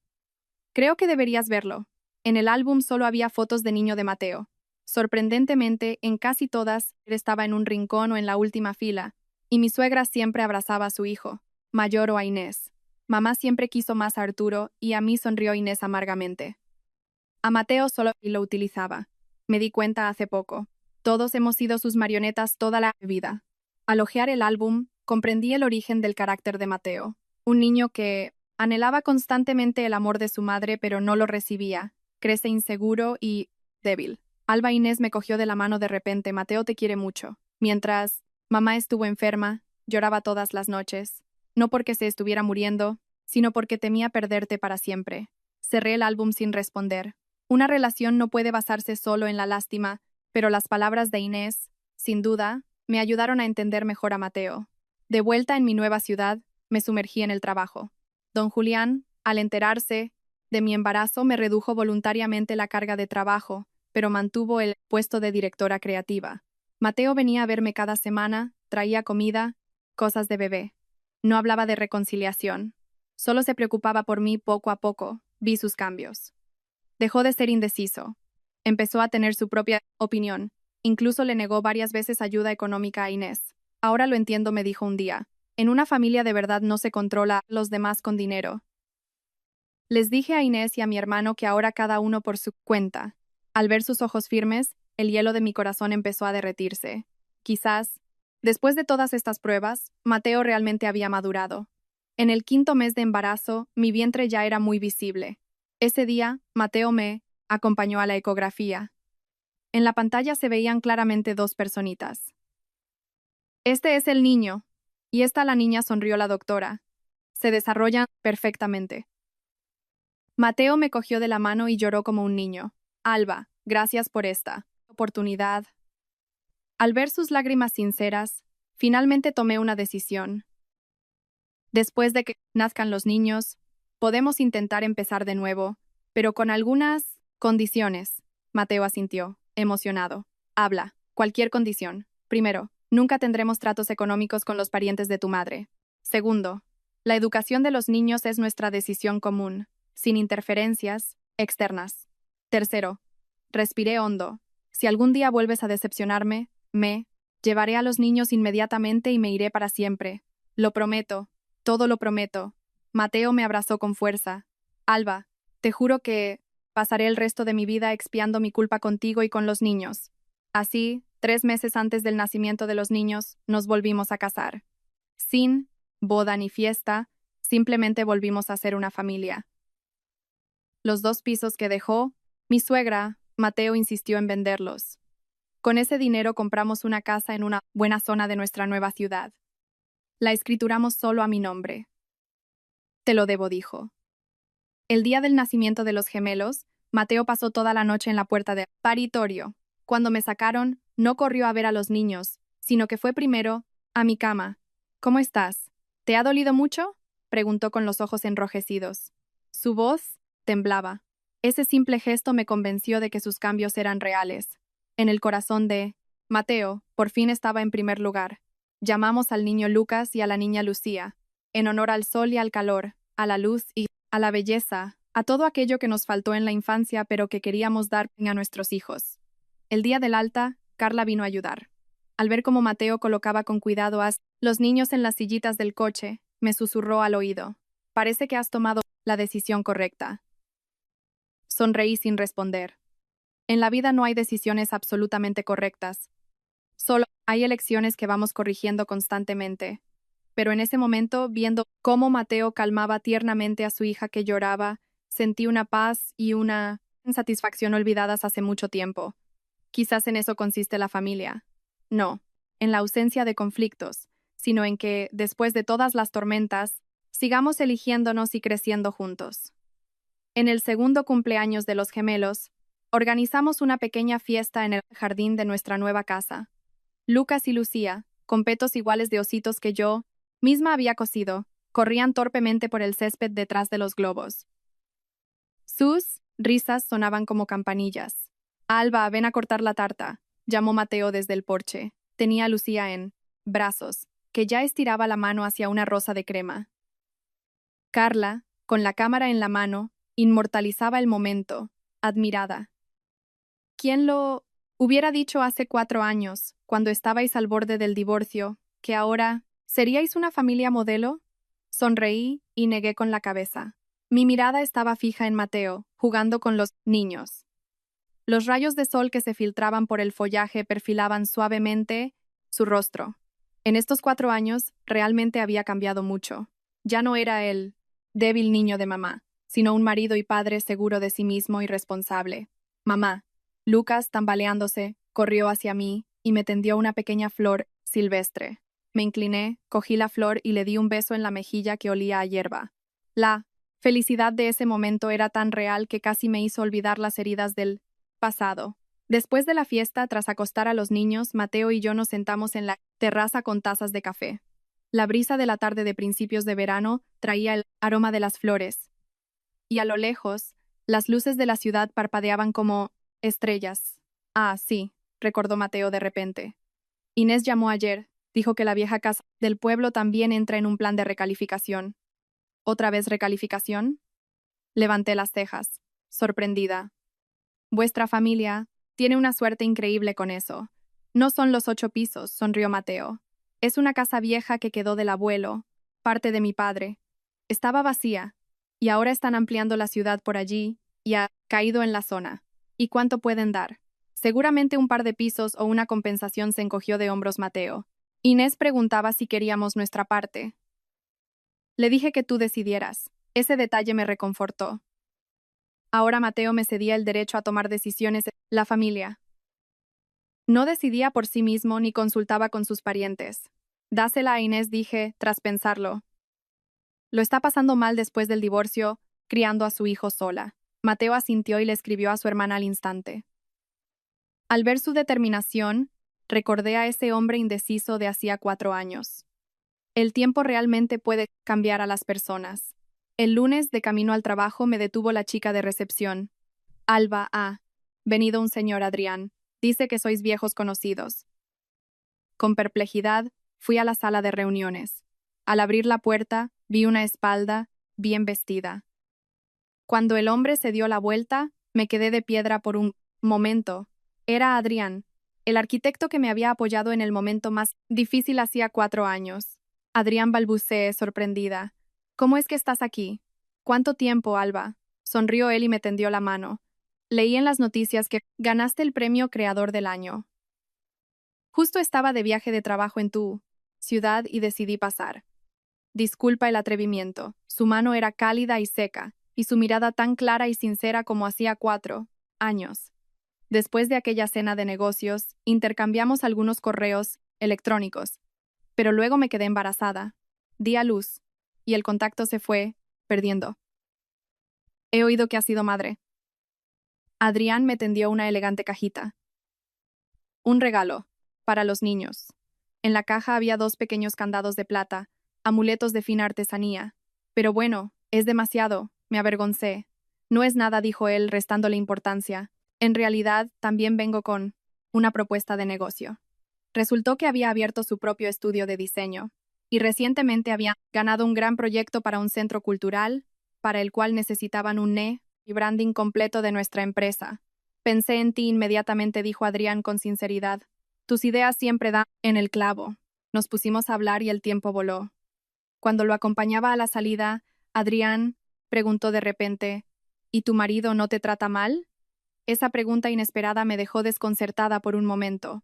Creo que deberías verlo. En el álbum solo había fotos de niño de Mateo. Sorprendentemente, en casi todas, él estaba en un rincón o en la última fila, y mi suegra siempre abrazaba a su hijo, mayor o a Inés. Mamá siempre quiso más a Arturo y a mí sonrió Inés amargamente. A Mateo solo lo utilizaba. Me di cuenta hace poco. Todos hemos sido sus marionetas toda la vida. Al hojear el álbum, comprendí el origen del carácter de Mateo, un niño que anhelaba constantemente el amor de su madre pero no lo recibía, crece inseguro y débil. Alba Inés me cogió de la mano de repente. Mateo te quiere mucho. Mientras mamá estuvo enferma, lloraba todas las noches, no porque se estuviera muriendo, sino porque temía perderte para siempre. Cerré el álbum sin responder. Una relación no puede basarse solo en la lástima, pero las palabras de Inés, sin duda, me ayudaron a entender mejor a Mateo. De vuelta en mi nueva ciudad, me sumergí en el trabajo. Don Julián, al enterarse de mi embarazo, me redujo voluntariamente la carga de trabajo, pero mantuvo el puesto de directora creativa. Mateo venía a verme cada semana, traía comida, cosas de bebé. No hablaba de reconciliación. Solo se preocupaba por mí poco a poco. Vi sus cambios. Dejó de ser indeciso. Empezó a tener su propia opinión. Incluso le negó varias veces ayuda económica a Inés. Ahora lo entiendo, me dijo un día. En una familia de verdad no se controla a los demás con dinero. Les dije a Inés y a mi hermano que ahora cada uno por su cuenta. Al ver sus ojos firmes, el hielo de mi corazón empezó a derretirse. Quizás, después de todas estas pruebas, Mateo realmente había madurado. En el 5.º mes de embarazo, mi vientre ya era muy visible. Ese día, Mateo me acompañó a la ecografía. En la pantalla se veían claramente dos personitas. Este es el niño. Y esta la niña, sonrió la doctora. Se desarrollan perfectamente. Mateo me cogió de la mano y lloró como un niño. Alba, gracias por esta oportunidad. Al ver sus lágrimas sinceras, finalmente tomé una decisión. Después de que nazcan los niños, podemos intentar empezar de nuevo, pero con algunas condiciones. Mateo asintió, emocionado. Habla, cualquier condición. Primero, nunca tendremos tratos económicos con los parientes de tu madre. Segundo, la educación de los niños es nuestra decisión común, sin interferencias externas. Tercero, respiré hondo. Si algún día vuelves a decepcionarme, me llevaré a los niños inmediatamente y me iré para siempre. Lo prometo, todo lo prometo. Mateo me abrazó con fuerza. Alba, te juro que pasaré el resto de mi vida expiando mi culpa contigo y con los niños. Así, 3 meses antes del nacimiento de los niños, nos volvimos a casar. Sin boda ni fiesta, simplemente volvimos a ser una familia. Los 2 pisos que dejó, mi suegra, Mateo, insistió en venderlos. Con ese dinero compramos una casa en una buena zona de nuestra nueva ciudad. La escrituramos solo a mi nombre. Te lo debo, dijo. El día del nacimiento de los gemelos, Mateo pasó toda la noche en la puerta de paritorio. Cuando me sacaron, no corrió a ver a los niños, sino que fue primero a mi cama. ¿Cómo estás? ¿Te ha dolido mucho?, preguntó con los ojos enrojecidos. Su voz temblaba. Ese simple gesto me convenció de que sus cambios eran reales. En el corazón de Mateo, por fin estaba en primer lugar. Llamamos al niño Lucas y a la niña Lucía, en honor al sol y al calor, a la luz y a la belleza, a todo aquello que nos faltó en la infancia pero que queríamos dar a nuestros hijos. El día del alta, Carla vino a ayudar. Al ver cómo Mateo colocaba con cuidado a los niños en las sillitas del coche, me susurró al oído. Parece que has tomado la decisión correcta. Sonreí sin responder. En la vida no hay decisiones absolutamente correctas. Solo hay elecciones que vamos corrigiendo constantemente. Pero en ese momento, viendo cómo Mateo calmaba tiernamente a su hija que lloraba, sentí una paz y una satisfacción olvidadas hace mucho tiempo. Quizás en eso consiste la familia. No, en la ausencia de conflictos, sino en que, después de todas las tormentas, sigamos eligiéndonos y creciendo juntos. En el segundo cumpleaños de los gemelos, organizamos una pequeña fiesta en el jardín de nuestra nueva casa. Lucas y Lucía, con petos iguales de ositos que yo misma había cosido, corrían torpemente por el césped detrás de los globos. Sus risas sonaban como campanillas. Alba, ven a cortar la tarta, llamó Mateo desde el porche. Tenía a Lucía en brazos, que ya estiraba la mano hacia una rosa de crema. Carla, con la cámara en la mano, inmortalizaba el momento, admirada. ¿Quién lo hubiera dicho hace 4 años, cuando estabais al borde del divorcio, que ahora seríais una familia modelo? Sonreí y negué con la cabeza. Mi mirada estaba fija en Mateo, jugando con los niños. Los rayos de sol que se filtraban por el follaje perfilaban suavemente su rostro. En estos 4 años, realmente había cambiado mucho. Ya no era el débil niño de mamá, sino un marido y padre seguro de sí mismo y responsable. Mamá. Lucas, tambaleándose, corrió hacia mí y me tendió una pequeña flor silvestre. Me incliné, cogí la flor y le di un beso en la mejilla que olía a hierba. La felicidad de ese momento era tan real que casi me hizo olvidar las heridas del pasado. Después de la fiesta, tras acostar a los niños, Mateo y yo nos sentamos en la terraza con tazas de café. La brisa de la tarde de principios de verano traía el aroma de las flores, y a lo lejos, las luces de la ciudad parpadeaban como estrellas. Ah, sí, recordó Mateo de repente. Inés llamó ayer, dijo que la vieja casa del pueblo también entra en un plan de recalificación. ¿Otra vez recalificación? Levanté las cejas, sorprendida. Vuestra familia tiene una suerte increíble con eso. No son los 8 pisos, sonrió Mateo. Es una casa vieja que quedó del abuelo, parte de mi padre. Estaba vacía, y ahora están ampliando la ciudad por allí, y ha caído en la zona. ¿Y cuánto pueden dar? Seguramente un par de pisos o una compensación, se encogió de hombros Mateo. Inés preguntaba si queríamos nuestra parte. Le dije que tú decidieras. Ese detalle me reconfortó. Ahora Mateo me cedía el derecho a tomar decisiones en la familia. No decidía por sí mismo ni consultaba con sus parientes. Dásela a Inés, dije, tras pensarlo. Lo está pasando mal después del divorcio, criando a su hijo sola. Mateo asintió y le escribió a su hermana al instante. Al ver su determinación, recordé a ese hombre indeciso de hacía 4 años. El tiempo realmente puede cambiar a las personas. El lunes, de camino al trabajo, me detuvo la chica de recepción. Alba, ha venido un señor Adrián. Dice que sois viejos conocidos. Con perplejidad, fui a la sala de reuniones. Al abrir la puerta, vi una espalda, bien vestida. Cuando el hombre se dio la vuelta, me quedé de piedra por un momento. Era Adrián, el arquitecto que me había apoyado en el momento más difícil hacía 4 años. Adrián, balbuceé, sorprendida. ¿Cómo es que estás aquí? ¿Cuánto tiempo, Alba? Sonrió él y me tendió la mano. Leí en las noticias que ganaste el premio Creador del Año. Justo estaba de viaje de trabajo en tu ciudad y decidí pasar. Disculpa el atrevimiento. Su mano era cálida y seca, y su mirada tan clara y sincera como hacía 4 años. Después de aquella cena de negocios, intercambiamos algunos correos electrónicos, pero luego me quedé embarazada. Di a luz, y el contacto se fue perdiendo. He oído que has sido madre. Adrián me tendió una elegante cajita. Un regalo, para los niños. En la caja había 2 pequeños candados de plata, amuletos de fina artesanía. Pero bueno, es demasiado, me avergoncé. No es nada, dijo él, restándole importancia. En realidad, también vengo con una propuesta de negocio. Resultó que había abierto su propio estudio de diseño, y recientemente había ganado un gran proyecto para un centro cultural, para el cual necesitaban un y branding completo de nuestra empresa. Pensé en ti inmediatamente, dijo Adrián con sinceridad. Tus ideas siempre dan en el clavo. Nos pusimos a hablar y el tiempo voló. Cuando lo acompañaba a la salida, Adrián preguntó de repente, ¿y tu marido no te trata mal? Esa pregunta inesperada me dejó desconcertada por un momento.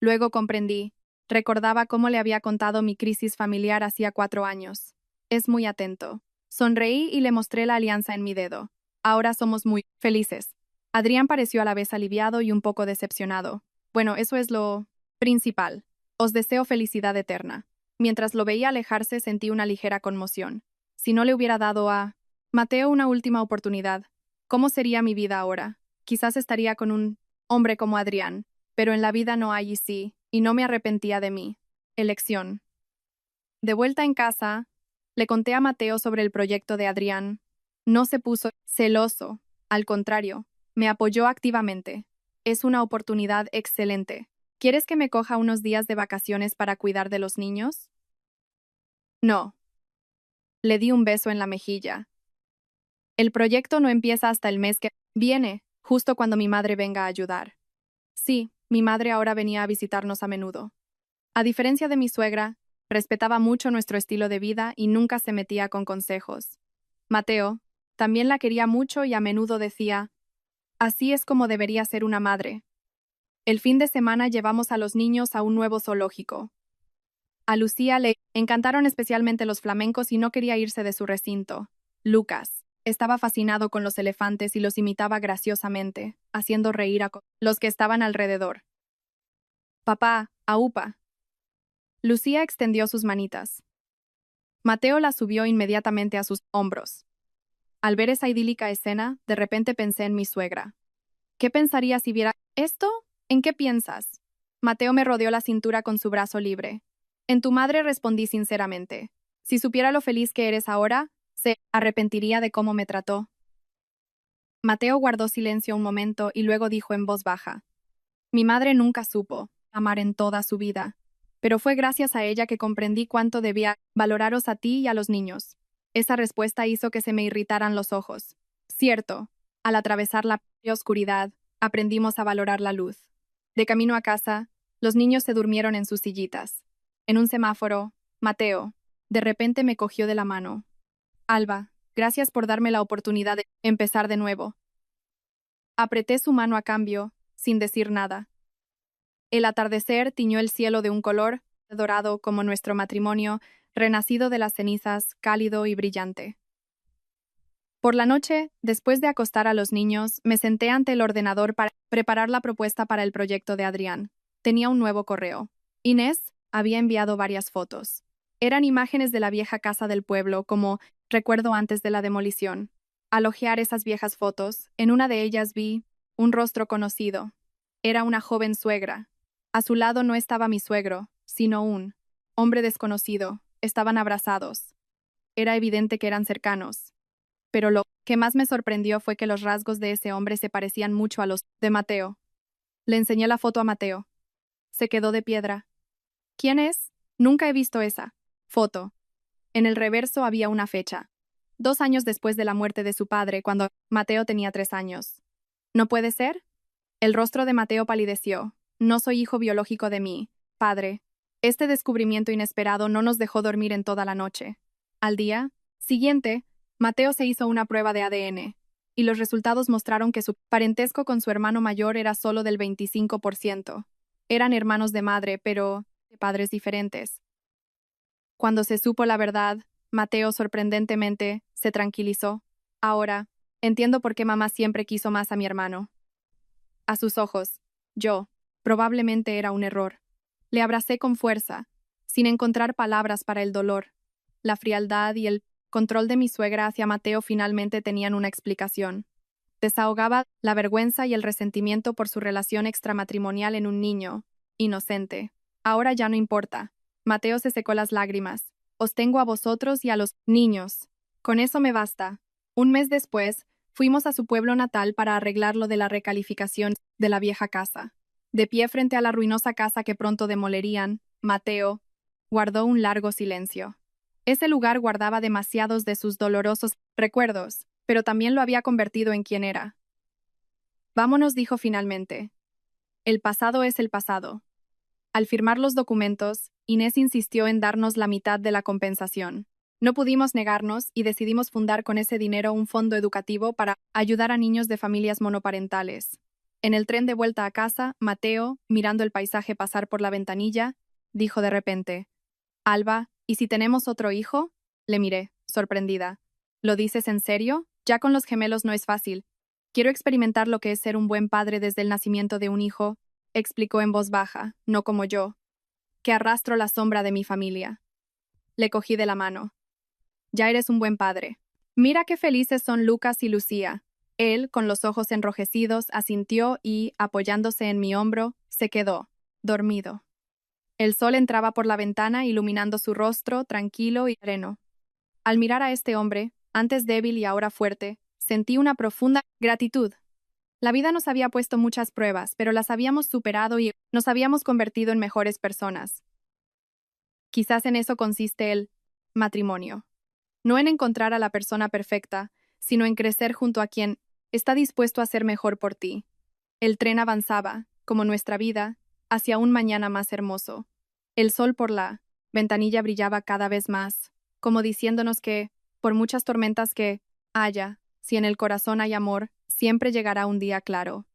Luego comprendí. Recordaba cómo le había contado mi crisis familiar hacía 4 años. Es muy atento. Sonreí y le mostré la alianza en mi dedo. Ahora somos muy felices. Adrián pareció a la vez aliviado y un poco decepcionado. Bueno, eso es lo principal. Os deseo felicidad eterna. Mientras lo veía alejarse, sentí una ligera conmoción. Si no le hubiera dado a Mateo una última oportunidad, ¿cómo sería mi vida ahora? Quizás estaría con un hombre como Adrián, pero en la vida no hay y sí, y no me arrepentía de mí. Elección. De vuelta en casa, le conté a Mateo sobre el proyecto de Adrián. No se puso celoso, al contrario, me apoyó activamente. Es una oportunidad excelente. ¿Quieres que me coja unos días de vacaciones para cuidar de los niños? No. Le di un beso en la mejilla. El proyecto no empieza hasta el mes que viene, justo cuando mi madre venga a ayudar. Sí, mi madre ahora venía a visitarnos a menudo. A diferencia de mi suegra, respetaba mucho nuestro estilo de vida y nunca se metía con consejos. Mateo también la quería mucho y a menudo decía, así es como debería ser una madre. El fin de semana llevamos a los niños a un nuevo zoológico. A Lucía le encantaron especialmente los flamencos y no quería irse de su recinto. Lucas estaba fascinado con los elefantes y los imitaba graciosamente, haciendo reír a los que estaban alrededor. Papá, aupa. Lucía extendió sus manitas. Mateo las subió inmediatamente a sus hombros. Al ver esa idílica escena, de repente pensé en mi suegra. ¿Qué pensaría si viera esto? ¿En qué piensas? Mateo me rodeó la cintura con su brazo libre. En tu madre, respondí sinceramente. Si supiera lo feliz que eres ahora, se arrepentiría de cómo me trató. Mateo guardó silencio un momento y luego dijo en voz baja. Mi madre nunca supo amar en toda su vida, pero fue gracias a ella que comprendí cuánto debía valoraros a ti y a los niños. Esa respuesta hizo que se me irritaran los ojos. Cierto, al atravesar la oscuridad, aprendimos a valorar la luz. De camino a casa, los niños se durmieron en sus sillitas. En un semáforo, Mateo, de repente me cogió de la mano. Alba, gracias por darme la oportunidad de empezar de nuevo. Apreté su mano a cambio, sin decir nada. El atardecer tiñó el cielo de un color dorado como nuestro matrimonio, renacido de las cenizas, cálido y brillante. Por la noche, después de acostar a los niños, me senté ante el ordenador para preparar la propuesta para el proyecto de Adrián. Tenía un nuevo correo. Inés había enviado varias fotos. Eran imágenes de la vieja casa del pueblo, como recuerdo antes de la demolición. Al hojear esas viejas fotos, en una de ellas vi un rostro conocido. Era una joven suegra. A su lado no estaba mi suegro, sino un hombre desconocido. Estaban abrazados. Era evidente que eran cercanos. Pero lo que más me sorprendió fue que los rasgos de ese hombre se parecían mucho a los de Mateo. Le enseñé la foto a Mateo. Se quedó de piedra. ¿Quién es? Nunca he visto esa foto. En el reverso había una fecha. 2 años después de la muerte de su padre, cuando Mateo tenía 3 años. ¿No puede ser? El rostro de Mateo palideció. No soy hijo biológico de mi padre. Este descubrimiento inesperado no nos dejó dormir en toda la noche. Al día siguiente, Mateo se hizo una prueba de ADN, y los resultados mostraron que su parentesco con su hermano mayor era solo del 25%. Eran hermanos de madre, pero de padres diferentes. Cuando se supo la verdad, Mateo sorprendentemente se tranquilizó. Ahora, entiendo por qué mamá siempre quiso más a mi hermano. A sus ojos, yo, probablemente era un error. Le abracé con fuerza, sin encontrar palabras para el dolor. La frialdad y el control de mi suegra hacia Mateo finalmente tenían una explicación. Desahogaba la vergüenza y el resentimiento por su relación extramatrimonial en un niño inocente. Ahora ya no importa. Mateo se secó las lágrimas. Os tengo a vosotros y a los niños. Con eso me basta. Un mes después, fuimos a su pueblo natal para arreglar lo de la recalificación de la vieja casa. De pie frente a la ruinosa casa que pronto demolerían, Mateo guardó un largo silencio. Ese lugar guardaba demasiados de sus dolorosos recuerdos, pero también lo había convertido en quien era. Vámonos, dijo finalmente. El pasado es el pasado. Al firmar los documentos, Inés insistió en darnos la mitad de la compensación. No pudimos negarnos y decidimos fundar con ese dinero un fondo educativo para ayudar a niños de familias monoparentales. En el tren de vuelta a casa, Mateo, mirando el paisaje pasar por la ventanilla, dijo de repente, «Alba, ¿y si tenemos otro hijo?» Le miré, sorprendida. ¿Lo dices en serio? Ya con los gemelos no es fácil. Quiero experimentar lo que es ser un buen padre desde el nacimiento de un hijo, explicó en voz baja, no como yo, que arrastro la sombra de mi familia. Le cogí de la mano. Ya eres un buen padre. Mira qué felices son Lucas y Lucía. Él, con los ojos enrojecidos, asintió y, apoyándose en mi hombro, se quedó, dormido. El sol entraba por la ventana iluminando su rostro, tranquilo y sereno. Al mirar a este hombre, antes débil y ahora fuerte, sentí una profunda gratitud. La vida nos había puesto muchas pruebas, pero las habíamos superado y nos habíamos convertido en mejores personas. Quizás en eso consiste el matrimonio. No en encontrar a la persona perfecta, sino en crecer junto a quien está dispuesto a ser mejor por ti. El tren avanzaba, como nuestra vida, hacia un mañana más hermoso. El sol por la ventanilla brillaba cada vez más, como diciéndonos que, por muchas tormentas que haya, si en el corazón hay amor, siempre llegará un día claro.